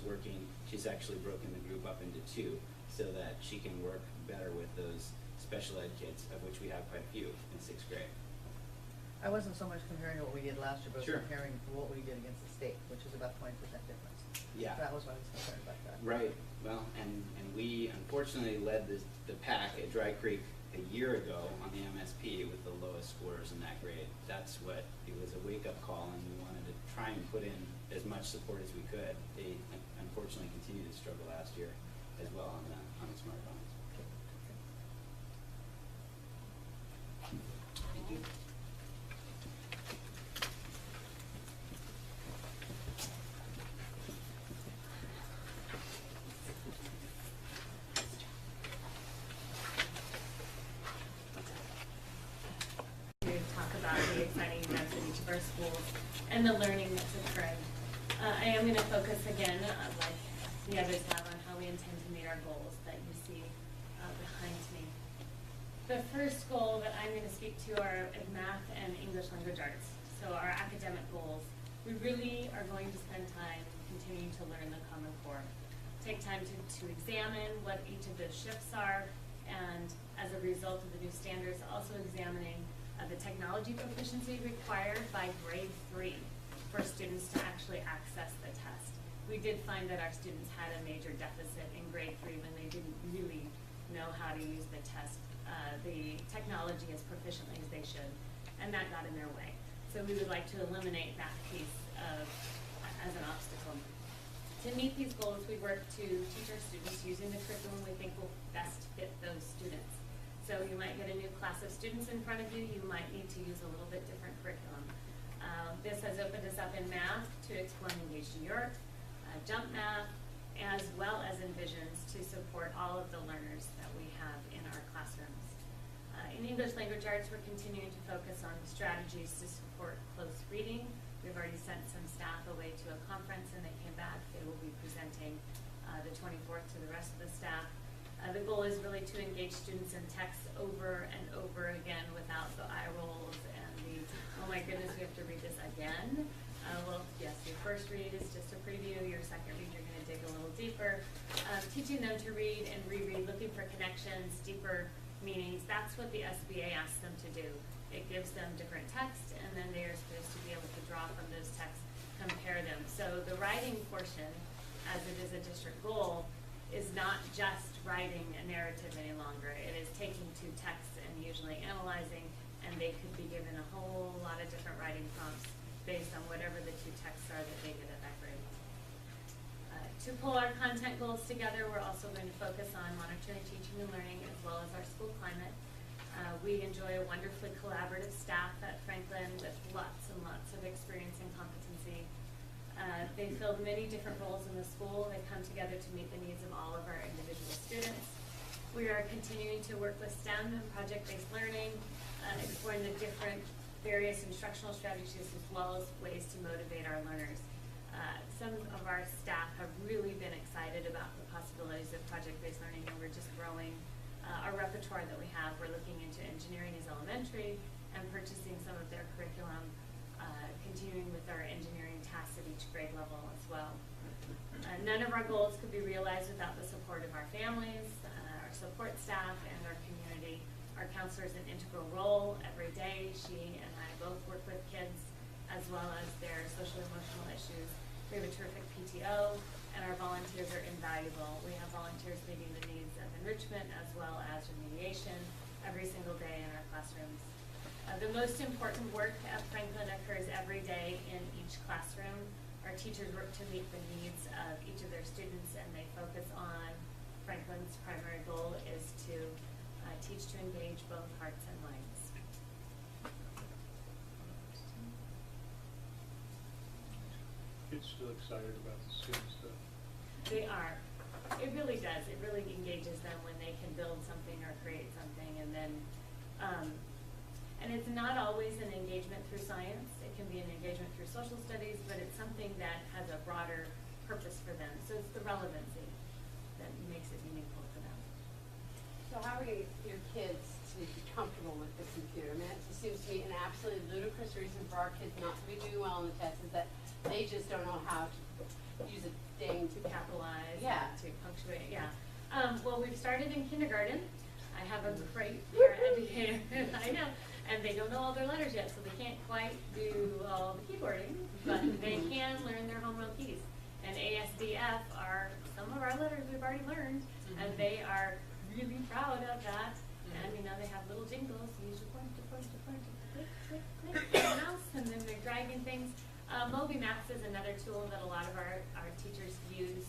actually broken the group up into 2 so that she can work better with those special ed kids, of which we have quite a few in 6th grade. I wasn't so much comparing to what we did last year, but Sure. comparing to what we did against the state, which is about 20% difference. Yeah. That was why I was concerned about that. Right. Well, and we unfortunately led the pack at Dry Creek a year ago on the MSP with the lowest scores in that grade. It was a wake-up call, and we wanted to try and put in as much support as we could. They unfortunately continued to struggle last year as well on the smart phones. Thank you. am going to focus again, like the others have, on how we intend to meet our goals that you see behind me. The first goal that I'm going to speak to are math and English language arts, so our academic goals. We really are going to spend time continuing to learn the Common Core. Take time to examine what each of those shifts are, and as a result of the new standards, also examining the technology proficiency required by grade 3 for students to actually access the test. We did find that our students had a major deficit in grade 3 when they didn't really know how to use the test, the technology as proficiently as they should, and that got in their way. So we would like to eliminate that piece as an obstacle. To meet these goals, we work to teach our students using the curriculum we think will best fit those students. So you might get a new class of students in front of you, you might need to use a little bit different curriculum. This has opened us up in math to explore Engaged in Europe, jump math, as well as Envisions to support all of the learners that we have in our classrooms. In English language arts, we're continuing to focus on strategies to support close reading. We've already sent some staff away to a conference and they came back. They will be presenting the 24th to the rest of the staff. The goal is really to engage students in text over and over again without the eye rolls and the, oh my goodness, we have to read this again. Well, yes, your first read is just a preview. Your second read, you're going to dig a little deeper. Teaching them to read and reread, looking for connections, deeper meanings. That's what the SBA asks them to do. It gives them different text, and then they are supposed to be able to draw from those texts, compare them. So the writing portion, as it is a district goal, is not just writing a narrative any longer. It is taking two texts and usually analyzing, and they could be given a whole lot of different writing prompts based on whatever the two texts are that they get at that grade. To pull our content goals together, we're also going to focus on monitoring teaching and learning as well as our school climate. We enjoy a wonderfully collaborative staff at Franklin with lots and lots of experience and competency. They fill many different roles in the school. They come together to meet the needs of all of our individual students. We are continuing to work with STEM and project-based learning, exploring the different various instructional strategies as well as ways to motivate our learners. Some of our staff have really been excited about the possibilities of project-based learning, and we're just growing our repertoire that we have. We're looking into engineering as elementary and purchasing some of their curriculum, continuing with our engineering tasks at each grade level as well. None of our goals could be realized without the support of our families, our support staff, and our community. Our counselor is an integral role every day. She and I both work with kids as well as their social emotional issues. We have a terrific PTO, and our volunteers are invaluable. We have volunteers meeting the needs of enrichment as well as remediation every single day in our classrooms. The most important work at Franklin occurs every day in each classroom. Our teachers work to meet the needs of each of their students, and they focus on Franklin's primary goal is to teach to engage both hearts and minds. Kids still excited about the STEM stuff. They are. It really does. It really engages them when they can build something or create something, and then, and it's not always an engagement through science. It can be an engagement through social studies, but it's something that has a broader purpose for them. So it's the relevancy that makes it meaningful for them. So how are we going to get your kids to be comfortable with the computer? I mean, it just seems to me an absolutely ludicrous reason for our kids not to be doing well on the test is that they just don't know how to use a dang To capitalize, Yeah. to punctuate, yeah. Well, we've started in kindergarten. I have a great paraeducator, I know, and they don't know all their letters yet, so they can't quite do all the keyboarding, but they can learn their home run keys. And ASDF are some of our letters we've already learned, and they are really proud of that. And you know, they have little jingles. You use your pointer, click, click, click, with the mouse, and then they're dragging things. Moby Maps is another tool that a lot of our teachers use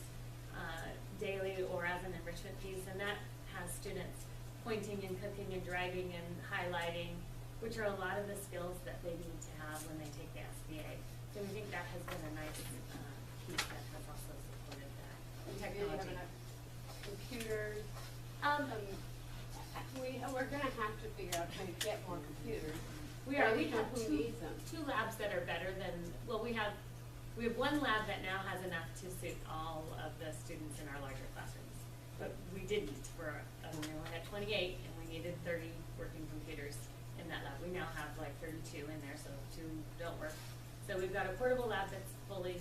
daily or as an enrichment piece, and that has students pointing and clicking and dragging and highlighting, which are a lot of the skills that they need to have when they take the SBA. So we think that has been a nice piece that has also supported that. Technology. Computers. We're going to have to figure out how to get more computers. We have who needs them. two labs that are better than, well, we have one lab that now has an didn't for, we only had 28 and we needed 30 working computers in that lab. We now have like 32 in there, so 2 don't work. So we've got a portable lab that's fully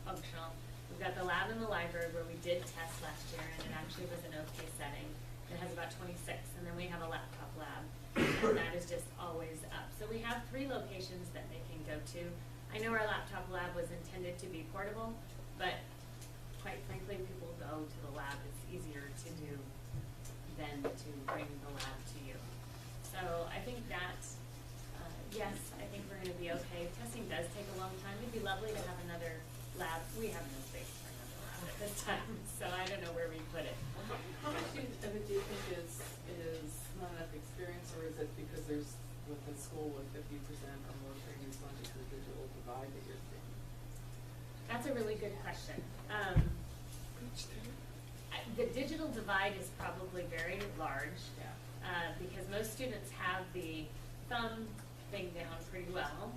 functional. We've got the lab in the library where we did test last year, and it actually was an okay setting. It has about 26, and then we have a laptop lab, and that is just always up. So we have 3 locations that they can go to. I know our laptop lab was intended to be portable, but quite frankly, people go to the lab. It's easier to do than to bring the lab to you. So I think that, yes, I think we're going to be okay. Testing does take a long time. It'd be lovely to have another lab. We have no space for another lab at this time, so I don't know where we put it. How much of it do you think is not enough experience, or is it because there's with the school with 50% or more trainees on just the digital divide that you're seeing? That's a really good question. The digital divide is probably very large, because most students have the thumb thing down pretty well.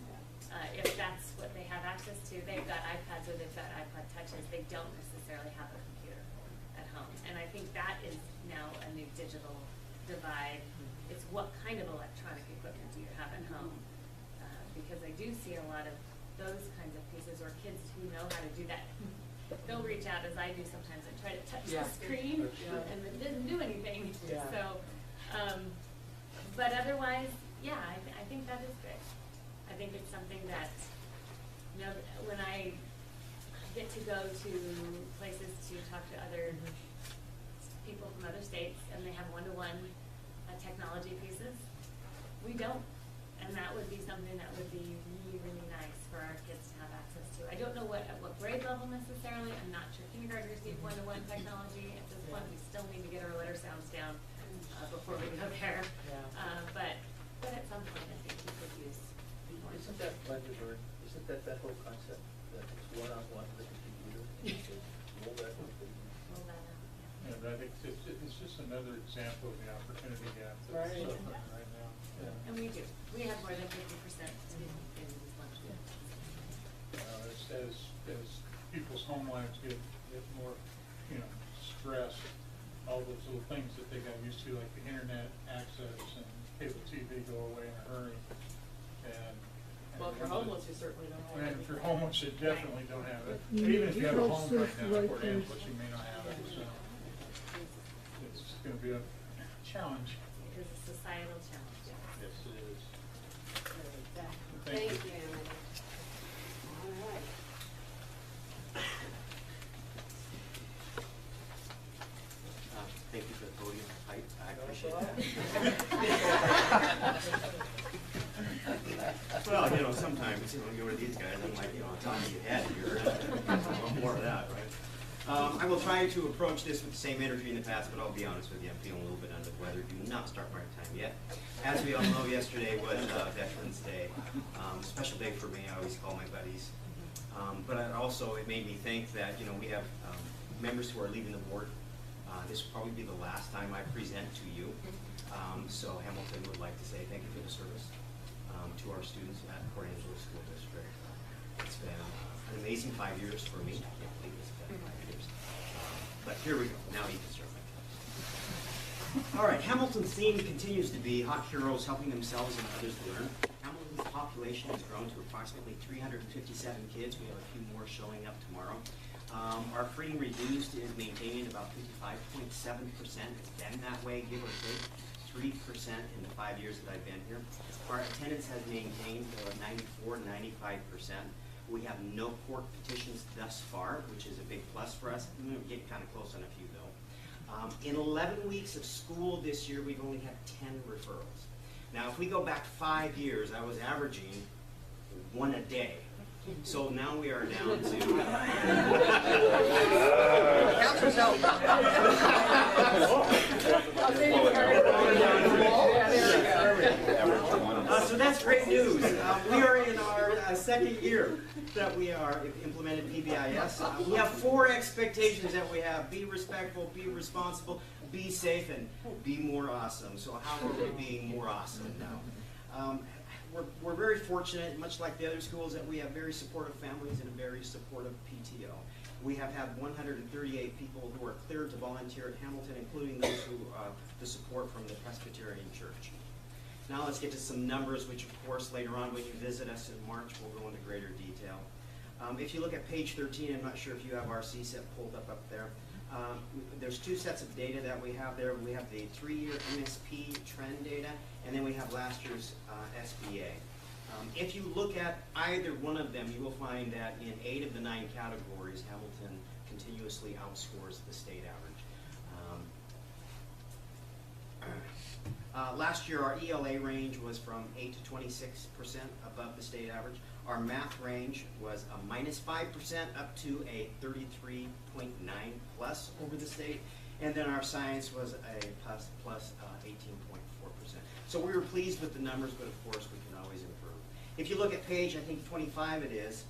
If that's what they have access to, they've got iPads or they've got iPod touches. They don't necessarily have a computer at home. And I think that is now a new digital divide. It's what kind of electronic equipment do you have at home? Because I do see a lot of those kinds of pieces, or kids who know how to do that. They'll reach out, as I do sometimes, and try to touch the screen, and it doesn't do anything. So, but otherwise, yeah, I think that is good. I think it's something that, you know, when I get to go to places to talk to other people from other states, and they have one-to-one technology pieces, we don't. And that would be something that would be really, really nice for our kids to have access to. I don't know at what grade level necessarily. I'm not sure kindergartners need one-to-one technology. At this point, we still need to get our letter sounds down before we go there. But at some point, I think we could use more. Isn't that mandatory? Isn't that whole concept that it's one-on-one with the computer? Roll that one. Roll that out, Yeah, but I think it's just another example of the opportunity gap that's suffering right now. Yeah. And we do. We have more than 50% in lunch. As people's home lives get more, stressed, all those little things that they got used to, like the internet access and cable TV, go away in a hurry. Well, if you're homeless, you certainly don't have it. And if you're homeless, you definitely don't have it. Even if you have a home right now, Port Angeles, you may not have it. So it's going to be a challenge. It is a societal challenge. Yes, it is. Thank you, Emily. All right. Thank you for the podium height. I appreciate that. Well, sometimes, you go to these guys, I'm like, I'm telling you head here. More of that, right? I will try to approach this with the same energy in the past, but I'll be honest with you, I'm feeling a little bit under the weather. Do not start my time yet. As we all know, yesterday was Veterans Day. Special day for me. I always call my buddies. But it made me think that, we have members who are leaving the board. This will probably be the last time I present to you. So Hamilton would like to say thank you for the service to our students at Port Angeles School District. It's been an amazing 5 years for me. I can't believe it's been 5 years. But here we go. Now you can start my time. All right, Hamilton's theme continues to be hot heroes helping themselves and others learn. Hamilton's population has grown to approximately 357 kids. We have a few more showing up tomorrow. Our free and reduced is maintained about 55.7%. It's been that way, give or take 3% in the 5 years that I've been here. Our attendance has maintained 94 to 95%. We have no court petitions thus far, which is a big plus for us. We're getting kind of close on a few though. In 11 weeks of school this year, we've only had 10 referrals. Now, if we go back 5 years, I was averaging 1 a day. So now we are down to. So that's great news. We are in our second year that we are implemented PBIS. We have 4 expectations that we have: be respectful, be responsible, be safe, and be more awesome. So how are we being more awesome now? We're very fortunate, much like the other schools, that we have very supportive families and a very supportive PTO. We have had 138 people who are cleared to volunteer at Hamilton, including those who the support from the Presbyterian Church. Now let's get to some numbers, which of course later on when you visit us in March, we'll go into greater detail. If you look at page 13, I'm not sure if you have our CSIP pulled up there. There's two sets of data that we have there. We have the 3-year MSP trend data, and then we have last year's SBA. If you look at either one of them, you will find that in 8 of the 9 categories, Hamilton continuously outscores the state average. Last year, our ELA range was from 8 to 26% above the state average. Our math range was a -5% up to a 33.9 plus over the state. And then our science was a plus 18.4%. So we were pleased with the numbers, but of course we can always improve. If you look at page, I think 25 it is,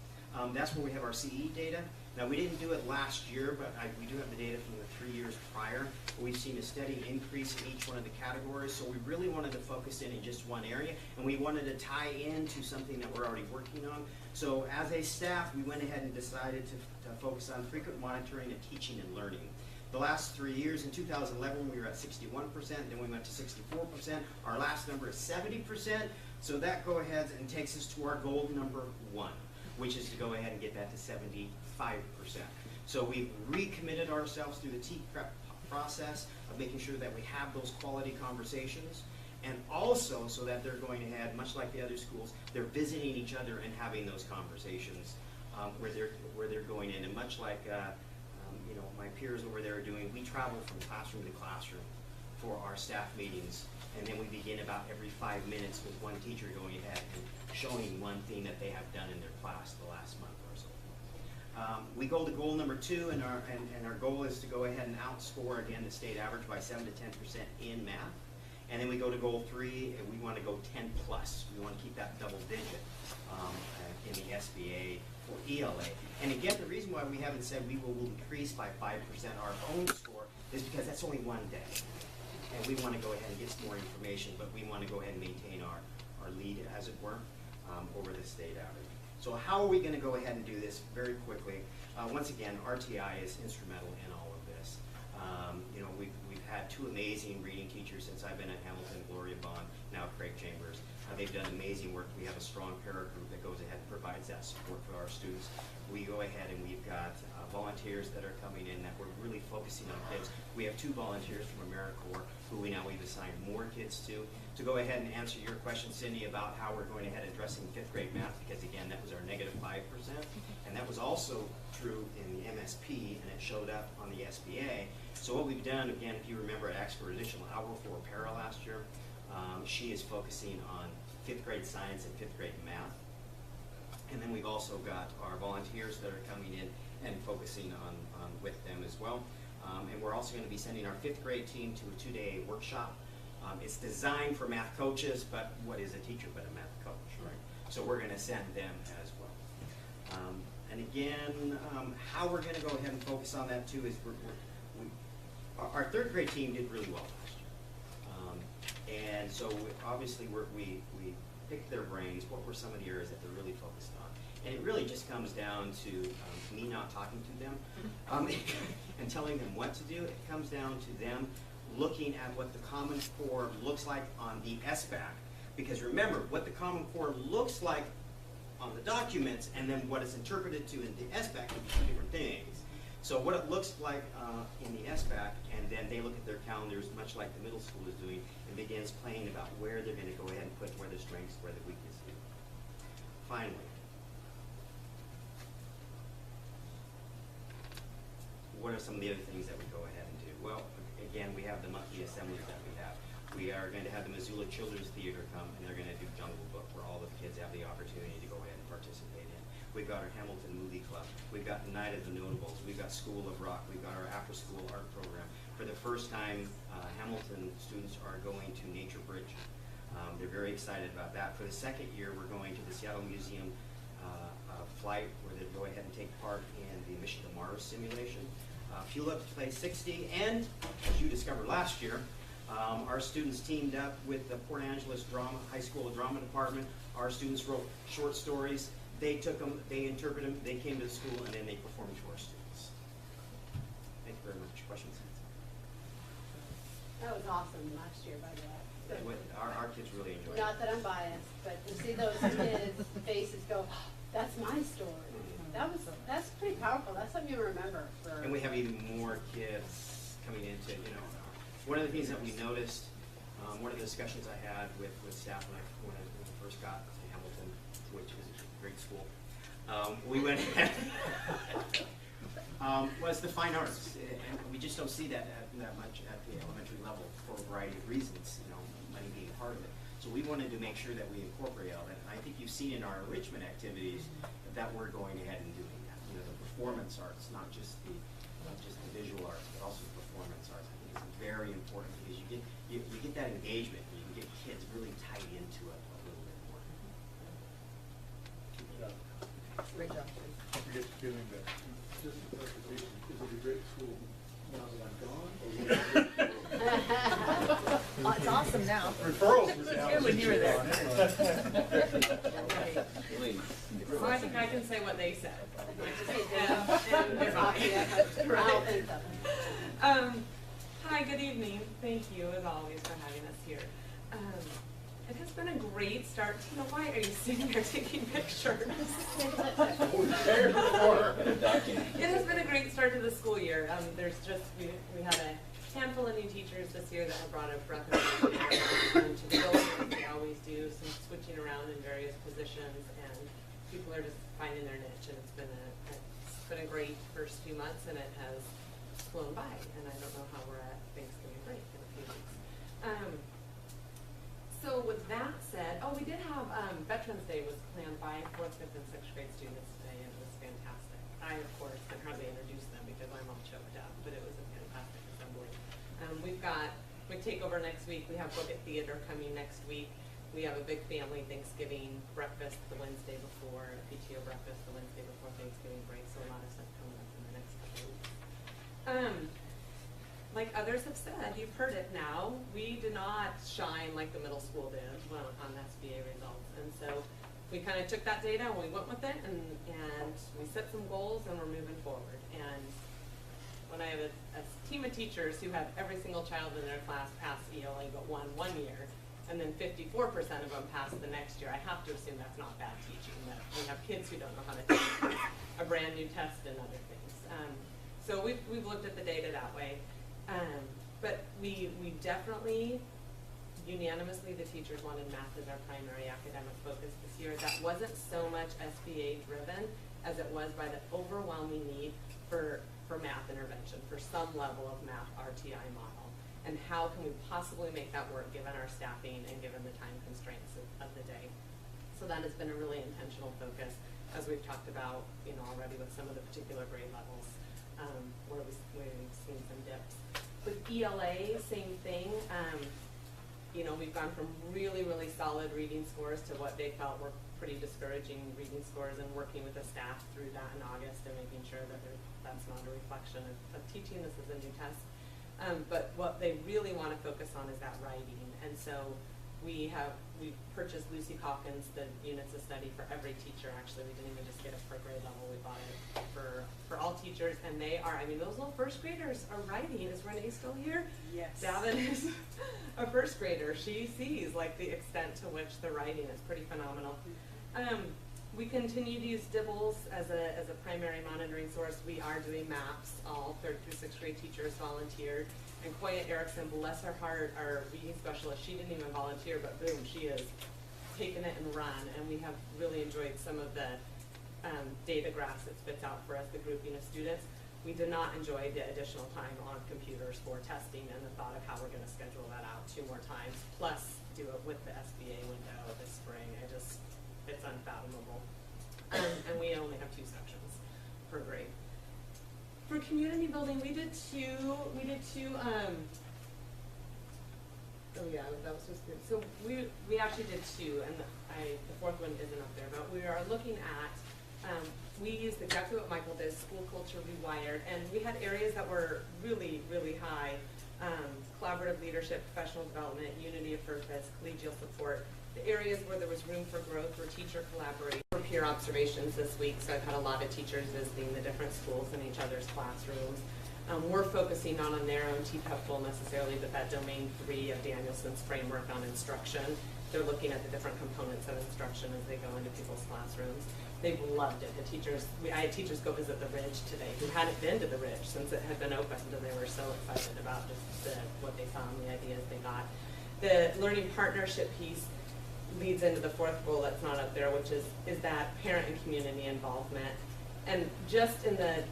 that's where we have our CE data. Now we didn't do it last year, but we do have the data from the 3 years prior. We've seen a steady increase in each one of the categories, so we really wanted to focus in just one area, and we wanted to tie into something that we're already working on. So as a staff, we went ahead and decided to focus on frequent monitoring and teaching and learning. The last 3 years, in 2011, we were at 61%, then we went to 64%. Our last number is 70%, so that go ahead and takes us to our goal number 1, which is to go ahead and get that to 75%. So we've recommitted ourselves through the T-prep process of making sure that we have those quality conversations, and also so that they're going ahead, much like the other schools, they're visiting each other and having those conversations where they're going in, and much like you know, my peers over there are doing, we travel from classroom to classroom for our staff meetings, and then we begin about every 5 minutes with one teacher going ahead and showing one thing that they have done in their class the last month or so. We go to goal number 2, and our goal is to go ahead and outscore again the state average by 7 to 10% in math. And then we go to goal 3, and we want to go 10 plus. We want to keep that double digit in the SBA for ELA. And again, the reason why we haven't said we will increase by 5% our own score is because that's only one day. And we want to go ahead and get some more information, but we want to go ahead and maintain our lead, as it were, over the state average. So how are we going to go ahead and do this very quickly? Once again, RTI is instrumental in all of this. You know, we've had 2 amazing reading teachers since I've been at Hamilton, Gloria Bond, now Craig Chambers. They've done amazing work. We have a strong para group that goes ahead and provides that support for our students. We go ahead and we've got volunteers that are coming in that we're really focusing on kids. We have 2 volunteers from AmeriCorps who we've assigned more kids to go ahead and answer your question, Cindy, about how we're going ahead addressing 5th grade math, because again, that was our -5%, and that was also true in the MSP, and it showed up on the SBA. So what we've done, again, if you remember at Expeditional Hour for Para last year, she is focusing on 5th grade science and 5th grade math. And then we've also got our volunteers that are coming in and focusing on with them as well. And we're also going to be sending our 5th grade team to a 2-day workshop. It's designed for math coaches, but what is a teacher but a math coach, right? So we're going to send them as well. And again, how we're going to go ahead and focus on that too is our 3rd grade team did really well last year. And so obviously we picked their brains. What were some of the areas that they're really focused on? And it really just comes down to me not talking to them and telling them what to do. It comes down to them looking at what the Common Core looks like on the SBAC. Because remember, what the Common Core looks like on the documents and then what it's interpreted to in the SBAC can be 2 different things. So what it looks like in the SBAC, and then they look at their calendars, much like the middle school is doing, and begins playing about where they're going to go ahead and put where their strengths, where the weaknesses. Finally, what are some of the other things that we go ahead and do? Well, again, we have the monthly assemblies that we have. We are going to have the Missoula Children's Theater come, and they're going to do Jungle Book, where all the kids have the opportunity to go ahead and participate in. We've got our Hamilton Movie Club. We've got Night of the Notables. We've got School of Rock. We've got our after-school art program. For the first time, Hamilton students are going to Nature Bridge. They're very excited about that. For the 2nd year, we're going to the Seattle Museum flight, where they go ahead and take part in the Mission to Mars simulation. Fuel Up to Play 60, and as you discovered last year, our students teamed up with the Port Angeles High School Drama Department. Our students wrote short stories. They took them, they interpreted them, they came to the school, and then they performed to our students. awesome last year, by the way. Our kids really enjoy it. Not that I'm biased, but to see those kids' faces go, that's my story. That's pretty powerful. That's something you remember. And we have even more kids coming into, one of the things that we noticed, one of the discussions I had with staff when I first got to Hamilton, which is a great school, we went was the fine arts, and we just don't see that much at the elementary level for a variety of reasons, money being part of it. So we wanted to make sure that we incorporate all that. And I think you've seen in our enrichment activities that we're going ahead and doing that. The performance arts, not just the visual arts, but also the performance arts. I think it's very important because you get that engagement. And you can get kids really tied into it a little bit more. Great job. I forget the feeling that just a clarification, is it a great school now that I'm gone? Well, it's awesome now. Referrals It was good when you were there. Well, I think I can say what they said. And they're not yet, but I don't think so. Hi, good evening. Thank you, as always, for having us here. It has been a great start. Why are you sitting there taking pictures? It has been a great start to the school year. We had a handful of new teachers this year that have brought a breath of fresh air to the building, as they always do, some switching around in various positions, and people are just finding their niche. And it's been a great first few months, and it has flown by. And I don't know how we're at Thanksgiving break in a few weeks. So with that said, we did have Veterans Day was planned by 4th, 5th, and 6th grade students today, and it was fantastic. I, of course, can hardly introduce them because I'm all choked up, but it was a fantastic assembly. We take over next week. We have Book at Theater coming next week. We have a big family Thanksgiving breakfast the Wednesday before, a PTO breakfast the Wednesday before Thanksgiving break, so a lot of stuff coming up in the next couple of weeks. Like others have said, you've heard it now, we did not shine like the middle school did on SBA results. And so we kind of took that data and we went with it and we set some goals and we're moving forward. And when I have a team of teachers who have every single child in their class pass ELA but one year, and then 54% of them pass the next year, I have to assume that's not bad teaching, that we have kids who don't know how to take a brand new test and other things. So we've looked at the data that way. But we definitely, unanimously, the teachers wanted math as our primary academic focus this year. That wasn't so much SBA driven as it was by the overwhelming need for math intervention, for some level of math RTI model. And how can we possibly make that work given our staffing and given the time constraints of the day? So that has been a really intentional focus, as we've talked about already with some of the particular grade levels. Where we've seen some dips. With ELA, same thing. We've gone from really, really solid reading scores to what they felt were pretty discouraging reading scores, and working with the staff through that in August and making sure that that's not a reflection of teaching. This is a new test. But what they really want to focus on is that writing. And so we purchased Lucy Calkins, the units of study for every teacher. Actually, we didn't even just get it for grade level. We bought it for all teachers, and they are, those little first graders are writing. Is Renee still here? Yes. Davin is a first grader. She sees the extent to which the writing is pretty phenomenal. We continue to use Dibbles as a primary monitoring source. We are doing maps. All 3rd through 6th grade teachers volunteered. And Koya Erickson, bless her heart, our reading specialist, she didn't even volunteer, but boom, she has taken it and run. And we have really enjoyed some of the data graphs it spits out for us, the grouping of students. We did not enjoy the additional time on computers for testing and the thought of how we're going to schedule that out 2 more times, plus do it with the SBA window this spring. It's unfathomable. And we only have 2 sections per grade. For community building, we did two. Oh yeah, that was supposed to be. So we actually did 2, and the 4th one isn't up there. But we are looking at. We used exactly what Michael did: school culture rewired, and we had areas that were really, really high: collaborative leadership, professional development, unity of purpose, collegial support. The areas where there was room for growth were teacher collaboration. For peer observations this week, so I've had a lot of teachers visiting the different schools in each other's classrooms. We're focusing not on their own TPEP goal necessarily, but that domain 3 of Danielson's framework on instruction. They're looking at the different components of instruction as they go into people's classrooms. They've loved it. The teachers, I had teachers go visit the Ridge today who hadn't been to the Ridge since it had been opened, and they were so excited about just what they found, the ideas they got. The learning partnership piece leads into the 4th goal that's not up there, which is that parent and community involvement. And just in the,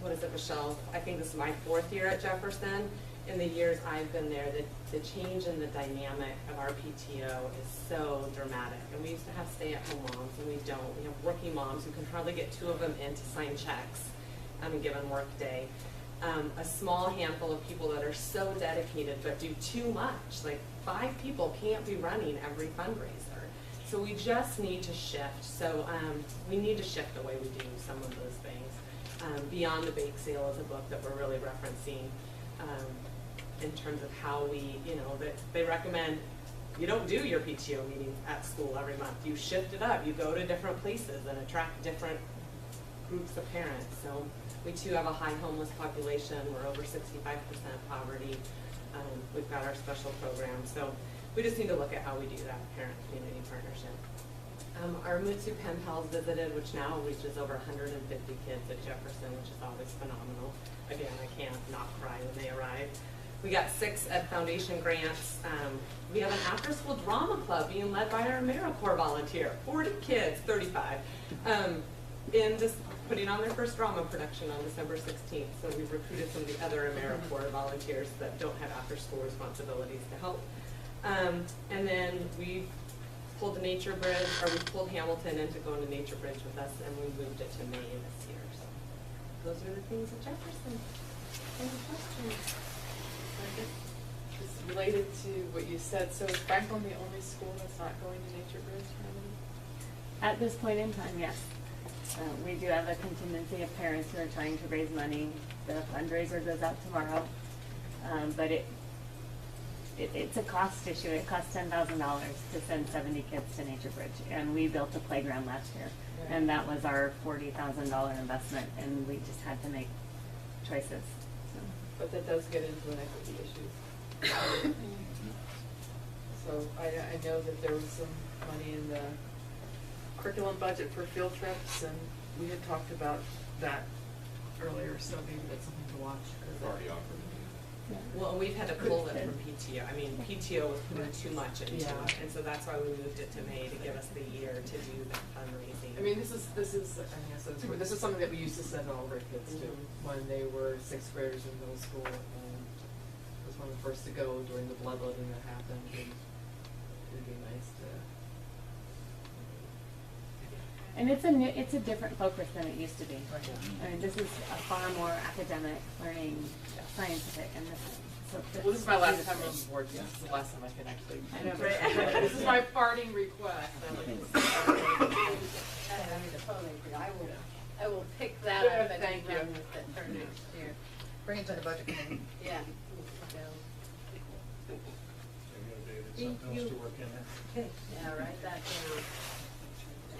what is it, Michelle? I think this is my 4th year at Jefferson. In the years I've been there, the change in the dynamic of our PTO is so dramatic. And we used to have stay-at-home moms, and we don't. We have working moms who can hardly get 2 of them in to sign checks on a given work day. A small handful of people that are so dedicated but do too much. Like 5 people can't be running every fundraiser. So we just need to shift. So we need to shift the way we do some of those things. Beyond the Bake Sale is a book that we're really referencing in terms of how we, they recommend you don't do your PTO meetings at school every month. You shift it up. You go to different places and attract different groups of parents. So we too have a high homeless population. We're over 65% poverty. We've got our special programs. So we just need to look at how we do that parent-community partnership. Our Mutsu Pen Pals visited, which now reaches over 150 kids at Jefferson, which is always phenomenal. Again, I can't not cry when they arrive. We got 6 Ed Foundation grants. We have an after-school drama club being led by our AmeriCorps volunteer, 40 kids, 35, in this, putting on their first drama production on December 16th. So we've recruited some of the other AmeriCorps volunteers that don't have after-school responsibilities to help. And then we pulled the Nature Bridge, or we pulled Hamilton into going to Nature Bridge with us, and we moved it to May this year. So those are the things at Jefferson. Any questions? I guess it's related to what you said. So is Franklin the only school that's not going to Nature Bridge? At this point in time, yes. We do have a contingency of parents who are trying to raise money. The fundraiser goes out tomorrow, but it's a cost issue. It costs $10,000 to send 70 kids to Nature Bridge, and we built a playground last year, and that was our $40,000 investment, and we just had to make choices. But that does get into an equity issue. So I know that there was some money in the curriculum budget for field trips, and we had talked about that earlier, so maybe that's something to watch. Already offered. Well, we've had to pull it from PTO. I mean, PTO was putting too much into it, and so that's why we moved it to May to give us the year to do that fundraising. I mean, this is something that we used to send all of our kids to when they were 6th graders in middle school, and was one of the first to go during the bloodletting that happened. And it'd be nice to. And it's a different focus than it used to be. I mean, this is a far more academic, learning, scientific, and Well, this is my last time on the board. This is the last time I can actually. I know, right? This is my parting request. I will pick that up and Thank run you. with it for next year. Bring it to the budget committee. Yeah. Something else to work in there. Yeah, write that down.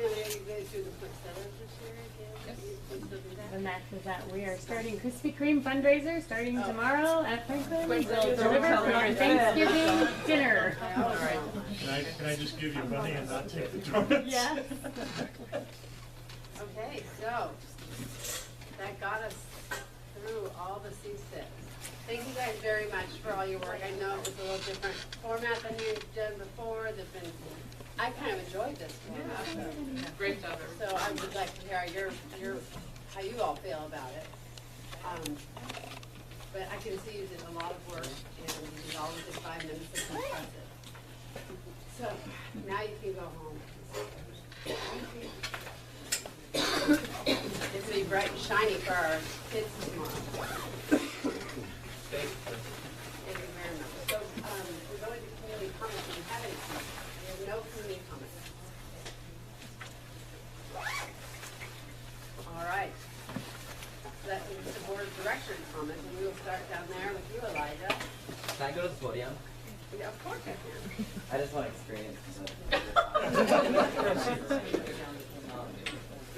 And are you going to do the quick sellers this year again? You still do that? The math is that we are starting Krispy Kreme fundraiser starting tomorrow at Franklin. We'll Quick deliver sellers. for our Thanksgiving dinner. All right. Can I just give you money and not take the donuts? Yes. Okay, so that got us through all the C6. Thank you guys very much for all your work. I know it was a little different format than you've done before. I kind of enjoyed this format. Great job, everybody. So I would like to hear how you all feel about it. But I can see you did a lot of work, and you did all within 5 minutes. It's impressive. So now you can go home. It's gonna be bright and shiny for our kids tomorrow. Thank you very much. So we're going to community comments. Do you have any comments? We have no community comments. All right. That is the board of directors comment, and we will start down there with you, Elijah. Can I go to the podium? Yeah, of course I can. I just want to experience it.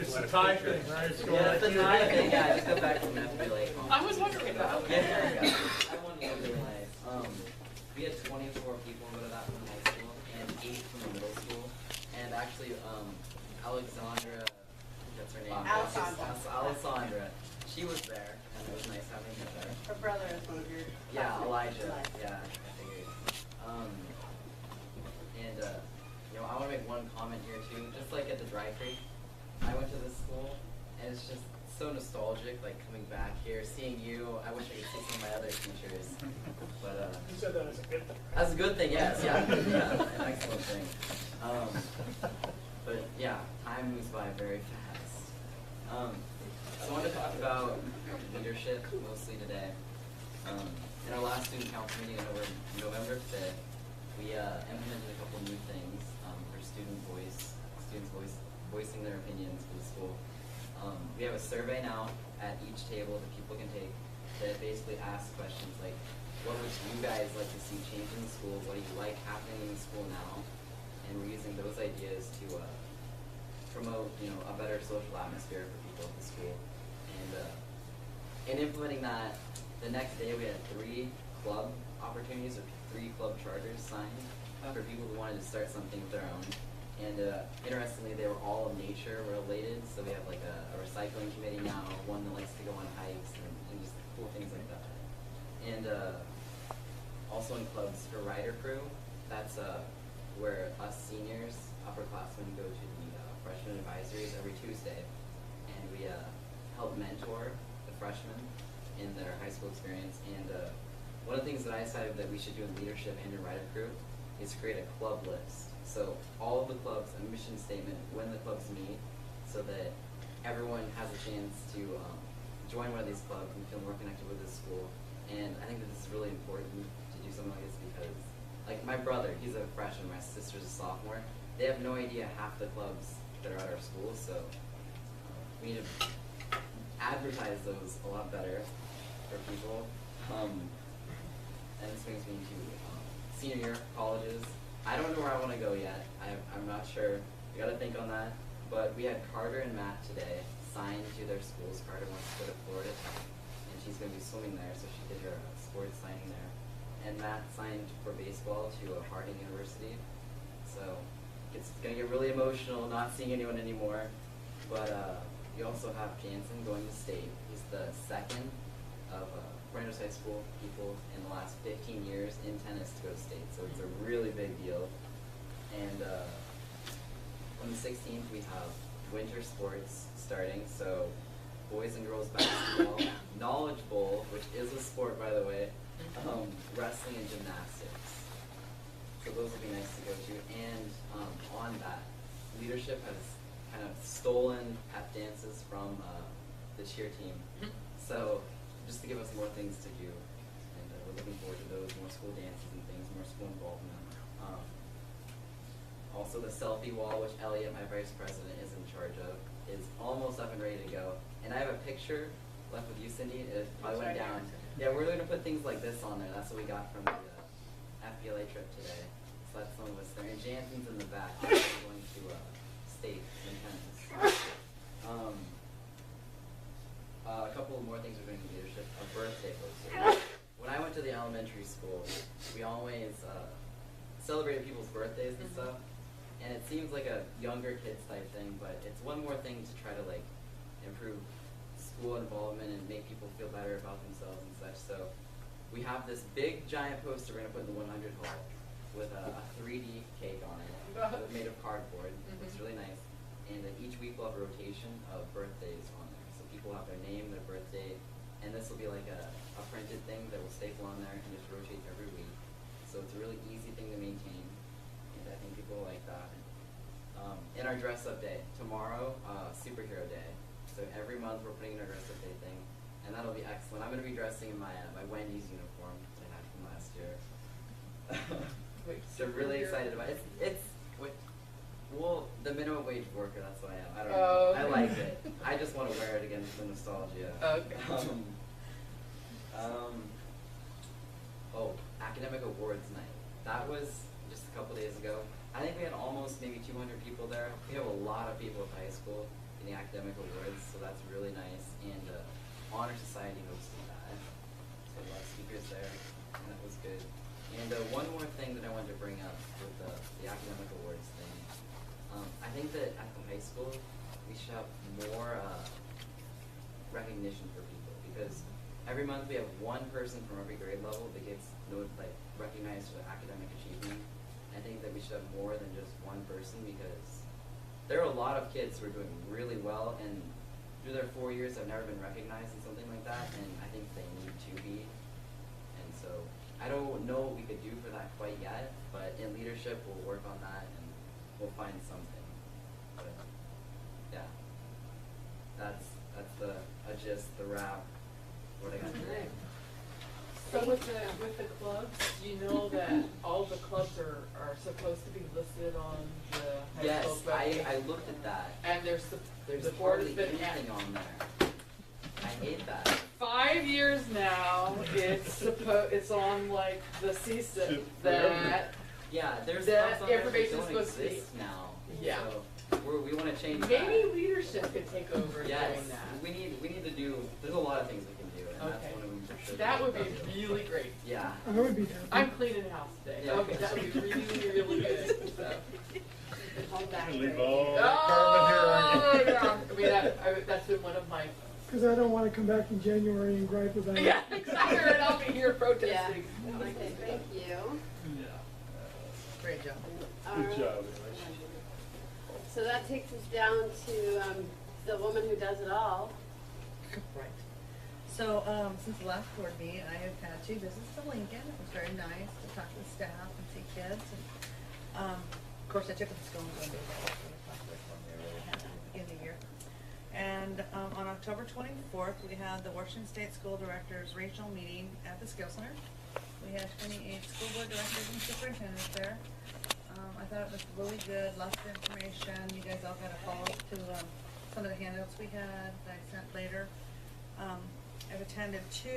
It's a tie thing, right? Yeah, it's a tie thing. Yeah, I just go back from that to be late. I was wondering. I won one really nice. We had 24 people go to that from high school and 8 from the middle school. And actually, Alexandra, that's her name. Alessandra. She was there, and it was nice having her there. Her brother is one of your. Yeah, Elijah. Yeah, I figured. I want to make one comment here too. Just like at the Dry Creek, I went to this school, and it's just so nostalgic. Like coming back here, seeing you. I wish I could see some of my other teachers, but You said that as a good thing. that's a good thing. Yes, yeah, an excellent thing. But yeah, time moves by very fast. So I want to talk about leadership mostly today. In our last student council meeting over November 5th, we implemented a couple new things for students voicing their opinions for the school. We have a survey now at each table that people can take that basically asks questions like, what would you guys like to see change in the school? What do you like happening in the school now? And we're using those ideas to promote, a better social atmosphere for people at the school. And in implementing that, the next day we had 3 club opportunities or 3 club charters signed for people who wanted to start something of their own. And interestingly, they were all nature related. So we have like a recycling committee now, one that likes to go on hikes and just cool things like that. And also in clubs for Rider Crew, that's where us seniors, upperclassmen, go to the freshman advisories every Tuesday. And we help mentor the freshmen in their high school experience. And one of the things that I decided that we should do in leadership and in Rider Crew is create a club list. So all of the clubs, a mission statement, when the clubs meet, so that everyone has a chance to join one of these clubs and feel more connected with this school. And I think that this is really important to do something like this because, like my brother, he's a freshman, my sister's a sophomore. They have no idea half the clubs that are at our school, so we need to advertise those a lot better for people. And this brings me to senior year colleges. I don't know where I want to go yet. I'm not sure. We got to think on that. But we had Carter and Matt today signed to their schools. Carter wants to go to Florida Tech, and she's going to be swimming there, so she did her sports signing there. And Matt signed for baseball to Harding University. So it's going to get really emotional not seeing anyone anymore. But we also have Jansen going to state. He's the second of Randers High School people in the last 15 years in tennis to go to state. So it's a really big deal. And on the 16th, we have winter sports starting. So boys and girls basketball, Knowledge Bowl, which is a sport, by the way, wrestling and gymnastics. So those would be nice to go to. And on that, leadership has kind of stolen pep dances from the cheer team. So just to give us more things to do. And we're looking forward to those, more school dances and things, more school involvement. Also the selfie wall, which Elliot, my vice president, is in charge of, is almost up and ready to go. And I have a picture left with you, Cindy. It probably went down. Yeah, we're going to put things like this on there. That's what we got from the FBLA trip today. So that's some of us there. And Jansen's in the back. We're going to state in tennis. A couple of more things we're doing in leadership. A birthday poster. When I went to the elementary school, we always celebrated people's birthdays and stuff. And it seems like a younger kids type thing, but it's one more thing to try to like improve school involvement and make people feel better about themselves and such. So we have this big giant poster we're gonna put in the 100 hall with a 3D cake on it made of cardboard. It's really nice. And then each week we'll have a rotation of birthdays on there. So people have their name, their birthday, and this will be like a printed thing that will staple on there and just rotate every week. So it's a really easy thing to maintain, and I think people like that. In our dress up day, tomorrow, superhero day. So every month we're putting in our dress up day thing, and that'll be excellent. I'm going to be dressing in my Wendy's uniform that I had from last year. So really excited about it. It's well, the minimum wage worker, that's what I am. I don't know. I like it. I just want to wear it again for nostalgia. Okay. Academic awards night. That was just a couple days ago. I think we had almost maybe 200 people there. We have a lot of people at high school in the academic awards, so that's really nice. And Honor Society hosted that. a lot of speakers there, and that was good. And one more thing that I wanted to bring up with the academic awards thing. I think that at the high school, we should have more recognition for people, because every month we have one person from every grade level that gets recognized for academic achievement. I think that we should have more than just one person, because there are a lot of kids who are doing really well and through their 4 years have never been recognized in something like that, and I think they need to be. And so I don't know what we could do for that quite yet, but in leadership we'll work on that and we'll find something. But yeah, that's the wrap. What I got today. So with the clubs, do you know that all the clubs are supposed to be listed on the high school website? Yes, I looked at that. And there's There's board has hardly been anything on there. I hate that. 5 years now. It's on like the CSIP that Yeah, there's that stuff on there that information's don't supposed to be. exist now. Yeah. So we want to change that. Maybe leadership could take over Yes, doing that. we need to do. There's a lot of things we can do, and that's Okay. one of them for sure. That would be really great. Yeah. I would be happy. I'm cleaning house today. Yeah. Okay, that would be really good. So. Leave all that Oh, carbon here. yeah. I mean, that's been one of my. Because I don't want to come back in January and gripe about it. Yeah, exactly. And I'll be here protesting. Yeah. Okay, thank you. Great job. Good job. So that takes us down to the woman who does it all. Right. So, since the last board meeting, I have had 2 visits to Lincoln. It was very nice to talk to the staff and see kids. And, of course, I took them to school and they were really happy at the beginning of the year. And on October 24th, we had the Washington State School Directors Regional Meeting at the Skill Center. We had 28 school board directors and superintendents there. I thought it was really good, lots of information. You guys all got a follow to some of the handouts we had that I sent later. I've attended 2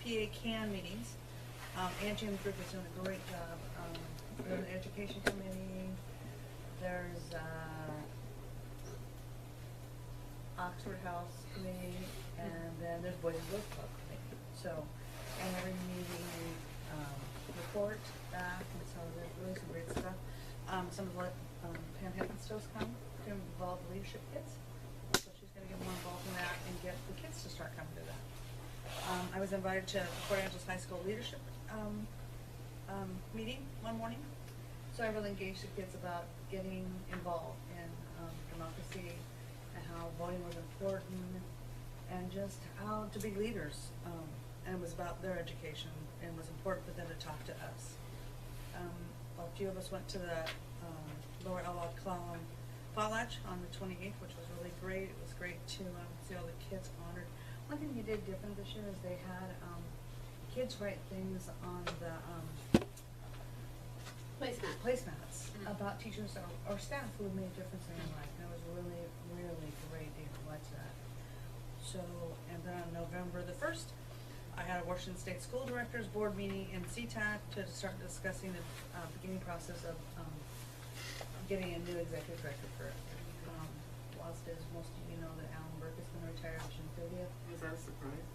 PA CAN meetings. Angie and the group is doing a great job. There's an education committee. There's Oxford House committee, and then there's Boys and Girls Club committee. So, and every meeting report back, and so there's really some great stuff. Some of the Pam Heppenstow's come to involve the leadership kids. So she's going to get more involved in that and get the kids to start coming to that. I was invited to Port Angeles High School leadership meeting one morning. So I really engaged the kids about getting involved in democracy and how voting was important and just how to be leaders. And it was about their education and it was important for them to talk to us. A few of us went to the Lower Elwha Clallam potlatch on the 28th, which was really great. It was great to see all the kids honored. One thing we did different this year is they had kids write things on the placemats about teachers or staff who had made a difference in their life. And it was really, really great to watch that. So, and then on November the 1st, I had a Washington State School Directors Board meeting in CTAC to start discussing the beginning process of getting a new executive director for WASD. As most of you know, that Alan Burke is going to retire on June 30th. Was that a surprise?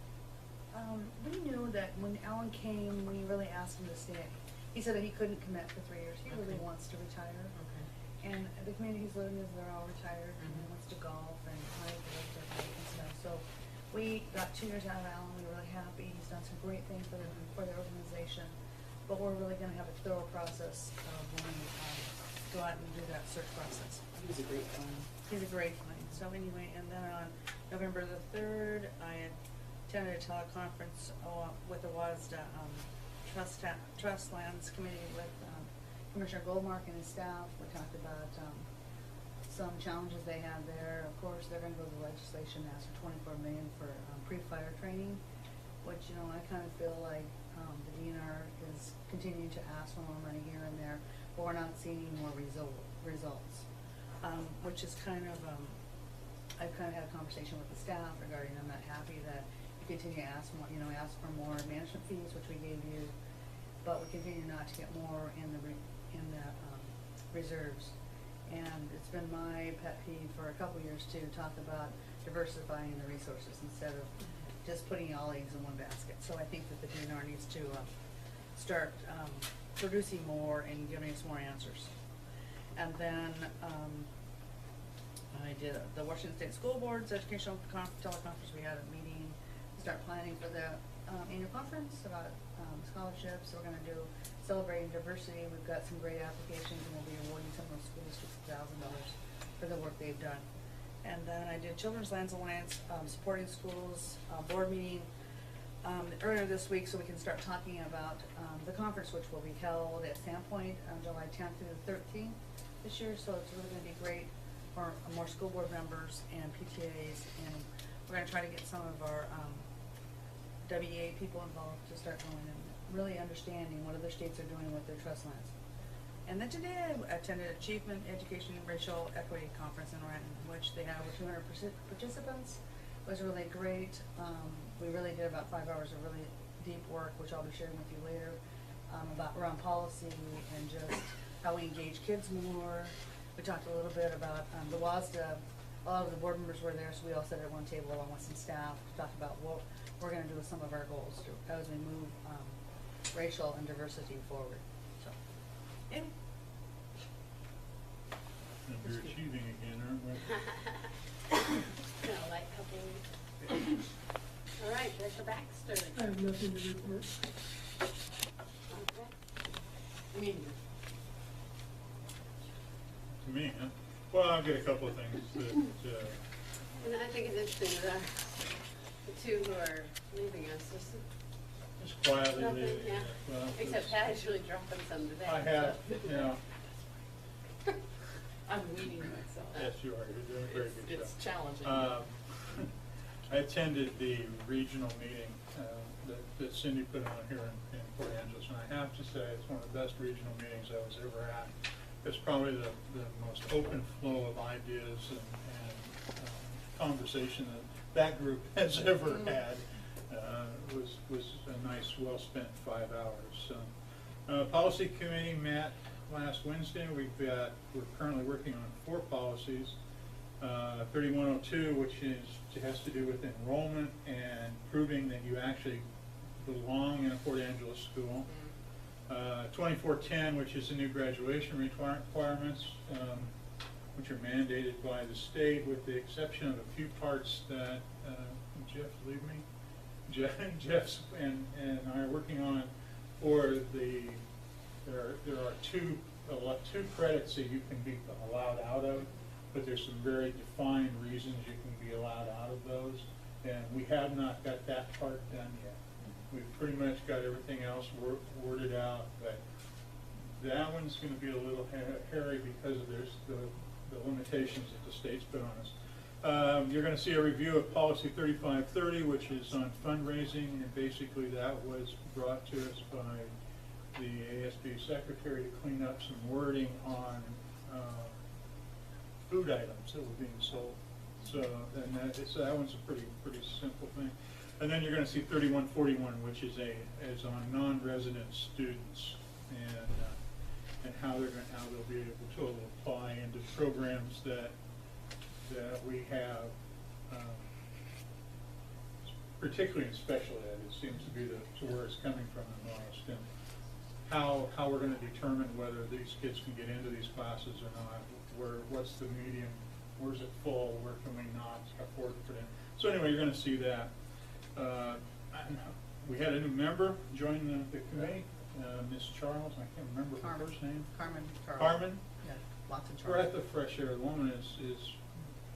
We knew that when Alan came, we really asked him to stay. He said that he couldn't commit for 3 years. He really wants to retire. Okay. And the community he's living in, they're all retired, and he wants to golf and hike and lift and hike and stuff. So we got 2 years out of Alan. We were really happy. He's done some great things for the organization. But we're really going to have a thorough process when we go out and do that search process. He's a great one. He's a great one. So anyway, and then on November the 3rd, I attended a teleconference with the WASD Trust Lands Committee with Commissioner Goldmark and his staff. We talked about some challenges they have there. Of course, they're going to go to the legislation and ask for $24 million for pre-fire training, which, you know, I kind of feel like the DNR is continuing to ask for more money here and there, but we're not seeing any more results, which is kind of, I've kind of had a conversation with the staff regarding I'm not happy that you continue to ask more, ask for more management fees, which we gave you, but we continue not to get more in the reserves. And it's been my pet peeve for a couple years to talk about diversifying the resources instead of just putting all eggs in one basket. So I think that the DNR needs to start producing more and giving us more answers. And then I did the Washington State School Board's educational teleconference. We had a meeting to start planning for the annual conference about scholarships. So we're going to do celebrating diversity. We've got some great applications, and we'll be awarding some of those schools $1,000 for the work they've done. And then I did Children's Lands Alliance supporting schools board meeting earlier this week, so we can start talking about the conference, which will be held at Sandpoint on July 10th through the 13th this year. So it's really going to be great for more school board members and PTAs, and we're going to try to get some of our WEA people involved to start going and really understanding what other states are doing with their trust lands. And then today I attended Achievement Education Racial Equity Conference in Renton, which they had over 200 participants. It was really great. We really did about 5 hours of really deep work, which I'll be sharing with you later, around policy and just how we engage kids more. We talked a little bit about the WASDA. A lot of the board members were there, so we all sat at one table along with some staff to talk about what we're going to do with some of our goals as we move racial and diversity forward. So, anyway. And we're achieving again, aren't we? Kind of like couple weeks. All right, Director Baxter. I have nothing to report. Okay. To me, huh? Well, I've got a couple of things that, And I think it's interesting that the two who are leaving us, just quietly nothing, leaving. yeah. Well, Except Patty's really dropping some today. I have, so. you know. I'm weeding myself. Yes, you are. You're doing a very good job. It's challenging. I attended the regional meeting that Cindy put on here in Port Angeles, and I have to say it's one of the best regional meetings I was ever at. It's probably the most open flow of ideas and conversation that group has ever had. Was a nice, well-spent 5 hours. So, policy committee met last Wednesday. We're currently working on 4 policies. 3102, which has to do with enrollment and proving that you actually belong in a Port Angeles school. 2410, which is the new graduation requirements, which are mandated by the state, with the exception of a few parts that Jeff, leave me. Jeff and I are working on. For there are two credits that you can be allowed out of, but there's some very defined reasons you can be allowed out of those, and we have not got that part done yet. We've pretty much got everything else worded out, but that one's going to be a little hairy because of the limitations that the state's put on us. You're going to see a review of Policy 3530, which is on fundraising, and basically that was brought to us by the ASB secretary to clean up some wording on food items that were being sold. So, and that one's a pretty simple thing. And then you're going to see 3141, which is on non-resident students and how they'll be able to apply into programs that we have, particularly in special ed. It seems to be to where it's coming from the most, and how we're going to determine whether these kids can get into these classes or not. What's the medium? Where's it full? Where can we not afford to put in? So anyway, you're going to see that. We had a new member join the committee, Miss Charles. I can't remember her first name. Carmen. Charles. Carmen. Yeah, lots of Charles. Breath of fresh air. The woman is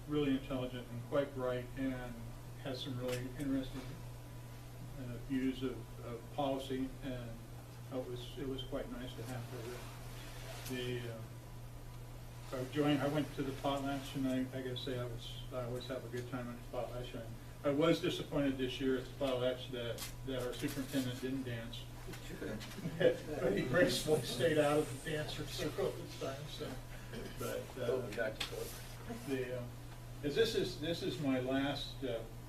really intelligent and quite bright, and has some really interesting views of policy, and it was quite nice to have her there. I went to the potlatch, and I gotta say I always have a good time at the potlatch. I was disappointed this year at the potlatch that our superintendent didn't dance. But he gracefully stayed out of the dancer circle this time. So, but this is my last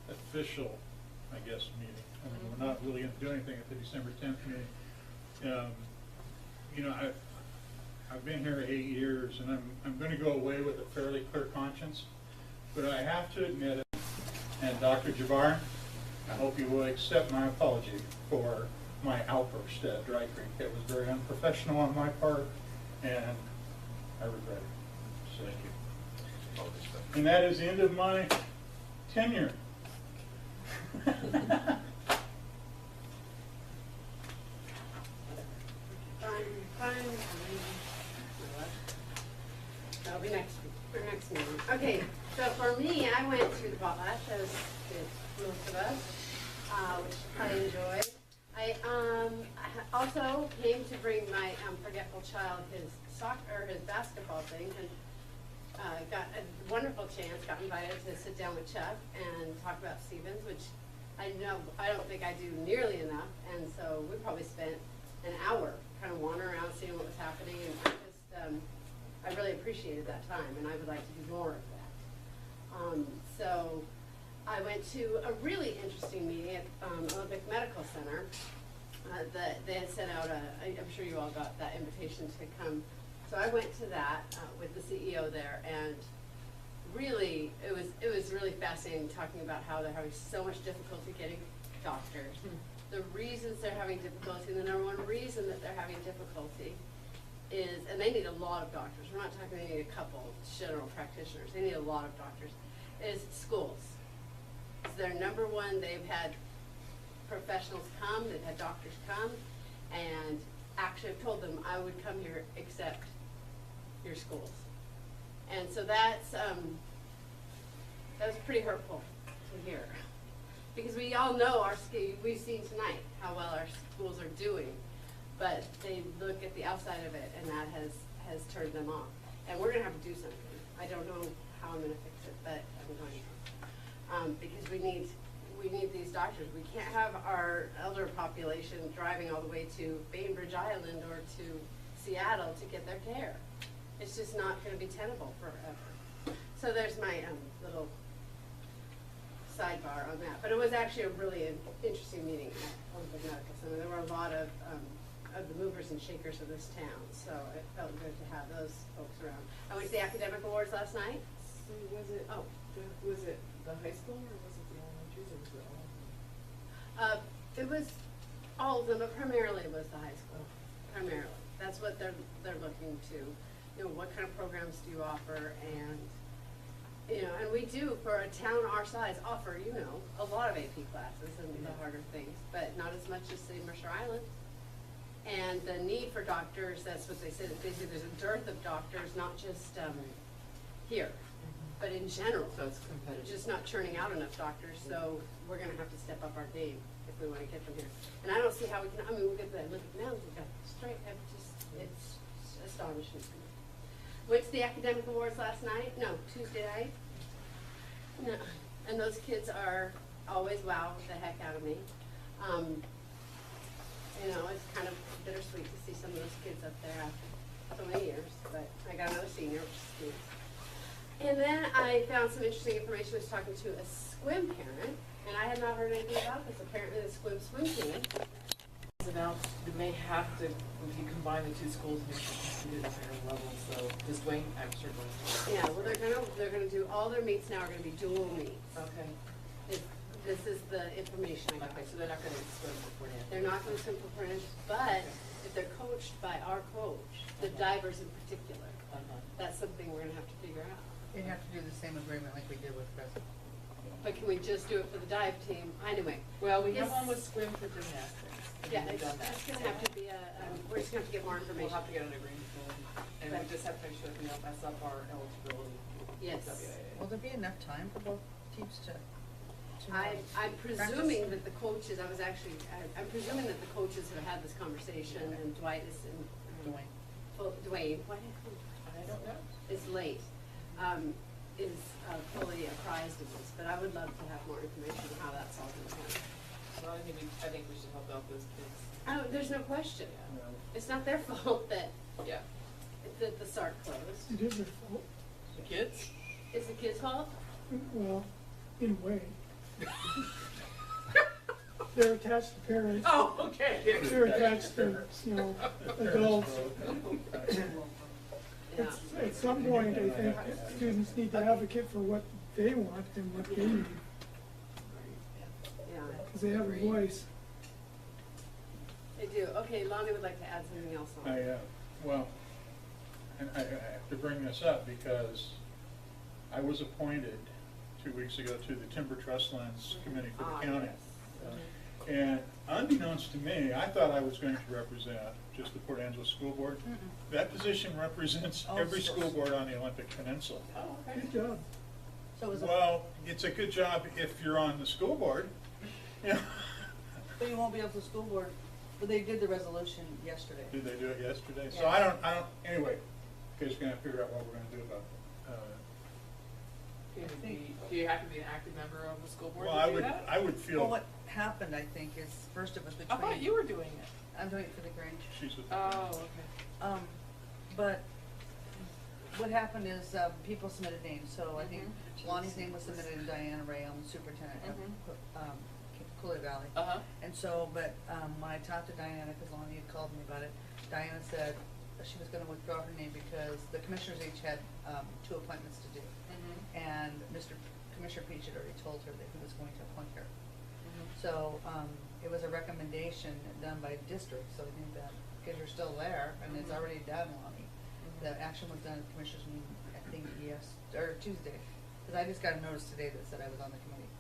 official, I guess, meeting. I mean, we're not really going to do anything at the December 10th meeting. You know, I've been here 8 years, and I'm going to go away with a fairly clear conscience. But I have to admit it, and Dr. Jabbar, I hope you will accept my apology for my outburst at Dry Creek. It was very unprofessional on my part, and I regret it. So, Thank you. and that is the end of my tenure. Fine. That'll be next meeting. Okay, so for me, I went through the potlatch, as did most of us, which I enjoyed. I also came to bring my forgetful child his basketball thing, and got a wonderful chance, got invited to sit down with Chuck and talk about Stevens, which I don't think I do nearly enough, and so we probably spent an hour kind of wandering around, seeing what was happening, and I really appreciated that time, and I would like to do more of that. So I went to a really interesting meeting at Olympic Medical Center. They had sent out I'm sure you all got that invitation to come. So I went to that with the CEO there, and really, it was really fascinating talking about how they're having so much difficulty getting doctors. The reasons they're having difficulty, and the number one reason that they're having difficulty is, and they need a lot of doctors. We're not talking they need a couple general practitioners. They need a lot of doctors. Is schools. It's their number one. They've had professionals come. They've had doctors come, and actually I've told them I would come here except your schools. And so that was pretty hurtful to hear, because we all know we've seen tonight how well our schools are doing, but they look at the outside of it, and that has turned them off. And we're going to have to do something. I don't know how I'm going to fix it, but I'm going to, because we need these doctors. We can't have our elder population driving all the way to Bainbridge Island or to Seattle to get their care. It's just not going to be tenable forever. So there's my little sidebar on that. But it was actually a really interesting meeting at Olympic Medical Center. There were a lot of the movers and shakers of this town, so it felt good to have those folks around. I went to the academic awards last night. So was it the high school, or was it the elementaries, or was it all of them? It was all of them, but primarily it was the high school. Primarily, that's what they're looking to. You know, what kind of programs do you offer, and and we do, for a town our size, offer a lot of AP classes and the harder things, but not as much as say Mercer Island. And the need for doctors, that's what they said. Basically, there's a dearth of doctors, not just here, but in general. So it's competitive. Just not churning out enough doctors, so we're going to have to step up our game if we want to get them here. And I don't see how we can. I mean, we get the Olympic medals, we've got straight. It's astonishing to me. Went to the academic awards last night. No, Tuesday night. No, and those kids are always wow the heck out of me. It's kind of bittersweet to see some of those kids up there after so many years, but I got another senior, which is sweet. And then I found some interesting information. I was talking to a swim parent, and I had not heard anything about this. Apparently the swim team It's announced you may have to, if you combine the two schools, make sure you compete at a higher level. So does Dwayne, I'm sure Dwayne. Yeah, well, they're gonna do, all their meets now are gonna be dual meets. Okay. This is the information I got. Okay, so they're not gonna swim for Fort They're not gonna swim for Fort but if they're coached by our coach, the divers in particular, that's something we're gonna have to figure out. You'd have to do the same agreement like we did with President. But can we just do it for the dive team? Anyway. Well, we have one with swim for gymnastics. Yeah, We've it's done that. gonna have to be we're just gonna have to get more information. We'll have to get an agreement for them, and we just have to make sure that we don't mess up our eligibility. Yes. WAA. Will there be enough time for both teams to I'm presuming that the coaches, I'm presuming that the coaches have had this conversation, and Dwight is in, Dwayne, why did I call him? I don't know. Is late, is fully apprised of this, but I would love to have more information on how that's all going to happen. Well, I think we should help out those kids. Oh, there's no question. It's not their fault that the SARC closed. It is their fault. The kids? It's the kids' fault? Well, in a way. They're attached to parents. Oh, okay. They're attached to, adults. At some point, I think students need to advocate for what they want and what they need. Yeah. because they have a voice. They do. Okay, Lonnie would like to add something else on. Well, and I have to bring this up because I was appointed 2 weeks ago to the Timber Trust Lands Committee for the county. Yes. And unbeknownst to me, I thought I was going to represent just the Port Angeles School Board. That position represents every school board on the Olympic Peninsula. Oh, okay. Good job. So is it, Well, it's a good job if you're on the school board. Yeah. but you won't be able to school board, but they did the resolution yesterday. Did they do it yesterday? So Yeah. I don't, anyway, you guys are gonna figure out what we're gonna do about it. Do you have to be an active member of the school board Well, to do that? I would feel. Well, what happened, I think, is first it was I between. thought you were doing it. I'm doing it for the Grange. She's with. Oh, okay. But what happened is, people submitted names, so I think Lonnie's name was submitted and Diana Ray, the superintendent of, Cooley Valley. Uh-huh. And so, but, when I talked to Diana, because Lonnie had called me about it, Diana said she was gonna withdraw her name because the commissioners each had, 2 appointments to do. And Commissioner Peach had already told her that he was going to appoint her. So, it was a recommendation done by district, so I think that, because you're still there, and it's already done, Lonnie. The action was done at the commissioners meeting, I think, Tuesday, because I just got a notice today that said I was on the committee.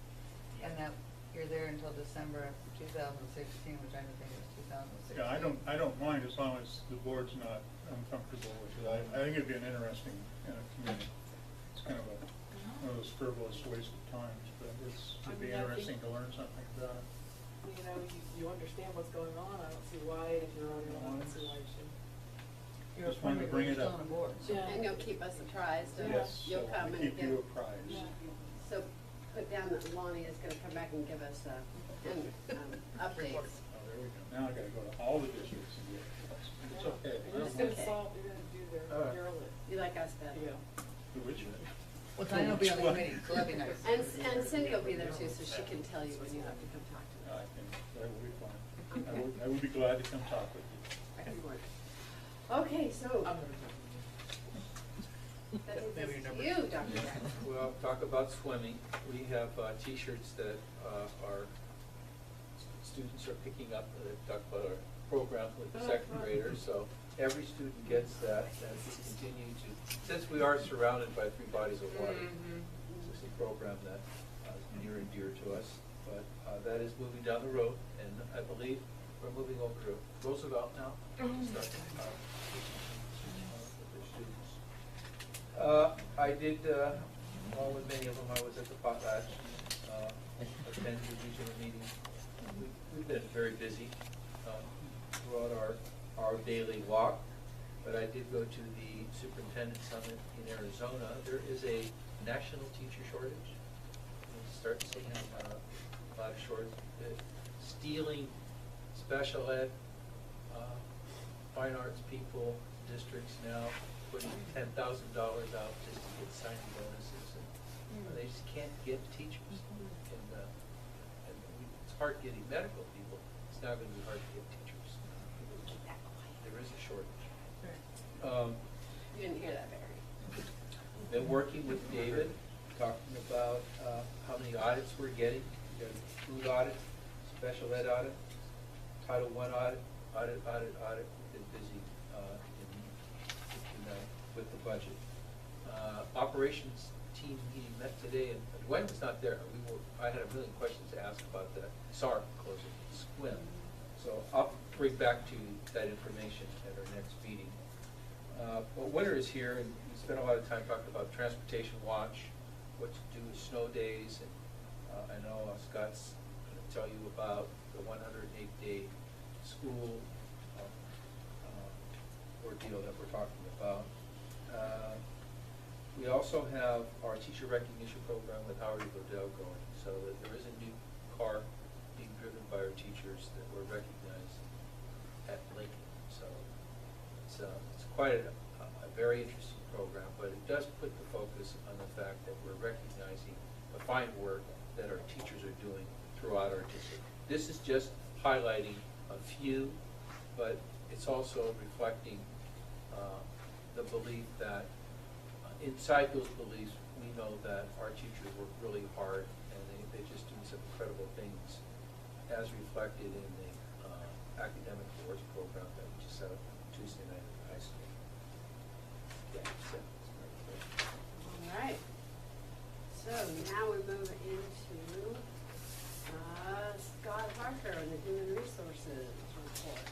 And that you're there until December of 2016, which I didn't think it was 2016. Yeah, I don't mind as long as the board's not uncomfortable with it. I think it'd be an interesting committee. It's kind of one of those frivolous waste of times, but it'd be interesting to learn something about it. You know, you understand what's going on. I don't see why, if you're already on, I don't see why you shouldn't. You're Just wanted to bring it up. still on the board, so. Yeah. And you'll keep us apprised, and Yes, you'll so come and keep give. you apprised. So put down that Lonnie is gonna come back and give us, updates. Oh, there we go. Now I gotta go to all the districts and get it. It's okay. You're just gonna solve, you're gonna do their Gerald. You like us better. Yeah. The which? Well, Diana will be on the committee, so that'd be nice. And Cindy will be there too, so she can tell you when you have to come talk to I think that would be fine. I would be glad to come talk with you. us. Okay, so. I'm gonna talk That is Maybe number you, Dr. Jack. Well, talk about swimming. We have T-shirts that our students are picking up. Talk about our program with the second graders. So every student gets that, and we continue to. Since we are surrounded by 3 bodies of water, this is a program that is near and dear to us. But that is moving down the road, and I believe we're moving over to Roosevelt now. Start, with their students. I did, along with many of them, I was at the potlatch, attended the regional meeting. We've been very busy throughout our daily walk, but I did go to the Superintendent Summit in Arizona. There is a national teacher shortage. We start seeing a lot of shortage, stealing special ed, fine arts people, districts now putting $10,000 out just to get signing bonuses, and they just can't get teachers. It's hard getting medical people. It's now going to be hard to get teachers. There is a shortage. You didn't hear that, Barry. Been working with David, talking about how many audits we're getting. We got a food audit, special ed audit, Title I audit. We've been busy with the budget. Operations team meeting met today, and Gwen was not there. I had a million questions to ask about the SAR closing, SQUIM. So I'll bring back to you that information at our next meeting. But winter is here, and we spent a lot of time talking about transportation watch, what to do with snow days, and I know Scott's going to tell you about the 108-day school ordeal that we're talking about. We also have our teacher recognition program with Howard E. Godell going, so that there is a new car being driven by our teachers that were recognized at Lincoln. So it's quite a very interesting program, but it does put the focus on the fact that we're recognizing the fine work that our teachers are doing throughout our district. This is just highlighting a few, but it's also reflecting the belief that inside those beliefs, we know that our teachers work really hard, and they're just doing some incredible things as reflected in the academic awards program that we just set up on Tuesday night at the high school. Yeah, so it's very clear. All right. So now we move into Scott Parker and the Human Resources report.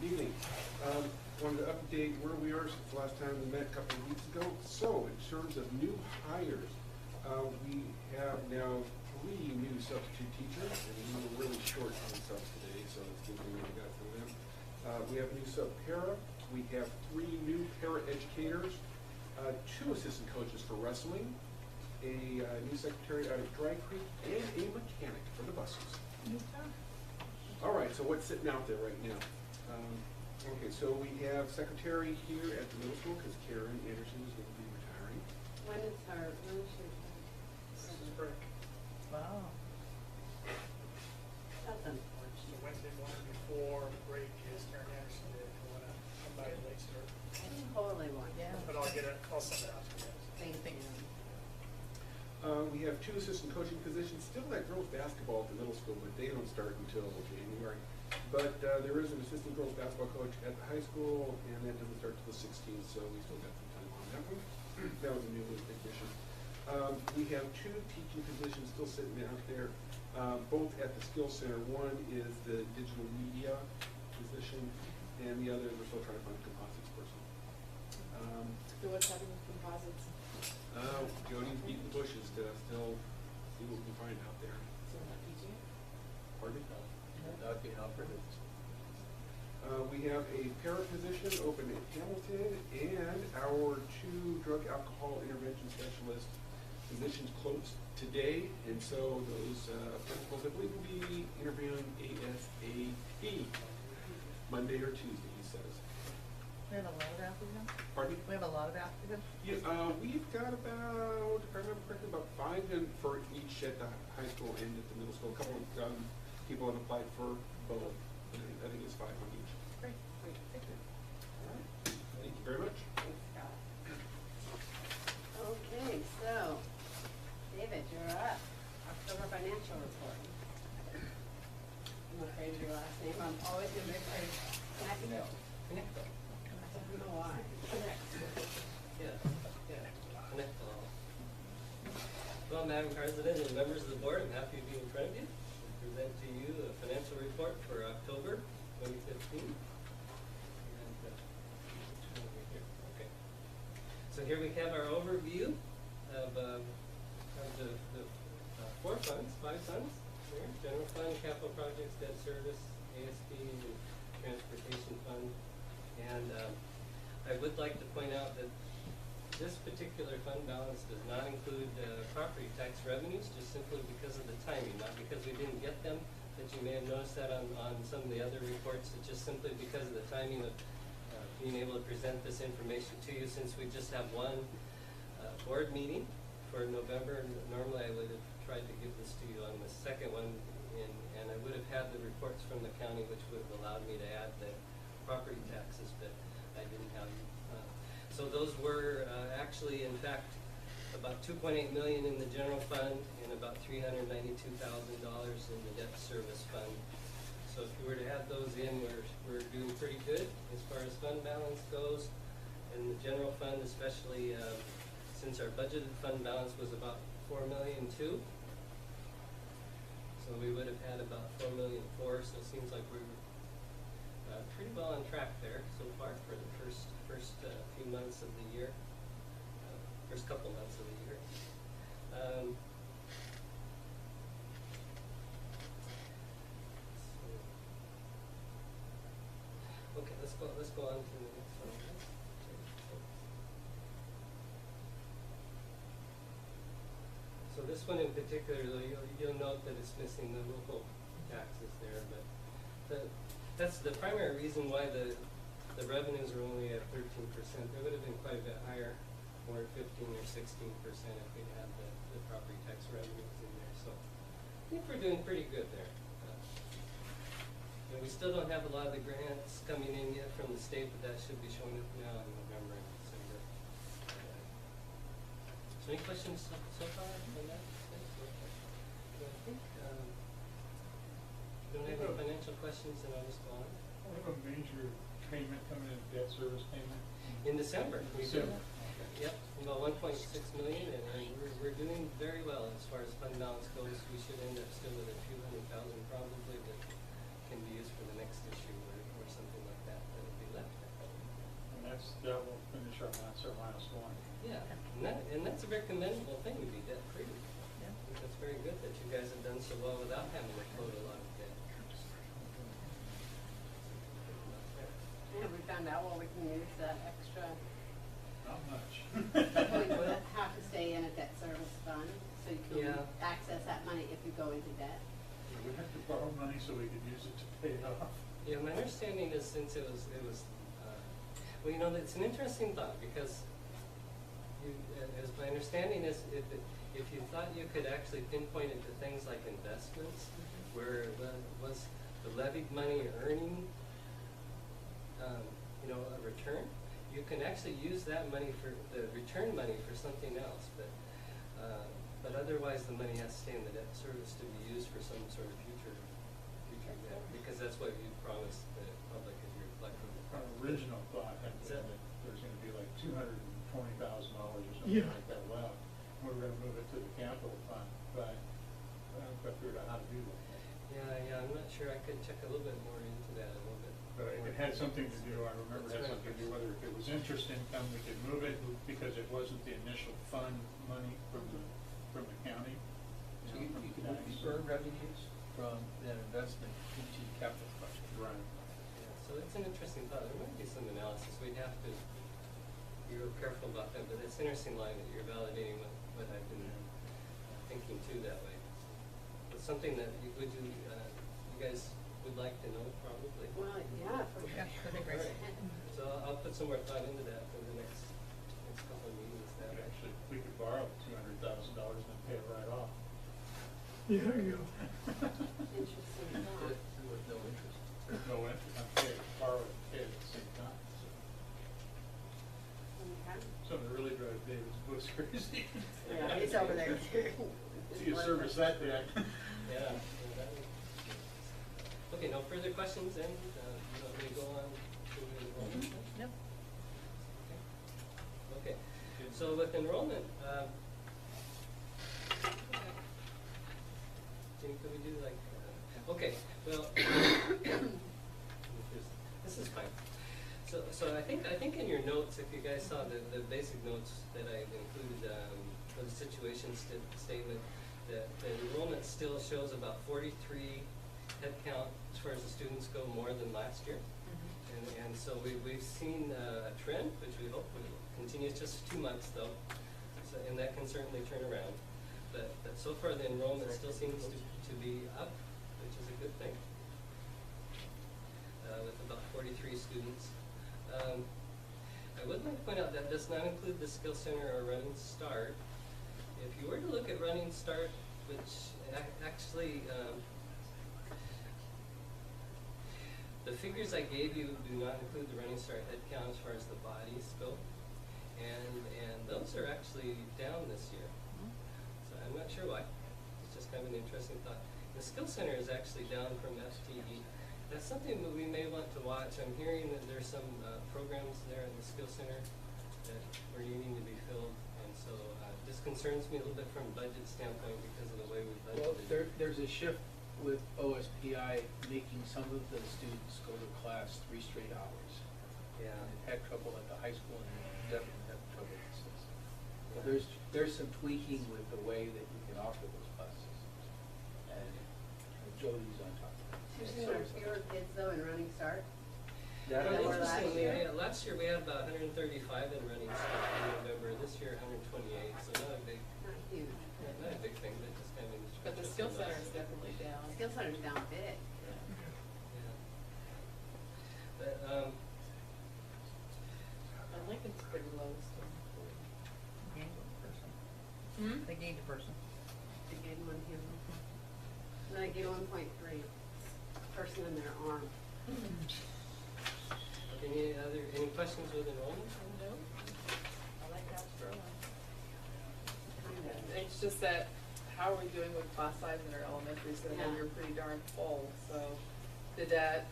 Good evening. Wanted to update where we are since the last time we met a couple of weeks ago. So in terms of new hires, we have now 3 new substitute teachers, and we were really short on subs today, so it's good we got from them. We have a new sub-para. We have 3 new para-educators, 2 assistant coaches for wrestling, a new secretary out of Dry Creek, and a mechanic for the buses. All right, so what's sitting out there right now? Okay, so we have secretary here at the middle school because Karen Anderson is going to be retiring. When is she? Break. Wow. That's unfortunate. Wednesday morning before break is Karen Anderson Day. If you want to come by late start. Totally one. Yeah. But I'll send it out to you guys. Thank you. We have 2 assistant coaching positions, still that girls basketball at the middle school, but they don't start until January. But there is an assistant girls basketball coach at the high school, and that doesn't start till the 16th, so we still got some time on that one. That was a new addition. We have 2 teaching positions still sitting out there, both at the Skill Center. One is the digital media position, and the other, we're still trying to find a composites person. So what's happening with composites? Jody's beating the bushes to still see what we can find out there. So not teaching it? Pardon me? That would be helpful. We have a para position open at Hamilton, and our 2 drug alcohol intervention specialist positions closed today, and so those principals, I believe, will be interviewing ASAP Monday or Tuesday, he says. We have a lot of applicants? Pardon me? We have a lot of applicants? Yeah, we've got about, if I remember correctly, about 5 in for each at the high school and at the middle school. A couple of people have applied for both. I think it's 5 on each. Great. Thank you. All right. Thank you very much. Thanks, Scott. Okay, so, David, you're up. October financial report. I'm afraid of your last name. I'm always going to be afraid. Knechtel. Knechtel. I don't know why. Yeah. Knechtel. Well, Madam President and members of the board, I'm happy to be in front of you and present to you the financial report for October 2015. Okay. So here we have our overview of the 4 funds, 5 funds. Here, general fund, capital projects, debt service, ASP, and transportation fund. And I would like to point out that this particular fund balance does not include property tax revenues, just simply because of the timing, not because we didn't get them, that you may have noticed that on some of the other reports. It's just simply because of the timing of being able to present this information to you, since we just have one board meeting for November. Normally I would have tried to give this to you on the second one, and I would have had the reports from the county, which would have allowed me to add the property taxes, but I didn't have them. So those were actually, in fact, about $2.8 million in the general fund and about $392,000 in the debt service fund. So if you were to add those in, we're doing pretty good as far as fund balance goes. And the general fund, especially since our budgeted fund balance was about $4.2 million. So we would have had about $4.4 million. So it seems like we're pretty well on track there so far for the first few months of the year, first couple months of the year. Okay, let's go on to the next one. So this one in particular, though, you'll note that it's missing the local taxes there, but that's the primary reason why the revenues are only at 13%. They would have been quite a bit higher, more 15 or 16% if we'd had the property tax revenues in there. So I think we're doing pretty good there. And we still don't have a lot of the grants coming in yet from the state, but that should be showing up now in November and December. So any questions so far on that? So I think, don't have any financial questions, then I'll just go on. We have a major payment coming in, debt service payment. In December, we do. December. Yep, about 1.6 million, and we're doing very well as far as fund balance goes. We should end up still with a few $100,000 probably that can be used for the next issue or something like that that will be left. And that will finish our last one. Yeah, and that's a very commendable thing to be debt free. Yeah. I think that's very good that you guys have done so well without having to load a lot of debt. Yeah, we found out what we can use that extra. Not much. We would have to stay in a debt service fund, so you can Yeah. access that money if you go into debt. We have to borrow money so we could use it to pay it off. Yeah, my understanding is since it was, well, you know, it's an interesting thought because as my understanding is, if you thought you could actually pinpoint it to things like investments, where it was the levied money earning, you know, a return, you can actually use that money for the return money for something else, but otherwise the money has to stay in the debt service to be used for some sort of future debt, because that's what you promised the public as your collector. Our original thought had been that there's going to be like $220,000 or something like that left. We were going to move it to the capital fund, but I haven't quite figured out how to do that. Yeah, I'm not sure. I could check a little bit more into that a little bit. But it had something to do, I remember it had something to do whether if it was interest income, we could move it because it wasn't the initial fund money from the county. So you can move the earned revenues from that investment into the capital budget. Right. Yeah, so it's an interesting thought. There might be some analysis. We'd have to be real careful about that, but it's an interesting line that you're validating what I've been thinking too that way. It's something that you guys would like to know probably. Well, yeah, for sure. Right. So I'll put some more thought into that for the next couple of meetings. That Actually, we could borrow $200,000 and pay it right off. Yeah, there you go. Interesting thought. With no interest. With no interest, I'm paying, borrow and pay at the same time. So. Okay. Something that really drives David's books crazy. Yeah, he's over there too. See you service that debt. Yeah. Okay, no further questions then? You want me to go on to enrollment? Yep. Okay, so with enrollment, Jim, could we do like, okay, well, this is fine. So I think in your notes, if you guys saw the basic notes that I included for the situation statement, that the enrollment still shows about 43 head count as far as the students go more than last year. And so we've seen a trend, which we hope will continue. It's just 2 months though, so, and that can certainly turn around. But so far the enrollment still seems to be up, which is a good thing, with about 43 students. I would like to point out that does not include the Skill Center or Running Start. If you were to look at Running Start, which actually, the figures I gave you do not include the Running Start headcount as far as the bodies go, and those are actually down this year. So I'm not sure why. It's just kind of an interesting thought. The Skill Center is actually down from FTE. That's something that we may want to watch. I'm hearing that there's some programs there at the Skill Center that were needing to be filled, and so this concerns me a little bit from a budget standpoint because of the way we budgeted. Well, there's a shift with OSPI making some of the students go to class 3 straight hours. Yeah. And it had trouble at the high school and definitely had trouble at the system. So there's some tweaking with the way that you can offer those classes. And Jody's on top of that. Usually there are fewer kids though in Running Start. Yeah, than there were interestingly, last year. last year we had about 135 in Running Start in November. This year 128, so not a big, Not huge. not a big thing, but just kind of interesting. But the skill center is definitely down. Skill Center's down big. Yeah. But Lincoln's pretty low still. Gained one person. They gained a person. They gave one here. And then I gave 1.3 person in their arm. any questions with enrollment? No. I like that for one. just that, how are we doing with class size in our elementaries? So I know Yeah. you're pretty darn full, so did that,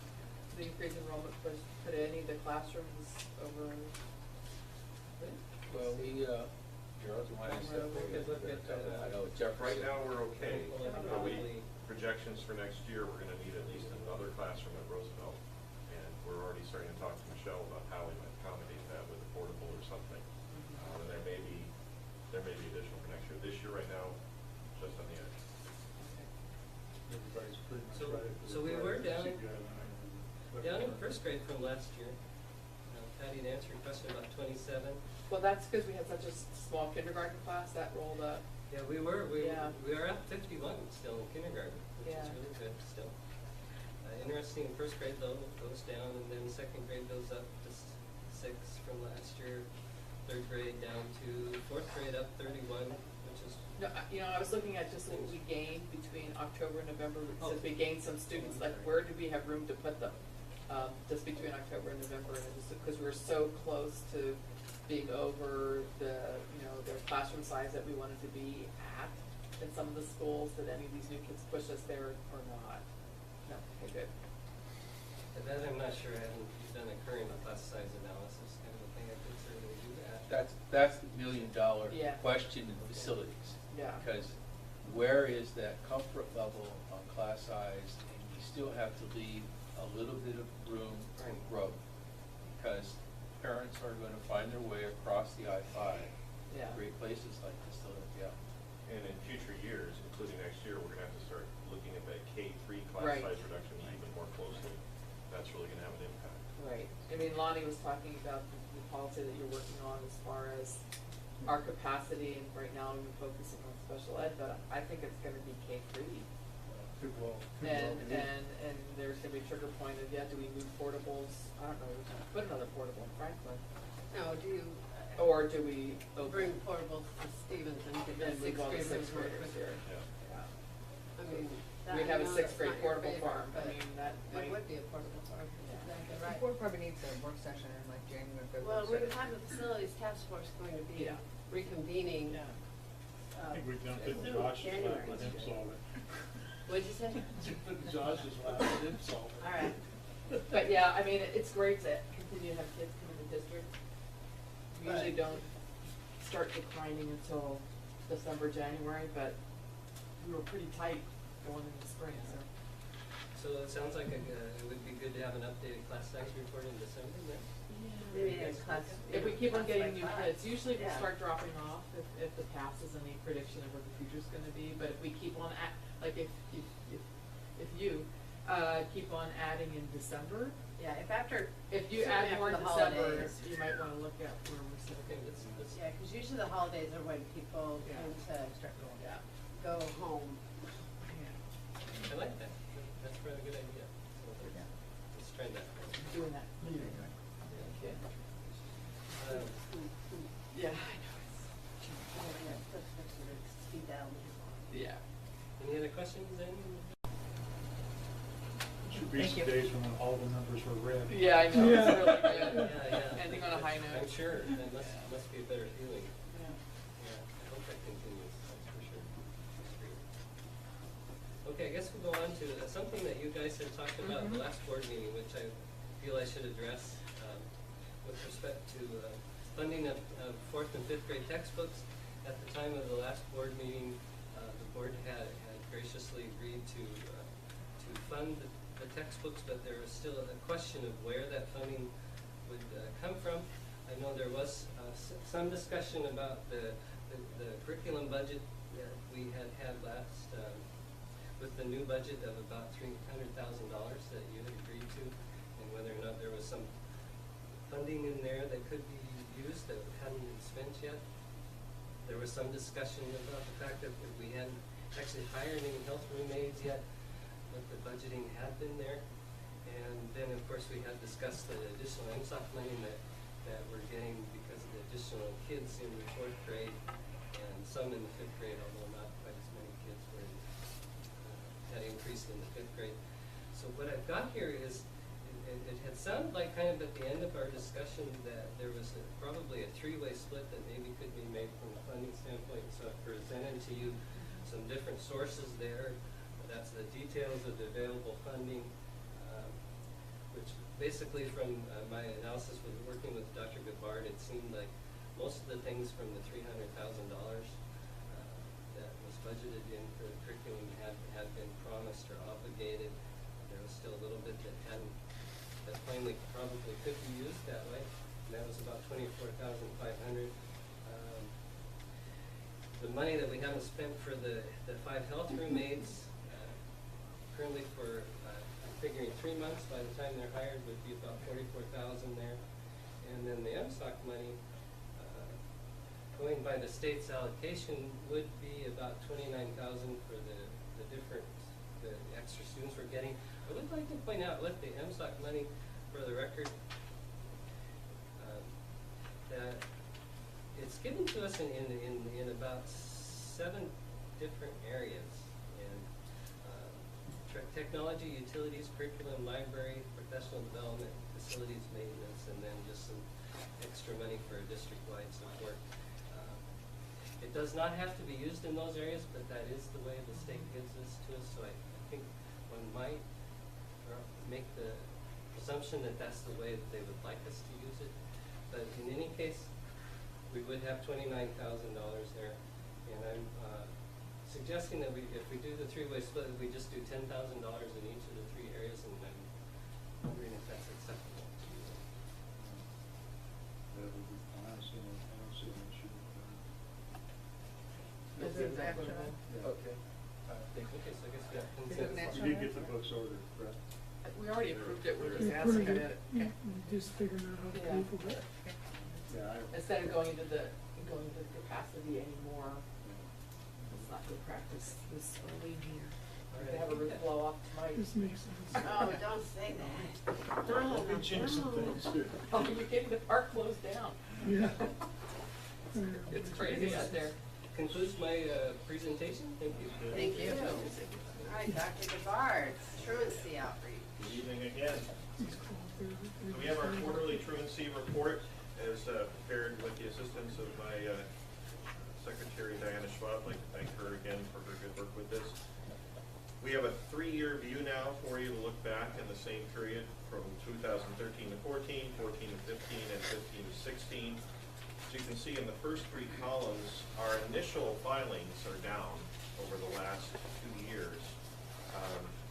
the increased enrollment put any of the classrooms over? Well, Gerald, you want to answer that? I know Jefferson. Right now, we're okay. Well, But probably- projections for next year, we're gonna need at least another classroom at Roosevelt. And we're already starting to talk to Michelle about how we might accommodate that with a portable or something. And there may be additional for next year. This year, right now, just on the edge. Everybody's pretty much So, ready for so the we were project. down in first grade from last year. Patty, to answer your question about 27. Well, that's because we had such a small kindergarten class that rolled up. Yeah, we were Yeah. at 51 still in kindergarten, which Yeah. is really good still. Interesting, in first grade though, it goes down, and then second grade goes up just 6 from last year. Third grade down to fourth grade up 31, which is No, I was looking at just what we gained between October and November, Oh. since we gained some students, like where do we have room to put them? Just between October and November, and just because we were so close to being over their classroom size that we wanted to be at in some of the schools, did any of these new kids push us there or not? No, okay, good. But that I'm not sure. I haven't done a current class size analysis kind of a thing. I could certainly do that. That's the million-dollar Yeah. question in facilities. Yeah. Because where is that comfort level on class size, and you still have to leave a little bit of room for Right. growth? Because parents are going to find their way across the I-5. Yeah. Great places like this to live, yeah. And in future years, including next year, we're gonna have to start looking at that K-3 class Right. size reduction even more closely. That's really gonna have an impact. Right. I mean, Lonnie was talking about the policy that you're working on as far as our capacity, and right now we're focusing on special ed, but I think it's gonna be K-3. Could well And be. there's gonna be a trigger point of, do we move portables? I don't know, put another portable in Franklin. No, do you Or do we bring portables to Stevens and give and the move sixth on to graders sixth work graders with here? it? Yeah. I mean, We have I a know sixth that's grade not your portable favorite, farm. I but mean, that might. It would be a portable farm, exactly The right. board probably needs a work session in like January, February. Well, we have the facilities task force going to be Yeah. reconvening. I think we jumped in soon, Josh's January. lap, let him solve it. What'd you say? Jumped in Josh's lap, let him solve it. All right. But yeah, I mean, it's great to continue to have kids come in the district. We usually don't start declining until December, January, but we were pretty tight going into spring, so. So it sounds like it would be good to have an updated class size report in December then? Maybe a class. If we keep on class getting by new class. kids, usually we Yeah. start dropping off if the past is any prediction of what the future's gonna be, but if we keep on like if you keep on adding in December, Yeah, if you certainly add after more in the December, holidays. you might wanna look at where we're sitting. Okay, let's Yeah, because usually the holidays are when people Yeah. tend to start going. Yeah. go home. I like that. That's probably a good idea. So let's try that. Doing that. Okay. Yeah, Speed down. yeah. Any other questions then? It should be some days when all the numbers were red. Yeah, I know, it's really good. Yeah. Ending on a high note. I'm sure, that must be a better feeling. Yeah. Yeah, I hope that continues, that's for sure. That's great. Okay, I guess we'll go on to something that you guys had talked about in the last board meeting, which I feel I should address with respect to funding of 4th and 5th grade textbooks. At the time of the last board meeting, the board had graciously agreed to fund the textbooks, but there was still a question of where that funding would come from. I know there was some discussion about the curriculum budget that we had last, with the new budget of about $300,000 that you had agreed to, and whether or not there was some funding in there that could be used that hadn't been spent yet. There was some discussion about the fact that we hadn't actually hired any health room aides yet, but the budgeting had been there. And then, of course, we had discussed the additional MSOP money that we're getting because of the additional kids in the 4th grade and some in the 5th grade, although not quite as many kids were had increased in the 5th grade. So what I've got here is it had sounded like kind of at the end of our discussion that there was probably a three-way split that maybe could be made from a funding standpoint. So I presented to you some different sources there. That's the details of the available funding, which basically from my analysis with working with Dr. Gabbard, it seemed like most of the things from the $300,000 that was budgeted in for the curriculum had been promised or obligated. There was still a little bit that plainly probably could be used that way. And that was about $24,500. The money that we haven't spent for the 5 health room aides, currently for, I'm figuring 3 months by the time they're hired would be about $44,000 there. And then the MSOC money, going by the state's allocation, would be about $29,000 for the extra students we're getting. I would like to point out with the MSOC money, for the record, that it's given to us in about 7 different areas. And technology, utilities, curriculum, library, professional development, facilities maintenance, and then just some extra money for district-wide support. It does not have to be used in those areas, but that is the way the state gives this to us. So I think one might make the presumption that that's the way that they would like us to use it. But in any case, we would have $29,000 there. And I'm suggesting that if we do the 3-way split, we just do $10,000 in each of the 3 areas, and I'm wondering if that's acceptable to you. That would be fine. I don't see an issue with that. Is it equitable? Okay. Okay, so I guess we have consensus. You did get the books ordered, correct? We already approved it, we're just We asking approved about it. it. Okay. Just figuring out how to Yeah. pay for that. Yeah, Instead of going into the capacity anymore, it's not good practice this early in the year. They have a roof blow off tonight. This makes sense. Oh, don't say that. Don't be jinxing things. Oh, you're getting the park closed down. Yeah. It's crazy out there. Concludes my presentation. Thank you. Thank you. All right, Dr. Gabbard, truancy outreach. Good evening again. So we have our quarterly truancy report as prepared with the assistance of my secretary, Diana Schwab. I'd like to thank her again for her good work with this. We have a 3-year view now for you to look back in the same period from 2013 to 14, 14 to 15, and 15 to 16. As you can see in the first 3 columns, our initial filings are down over the last 2 years.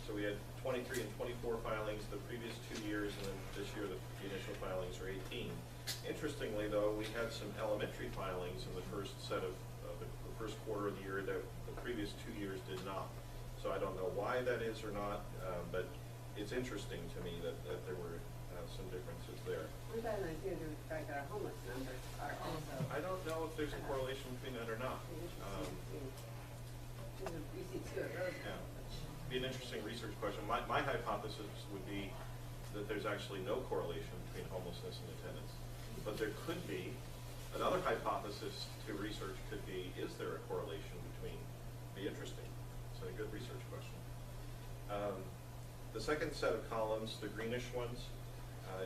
So we had 23 and 24 filings the previous 2 years, and then this year the initial filings are 18. Interestingly, though, we had some elementary filings in the first set of the first quarter of the year that the previous 2 years did not. So I don't know why that is or not, but it's interesting to me that there were some differences there. What does that do with the fact that our homeless numbers are also? I don't know if there's a correlation between that or not. You see 2 at Rose. Yeah. Be an interesting research question. My hypothesis would be that there's actually no correlation between homelessness and attendance. But there could be. Another hypothesis to research could be, is there a correlation between? Be interesting. It's a good research question. The second set of columns, the greenish ones,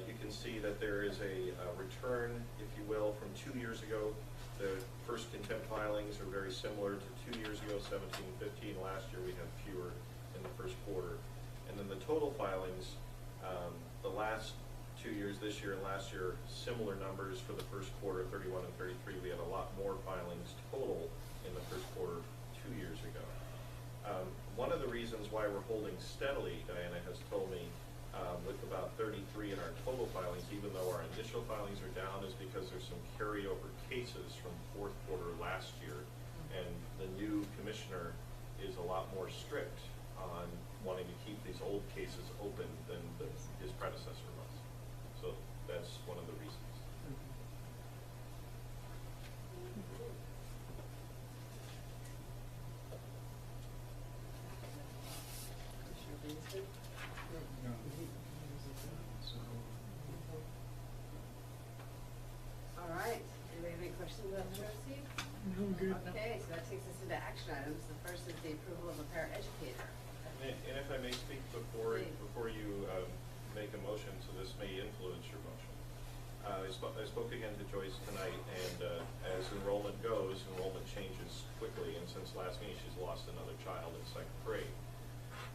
you can see that there is a return, if you will, from 2 years ago. The first contempt filings are very similar to 2 years ago, 17, 15. Last year we had fewer in the first quarter. And then the total filings, the last 2 years, this year and last year, similar numbers for the first quarter, 31 and 33. We had a lot more filings total in the first quarter 2 years ago. One of the reasons why we're holding steadily, Diana has told me, with about 33 in our total filings, even though our initial filings are down, is because there's some carryover cases from fourth quarter last year, and the new commissioner is a lot more strict on wanting to keep these old cases open than his predecessor was. So that's one of the reasons. All right, anybody have any questions about truancy? No, good. Okay, so that takes us into action items. The first is the approval of a paraeducator. And if I may speak before you make a motion, so this may influence your motion. I spoke again to Joyce tonight, and as enrollment goes, enrollment changes quickly, and since last meeting, she's lost another child in 2nd grade.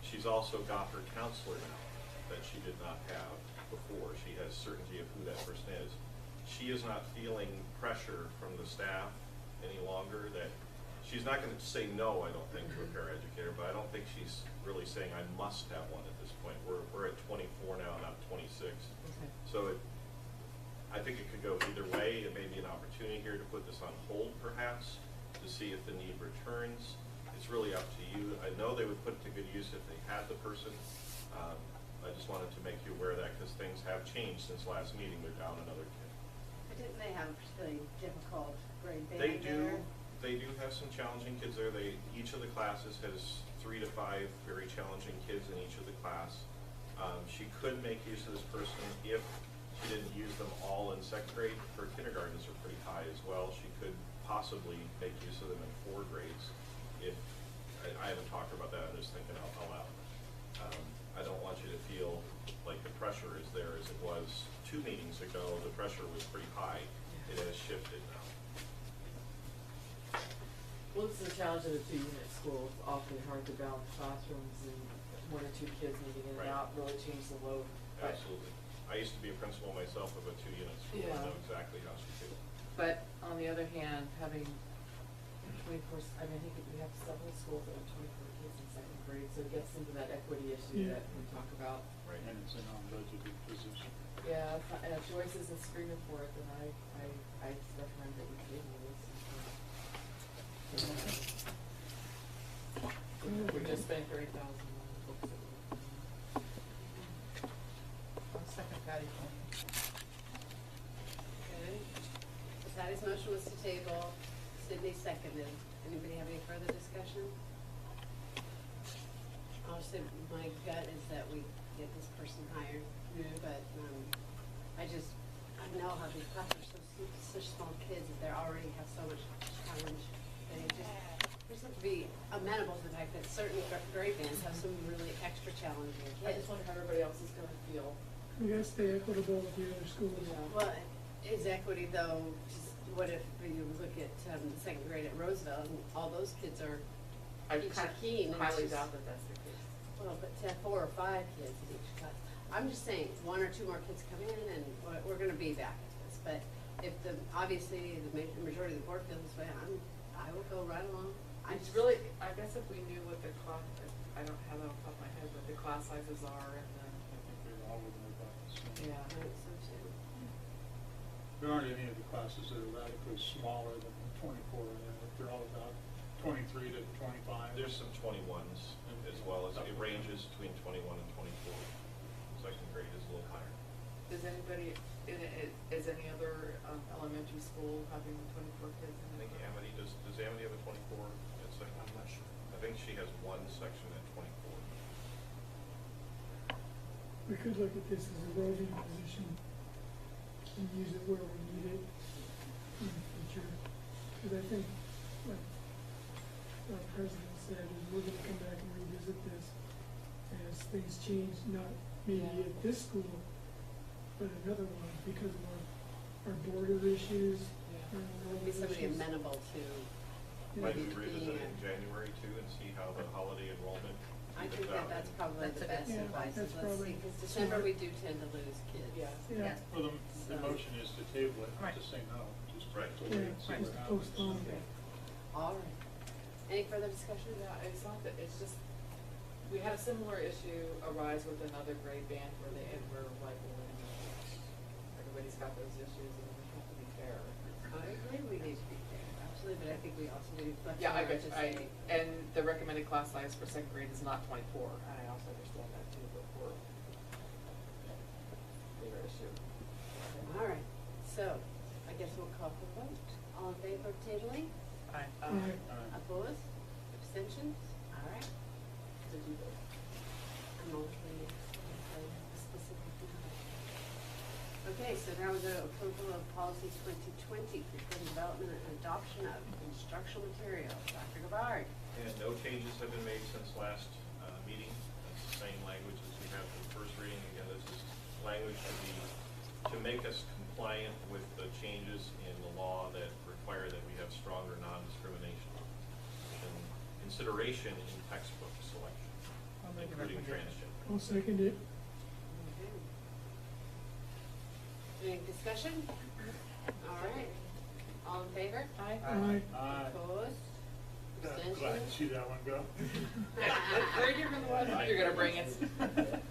She's also got her counselor now that she did not have before. She has certainty of who that person is. She is not feeling pressure from the staff any longer. That she's not going to say no, I don't think, to a paraeducator, but I don't think she's really saying I must have one at this point. We're at 24 now, not 26. Okay. So I think it could go either way. It may be an opportunity here to put this on hold, perhaps, to see if the need returns. It's really up to you. I know they would put it to good use if they had the person. I just wanted to make you aware of that because things have changed since last meeting. They're down another kid. But didn't they have a particularly difficult grade band They do. there? They do have some challenging kids there. Each of the classes has 3 to 5 very challenging kids in each of the class. She could make use of this person if she didn't use them all in 2nd grade. Her kindergartens are pretty high as well. She could possibly make use of them in 4 grades. If I haven't talked about that, I'm just thinking out loud. I don't want you to feel like the pressure is there as it was 2 meetings ago. The pressure was pretty high. It has shifted now. Well, this is a challenge in a 2-unit school. It's awfully hard to balance classrooms and 1 or 2 kids needing in and Right. out really change the load. But- Absolutely. I used to be a principal myself of a 2-unit school. Yeah. I know exactly how she feels. But on the other hand, having 24, I mean, I think we have several schools that have 24 kids in 2nd grade, so it gets into that equity issue Yeah. that we talk about. Right. And it's a non-budgeted position. Yeah, and if Joyce isn't screaming for it, then I just recommend that we table this. We just spent 30,000 on books. I'll second Patty's motion. Okay. Patty's motion was to table, Sydney seconded. Anybody have any further discussion? I'll say my gut is that we get this person hired, but I know how these classes are such small kids that they already have so much challenge. They just have to be amenable to the fact that certain grade bands have some really extra challenging kids. I just wonder how everybody else is gonna feel. We gotta stay equitable with the other schools. Well, is equity though, just what if you look at the 2nd grade at Roosevelt and all those kids are I each kind a keen. of highly doubt that that's the case. Well, but to have 4 or 5 kids in each class. I'm just saying, 1 or 2 more kids come in and we're gonna be back at this. But if obviously the majority of the board feels this way, I will go right along. It's really, I guess if we knew what the class, I don't have it off the top of my head, what the class sizes are and then. I think they're all within about the same. Yeah. I think so too. There aren't any of the classes that are radically smaller than 24. They're all about 23 to 25. There's some 21s as well. It ranges between 21 and 24. 2nd grade is a little higher. Does anybody, is any other elementary school having 24 kids in I it? think Amity, does Amity have a 24 at 2nd? I'm not sure. I think she has 1 section at 24. We could look at this as a roving position and use it where we need it in the future. Because I think, like our president said, is we're gonna come back and revisit this as things change, not maybe at this school, but another one, because of our border issues. our Be somebody issues. amenable to. Might we maybe revisit being it in January too and see how the holiday enrollment I evens think out? that's probably the best Yeah, advice, that's is let's see, probably because December we do tend to lose kids. Yeah. Yeah. Well, the motion is to table it, not Right. to say no. Just Right. to wait and see Yeah, what just happens. postpone. All right. Any further discussion? Yeah, it's not that, it's just, we had a similar issue arise with another grade band where we're like, well, everybody's got those issues and we have to be fair. I agree, we need to be fair, absolutely, but I think we also need to flex. Yeah, I around bet to you, say- and the recommended class size for 2nd grade is not 24, and I also understand that too, but for bigger issue. All right, so I guess we'll call for a vote. All in favor of tabling? Aye. Opposed? Abstentions? All right. Did you vote? I'm only specific. Okay, so now we go to approval of policy 2020, curriculum development and adoption of instructional materials. Dr. Gabbard. And no changes have been made since last meeting. That's same language as we have for the first reading. Again, this is language to make us compliant with the changes in the law that require that we have stronger non-discrimination and consideration in textbook selection, including transgender. I'll second it. Any discussion? All right. All in favor? Aye. Aye. Opposed? Glad to Abstentions? see that one go. Very different than what you're gonna bring us. All right.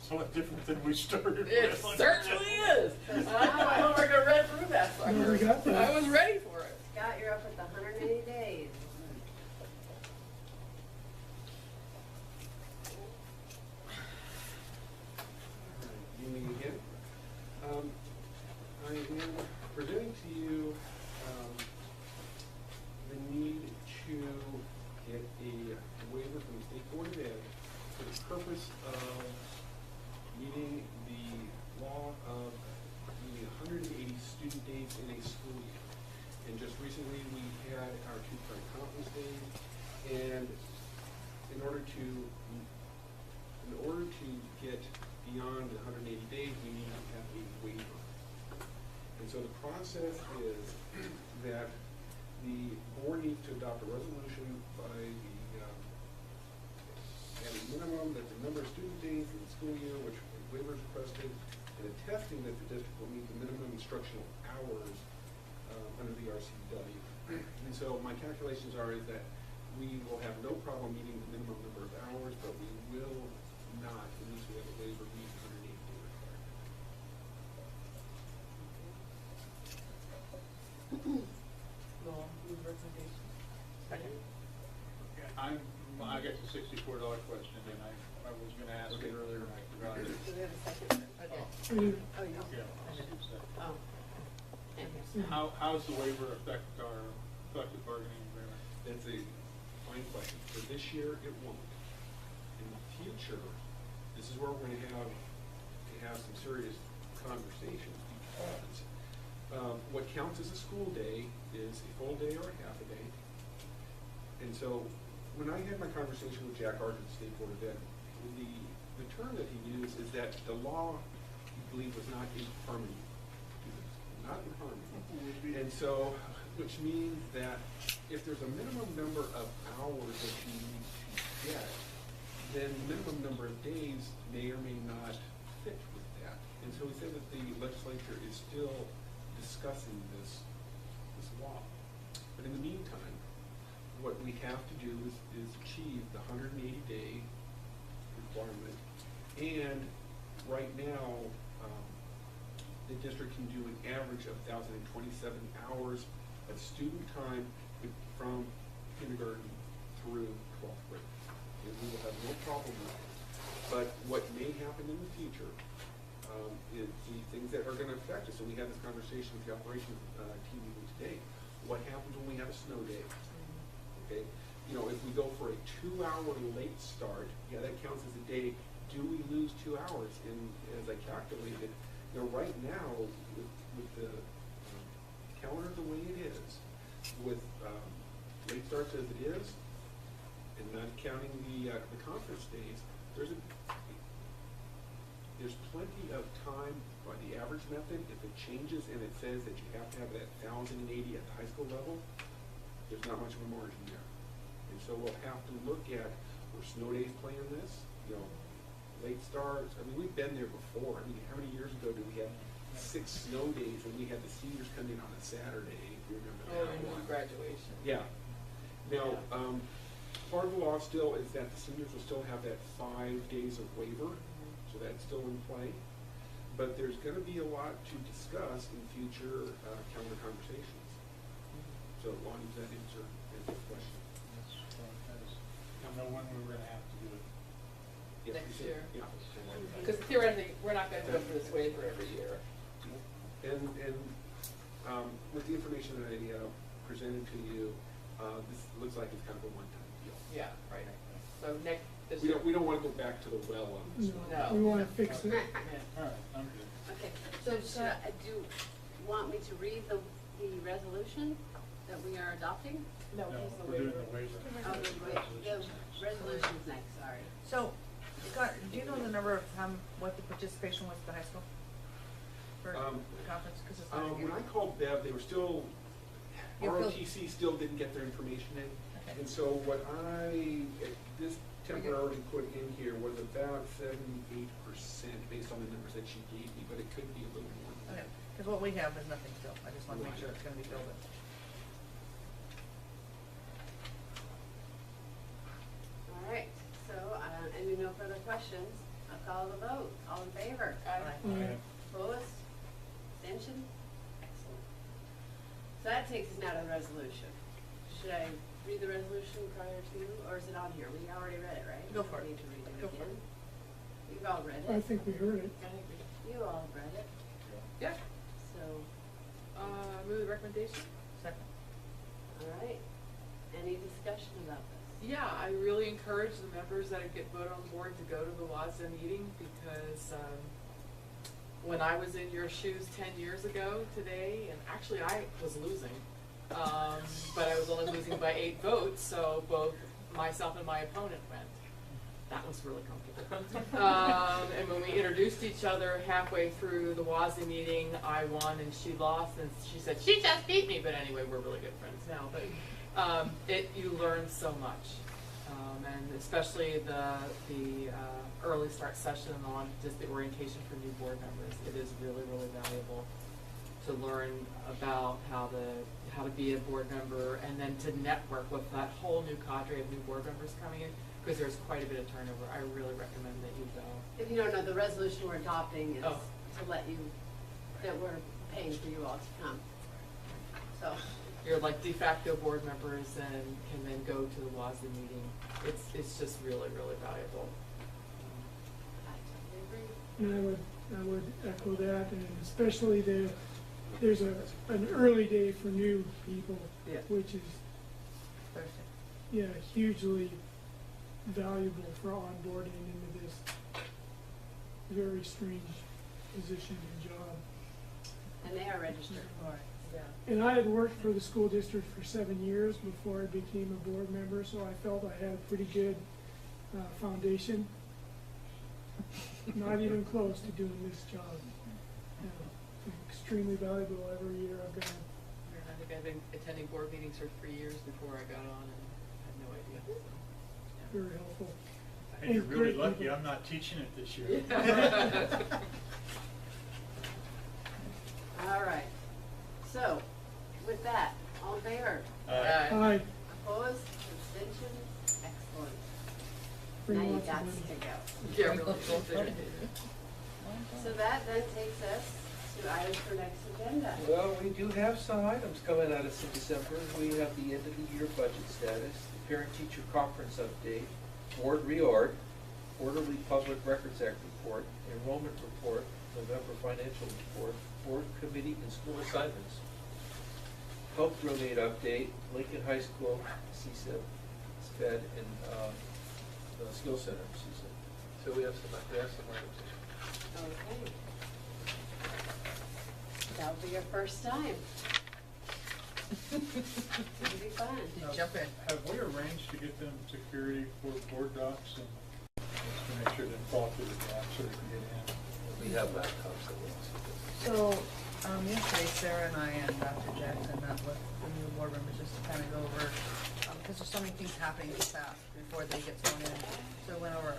Somewhat different than we started with. It certainly is. I don't know if we're gonna read through that No, we sucker. got that. I was ready for it. Scott, you're up with the 180 days. Evening again. I am presenting to you the need to get a waiver from the State Board of Ed for the purpose of meeting the law of the 180 student days in a school year. And just recently, we had our two-part conference days, and in order to get beyond the 180 days, we need to have a waiver. And so the process is that the board needs to adopt a resolution by the, at a minimum, that the number of student days in the school year which waiver is requested, and attesting that the district will meet the minimum instructional hours under the RCW. And so my calculations are is that we will have no problem meeting the minimum number of hours, but we will not, unless we have a waiver, meet the 180 day requirement. No, move recommendation. Second. I got the $64 question, and I was gonna ask it earlier, and I forgot it. Do we have a second? Okay. Oh, you Yeah. Oh. Thank you. How's the waiver affect our collective bargaining agreement? That's a fine question. For this year, it won't. In the future, this is where we're going to have some serious conversations, because what counts as a school day is a full day or a half a day. And so when I had my conversation with Jack Archer at the State Board of Ed, the term that he used is that the law, he believed, was not in harmony. It was not in harmony. And so, which means that if there's a minimum number of hours that you need to get, then the minimum number of days may or may not fit with that. And so he said that the legislature is still discussing this law. But in the meantime, what we have to do is achieve the 180-day requirement. And right now, the district can do an average of 1,027 hours of student time from kindergarten through 12th grade. And we will have no problem with it. But what may happen in the future is the things that are going to affect us. And we had this conversation with the operations team meeting today. What happens when we have a snow day? Okay, you know, if we go for a 2-hour late start, yeah, that counts as a day. Do we lose 2 hours? And as I calculated, you know, right now with the calendar the way it is, with late starts as it is, and not counting the conference days, there's plenty of time by the average method. If it changes and it says that you have to have that 1,080 at the high school level, there's not much of a margin there. And so we'll have to look at where snow days play in this, you know, late starts. I mean, we've been there before. I mean, how many years ago did we have 6 snow days when we had the seniors come in on a Saturday, if you remember that one? Graduation. Yeah. Now, part of the law still is that the seniors will still have that 5 days of waiver, so that's still in play. But there's going to be a lot to discuss in future calendar conversations. So, Lonnie, does that answer the question? I know when we were going to have to do it. Yes, Next we year. did. Yeah. Because theoretically, we're not going to go for this waiver every year. And with the information that I presented to you, this looks like it's kind of a one-time deal. Yeah, right. So next. We don't want to go back to the well on this one. No. We want to fix it. All right, I'm good. Okay, so do you want me to read the resolution that we are adopting? No, No, he's the we're doing waiver. the waiver. The resolution conference, because it's not When I called Bev, they were still, ROTC still didn't get their information in. Okay. And so what I, this temporarily put in here was about 78% based on the numbers that she gave me, but it could be a little more than Okay, that. because what we have is nothing still. I just want to make sure it's going to be filled in. All right, so, any no further questions? I'll call the vote. All in favor? Aye. Opposed? Abstention? Excellent. So that takes us now to the resolution. Should I read the resolution prior to, or is it on here? We already read it, right? Go for it. Need to read it Go for again. it. You've all read I it. think we heard it. You all read it. Yeah. So, Move the recommendation? Second. all right. Any discussion about this? Yeah, I really encourage the members that get voted on the board to go to the WASA meeting because when I was in your shoes 10 years ago today, and actually I was losing, but I was only losing by 8 votes, so both myself and my opponent went. That was really comfortable. And when we introduced each other halfway through the WASA meeting, I won and she lost, and she said, she just beat me, but anyway, we're really good friends now. But you learn so much, and especially the early start session on just the orientation for new board members. It is really, really valuable to learn about how to be a board member, and then to network with that whole new cadre of new board members coming in, because there's quite a bit of turnover. I really recommend that you go. If you don't know, the resolution we're adopting is Oh. to let you, that we're paying for you all to come. So, You're like de facto board members and can then go to the WASA meeting. It's just really, really valuable. I totally agree. And I would echo that, and especially there's an early day for new people, Yeah. which is, Thursday. yeah, hugely valuable for onboarding into this very strange position and job. And they are registered. Yeah. And I had worked for the school district for 7 years before I became a board member, so I felt I had a pretty good foundation. Not even close to doing this job. Extremely valuable every year I've been. I think I've been attending board meetings for 3 years before I got on and had no idea. So, yeah. Very helpful. I think you're And really great lucky people. I'm not teaching it this year. All right. So, with that, all in favor? Aye. Opposed? Abstentions? Excellent. Bring Now you lots of got money. to go. Yeah, really. So that then takes us to items for next agenda. Well, we do have some items coming at us in December. We have the end of the year budget status, the parent-teacher conference update, board reorg, quarterly public records act report, enrollment report, November financial report, board committee and school assignments, health room aid update, Lincoln High School, CSIP, SPED, and the skill center, CSIP. So we have some items. Okay. That'll be your first time. It'll be fun. Jump in. Have we arranged to get them security for board docs and just to make sure they fall through the gaps so they can get in? We have laptops that will. So, yesterday Sarah and I and Dr. Jackson met with the new board members just to kind of go over, because there's so many things happening this fast before they get sworn in. So we went over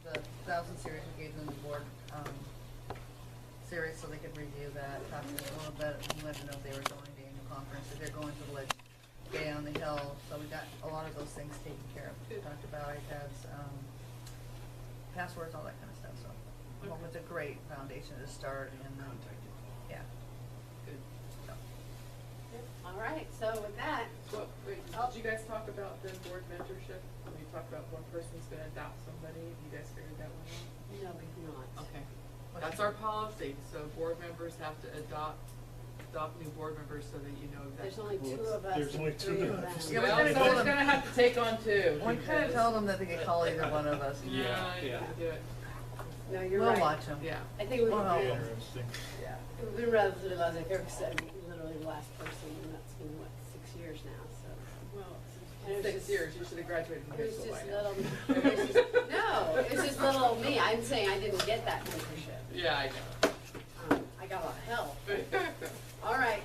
the 1,000 series, we gave them the board series so they could review that, talk to them a little bit, and let them know if they were going to annual conference, if they're going to the day on the hill. So we got a lot of those things taken care of. We talked about iPads, passwords, all that kind of stuff. So it was a great foundation to start, and yeah. Good. So. All right, so with that, Well, wait, did you guys talk about the board mentorship? When you talked about one person's gonna adopt somebody, have you guys figured that one out? no, we've not. Okay. That's our policy, so board members have to adopt new board members so that you know that. There's only 2 of us. There's only 2 and 3 of us. them. Yeah, we Well, kinda told someone's them- gonna have to take on 2. We kind of told them that they could call either one of us. Yeah, you have to do it. No, you're We'll right. watch them. Yeah. I think we've Well, no. been, Interesting. Yeah. we've been relatively low, like Eric said, literally the last person, and that's been, what, 6 years now, so. Well, And it was 6 just- years, you should have graduated from It high was school by just now. little, it was just, no, it was just little me. I'm saying I didn't get that mentorship. Yeah, I know. I got a lot of help. All right,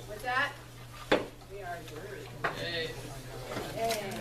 with that, we are adjourned. Yay. Yay.